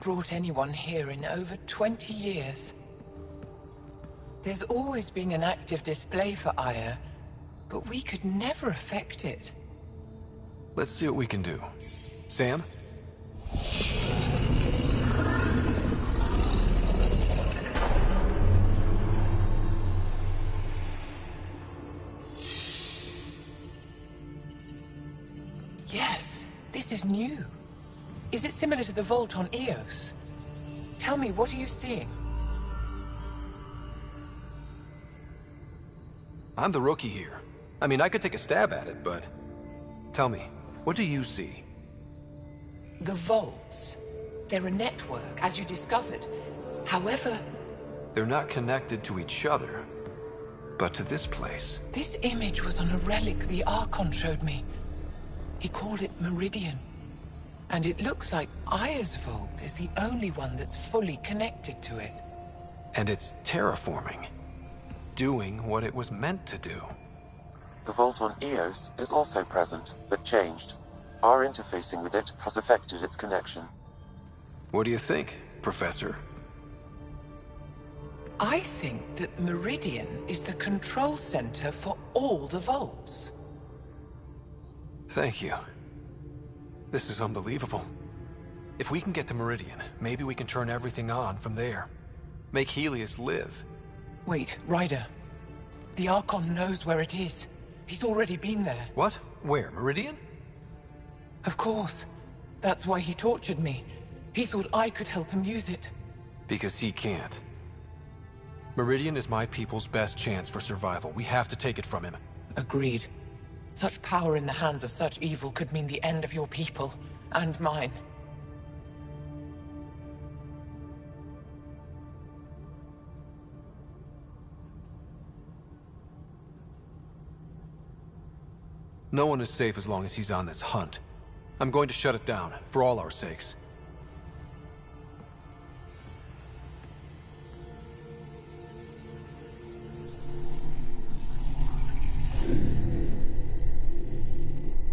brought anyone here in over 20 years. There's always been an active display for Aya, but we could never affect it. Let's see what we can do. Sam? Yes, this is new. Is it similar to the vault on Eos? Tell me, what are you seeing? I'm the rookie here. I mean, I could take a stab at it, but... Tell me, what do you see? The vaults. They're a network, as you discovered. However... They're not connected to each other, but to this place. This image was on a relic the Archon showed me. He called it Meridian. And it looks like Aya's vault is the only one that's fully connected to it. And it's terraforming. Doing what it was meant to do. The vault on Eos is also present, but changed. Our interfacing with it has affected its connection. What do you think, Professor? I think that Meridian is the control center for all the vaults. Thank you. This is unbelievable. If we can get to Meridian, maybe we can turn everything on from there. Make Helios live. Wait, Ryder. The Archon knows where it is. He's already been there. What? Where? Meridian? Of course. That's why he tortured me. He thought I could help him use it. Because he can't. Meridian is my people's best chance for survival. We have to take it from him. Agreed. Such power in the hands of such evil could mean the end of your people, and mine. No one is safe as long as he's on this hunt. I'm going to shut it down, for all our sakes.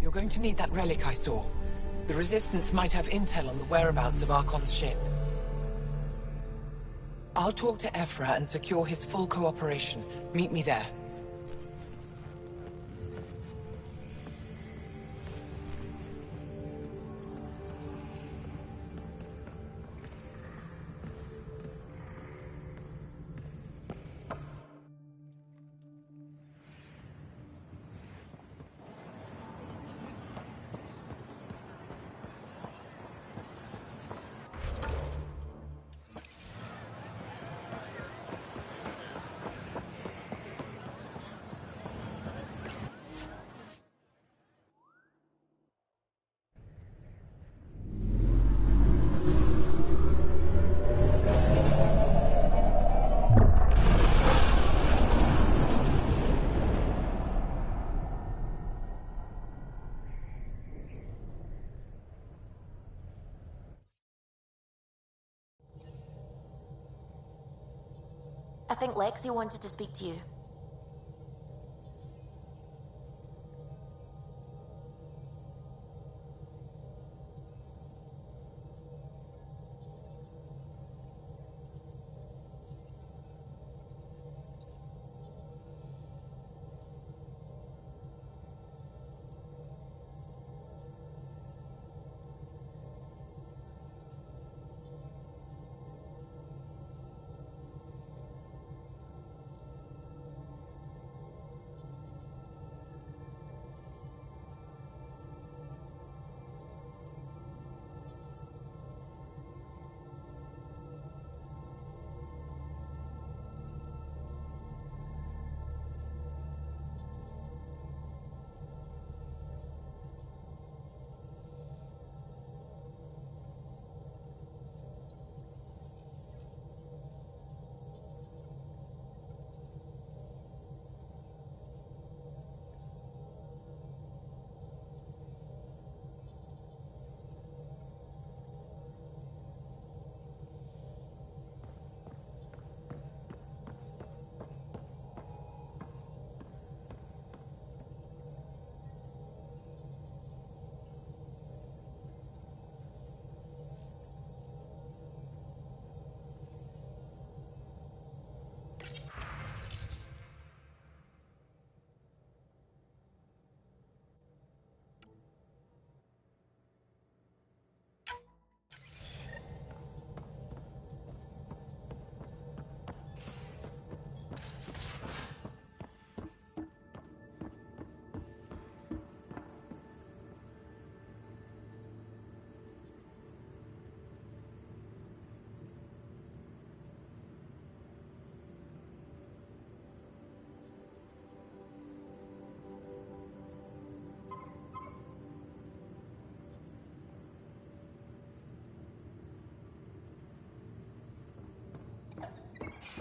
You're going to need that relic I saw. The Resistance might have intel on the whereabouts of Archon's ship. I'll talk to Ephra and secure his full cooperation. Meet me there. I think Lexi wanted to speak to you.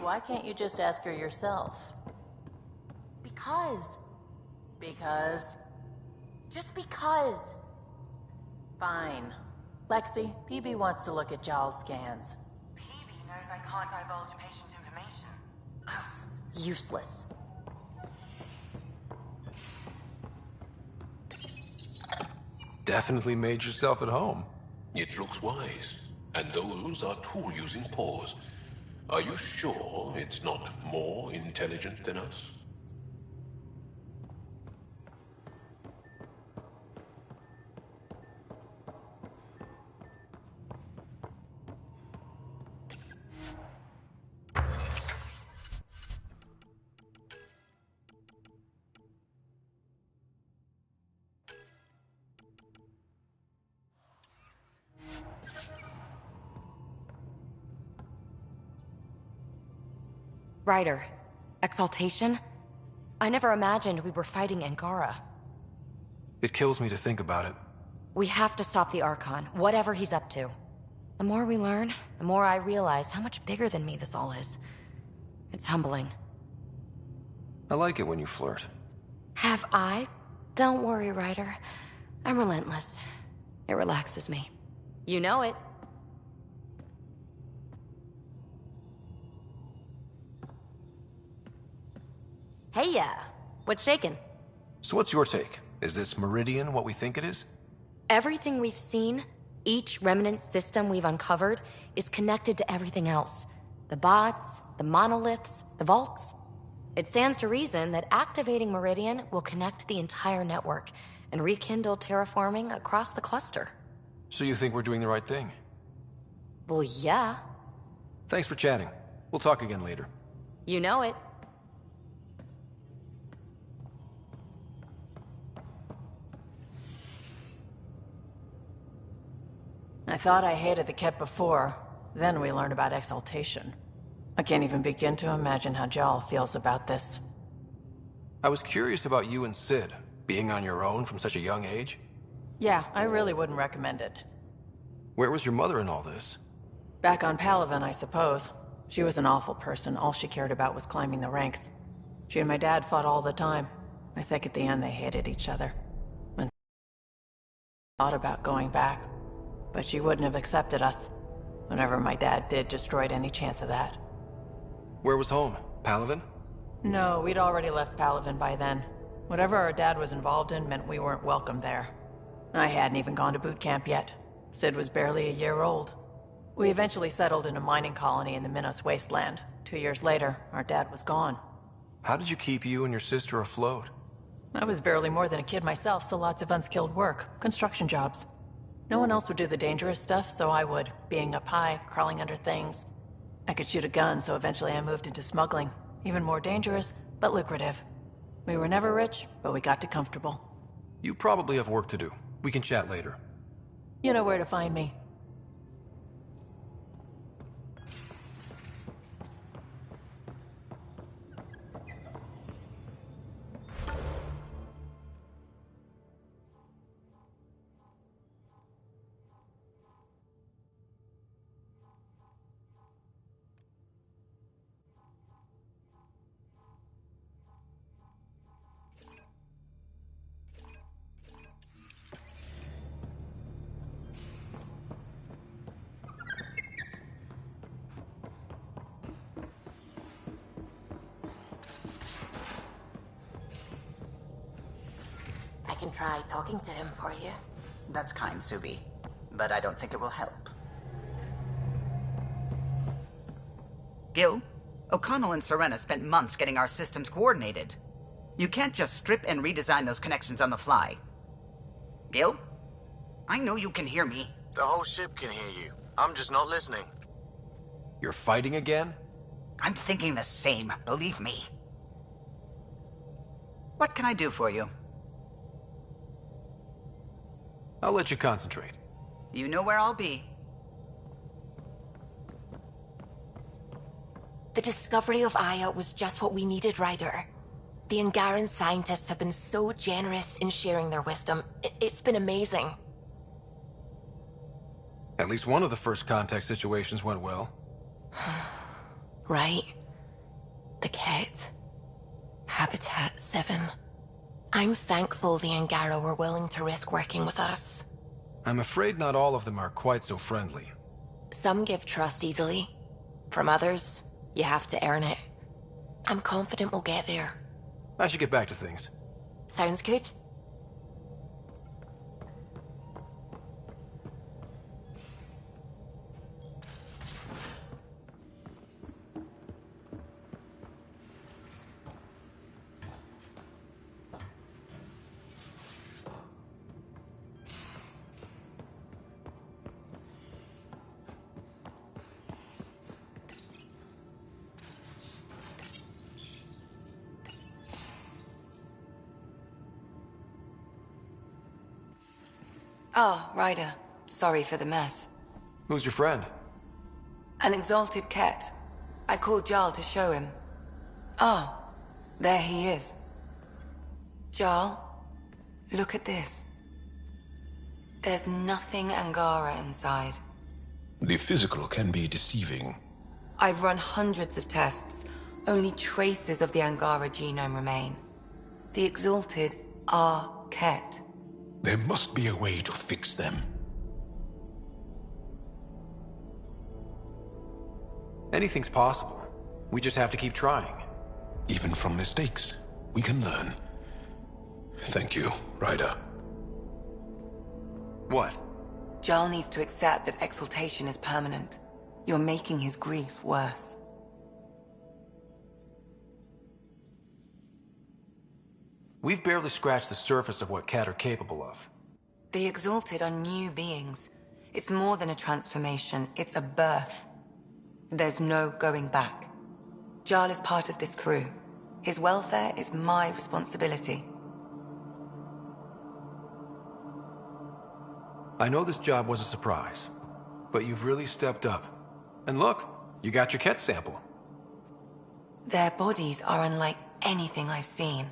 Why can't you just ask her yourself? Because. Because? Just because. Fine. Lexi, PB wants to look at Jal's scans. PB knows I can't divulge patient information. Useless. Definitely made yourself at home. It looks wise. And those are tool-using paws. Are you sure it's not more intelligent than us? Ryder, exaltation? I never imagined we were fighting Angara. It kills me to think about it. We have to stop the Archon, whatever he's up to. The more we learn, the more I realize how much bigger than me this all is. It's humbling. I like it when you flirt. Have I? Don't worry, Ryder. I'm relentless. It relaxes me. You know it. Hey, what's shaking? So what's your take? Is this Meridian what we think it is? Everything we've seen, each remnant system we've uncovered, is connected to everything else. The bots, the monoliths, the vaults. It stands to reason that activating Meridian will connect the entire network and rekindle terraforming across the cluster. So you think we're doing the right thing? Well, yeah. Thanks for chatting. We'll talk again later. You know it. I thought I hated the Ket before. Then we learned about exaltation. I can't even begin to imagine how Jal feels about this. I was curious about you and Sid, being on your own from such a young age. Yeah, I really wouldn't recommend it. Where was your mother in all this? Back on Palaven, I suppose. She was an awful person. All she cared about was climbing the ranks. She and my dad fought all the time. I think at the end they hated each other. When thought about going back. But she wouldn't have accepted us. Whatever my dad did destroyed any chance of that. Where was home? Palaven? No, we'd already left Palaven by then. Whatever our dad was involved in meant we weren't welcome there. I hadn't even gone to boot camp yet. Sid was barely a year old. We eventually settled in a mining colony in the Minos wasteland. 2 years later, our dad was gone. How did you keep you and your sister afloat? I was barely more than a kid myself, so lots of unskilled work. Construction jobs. No one else would do the dangerous stuff, so I would. Being up high, crawling under things. I could shoot a gun, so eventually I moved into smuggling. Even more dangerous, but lucrative. We were never rich, but we got to comfortable. You probably have work to do. We can chat later. You know where to find me. I can try talking to him for you. That's kind, Subi. But I don't think it will help. Gil, O'Connell and Serena spent months getting our systems coordinated. You can't just strip and redesign those connections on the fly. Gil? I know you can hear me. The whole ship can hear you. I'm just not listening. You're fighting again? I'm thinking the same, believe me. What can I do for you? I'll let you concentrate. You know where I'll be. The discovery of Aya was just what we needed, Ryder. The Angaran scientists have been so generous in sharing their wisdom. It's been amazing. At least one of the first contact situations went well. Right? The Ket. Habitat 7. I'm thankful the Angara were willing to risk working with us. I'm afraid not all of them are quite so friendly. Some give trust easily. From others, you have to earn it. I'm confident we'll get there. I should get back to things. Sounds good. Ah, Ryder. Sorry for the mess. Who's your friend? An exalted cat. I called Jarl to show him. Ah, there he is. Jarl, look at this. There's nothing Angara inside. The physical can be deceiving. I've run hundreds of tests. Only traces of the Angara genome remain. The exalted are Ket. There must be a way to fix them. Anything's possible. We just have to keep trying. Even from mistakes, we can learn. Thank you, Ryder. What? Jarl needs to accept that exaltation is permanent. You're making his grief worse. We've barely scratched the surface of what Ket are capable of. The exalted are new beings. It's more than a transformation, it's a birth. There's no going back. Jarl is part of this crew. His welfare is my responsibility. I know this job was a surprise, but you've really stepped up. And look, you got your Ket sample. Their bodies are unlike anything I've seen.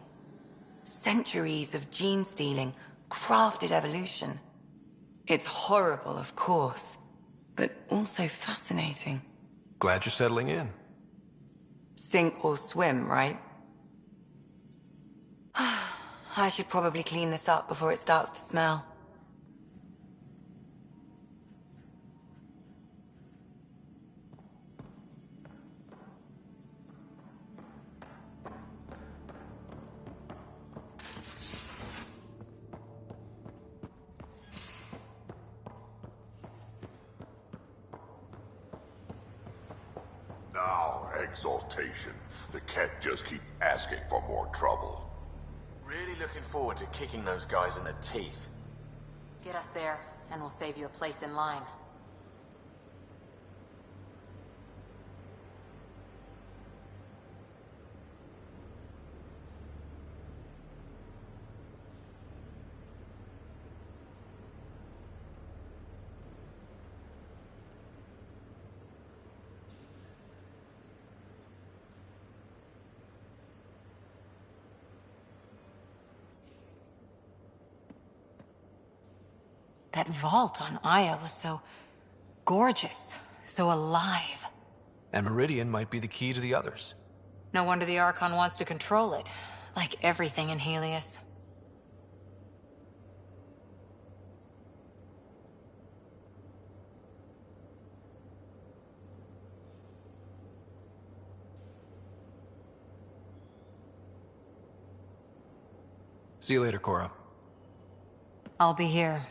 Centuries of gene stealing, crafted evolution. It's horrible, of course, but also fascinating. Glad you're settling in. Sink or swim, right? I should probably clean this up before it starts to smell. Now, exaltation. The Ket just keep asking for more trouble. Really looking forward to kicking those guys in the teeth. Get us there, and we'll save you a place in line. That vault on Aya was so gorgeous, so alive. And Meridian might be the key to the others. No wonder the Archon wants to control it, like everything in Helios. See you later, Cora. I'll be here.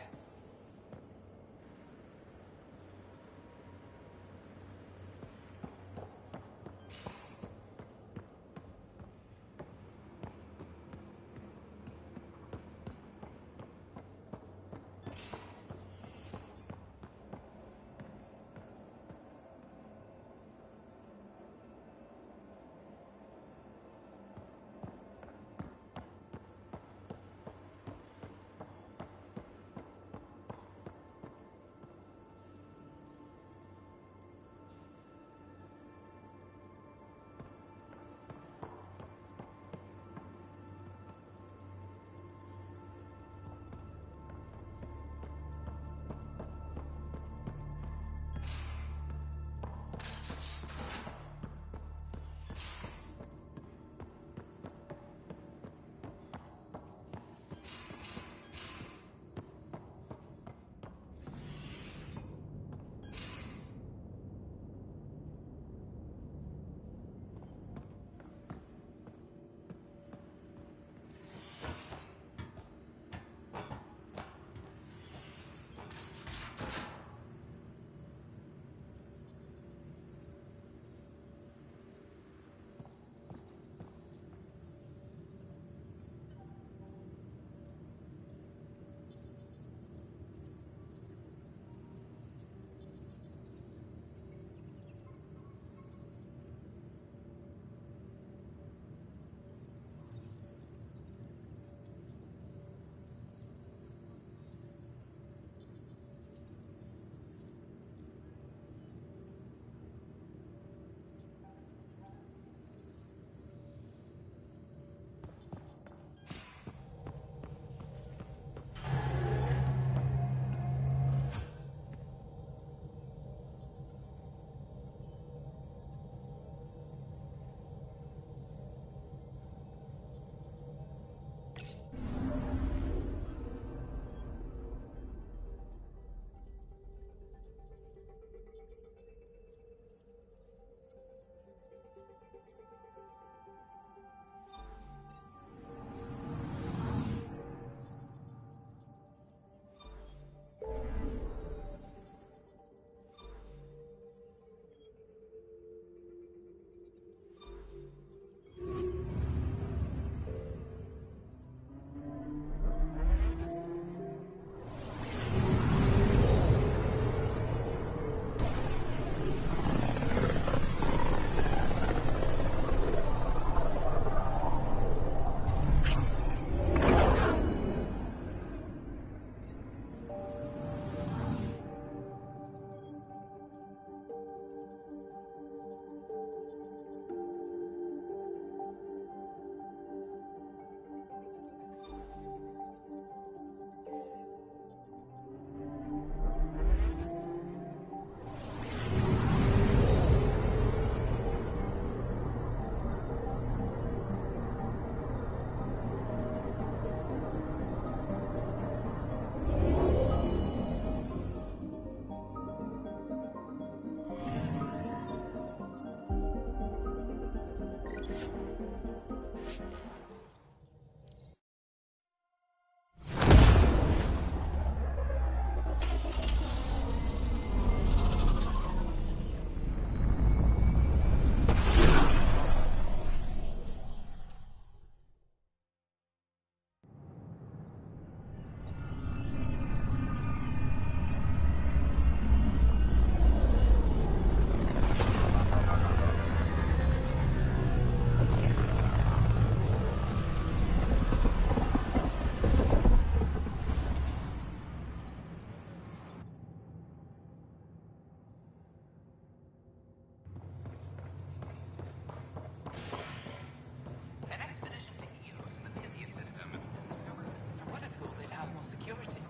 security.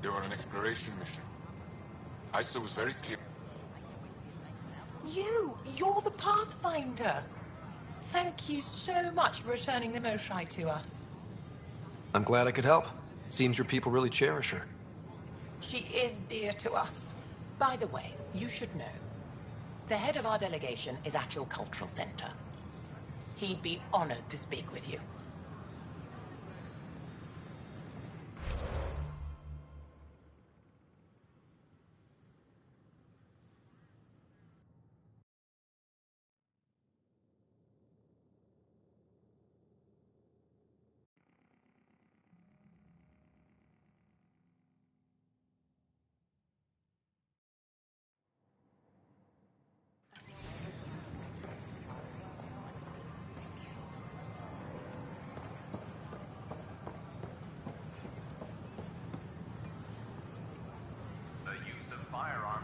You're on an exploration mission. Isa was very clear. You're the Pathfinder. Thank you so much for returning the Moshai to us. I'm glad I could help. Seems your people really cherish her. She is dear to us. By the way, you should know. The head of our delegation is at your cultural center. He'd be honored to speak with you.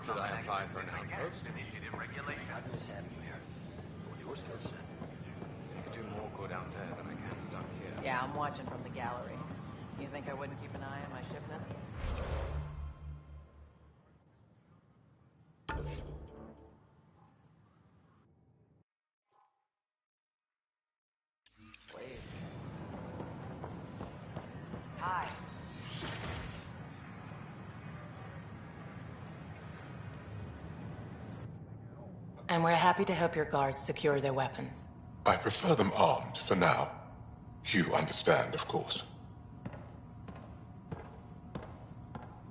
Should I apply for an outpost? Madness having you here. What your skill set? I could do more good out there than I can stuck here. Yeah, I'm watching from the gallery. You think I wouldn't keep an eye on my shipments? Hi. And we're happy to help your guards secure their weapons. I prefer them armed for now. You understand, of course.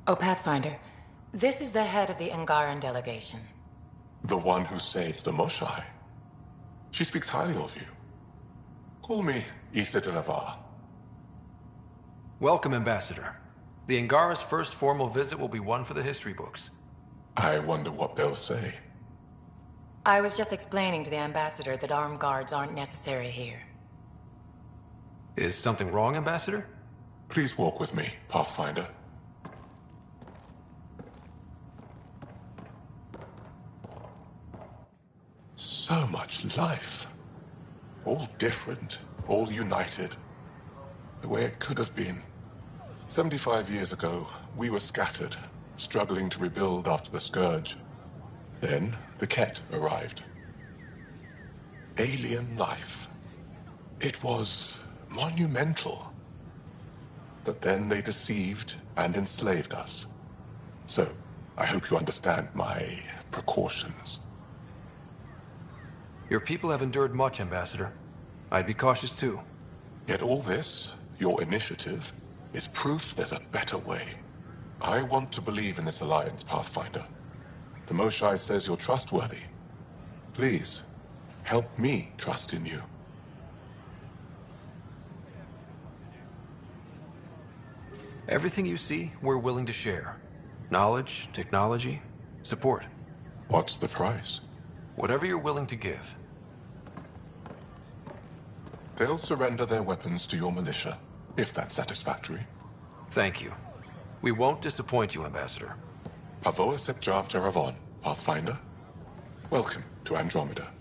Oh, Pathfinder, this is the head of the Angaran delegation. The one who saved the Moshai. She speaks highly of you. Call me Issa de Navarre. Welcome, Ambassador. The Angara's first formal visit will be one for the history books. I wonder what they'll say. I was just explaining to the Ambassador that armed guards aren't necessary here. Is something wrong, Ambassador? Please walk with me, Pathfinder. So much life. All different, all united. The way it could have been. 75 years ago, we were scattered, struggling to rebuild after the Scourge. Then, the Ket arrived. Alien life. It was monumental. But then they deceived and enslaved us. So, I hope you understand my precautions. Your people have endured much, Ambassador. I'd be cautious too. Yet all this, your initiative, is proof there's a better way. I want to believe in this alliance, Pathfinder. The Moshai says you're trustworthy. Please, help me trust in you. Everything you see, we're willing to share. Knowledge, technology, support. What's the price? Whatever you're willing to give. They'll surrender their weapons to your militia, if that's satisfactory. Thank you. We won't disappoint you, Ambassador. Pavoa Sep Jav Jaravon, Pathfinder. Welcome to Andromeda.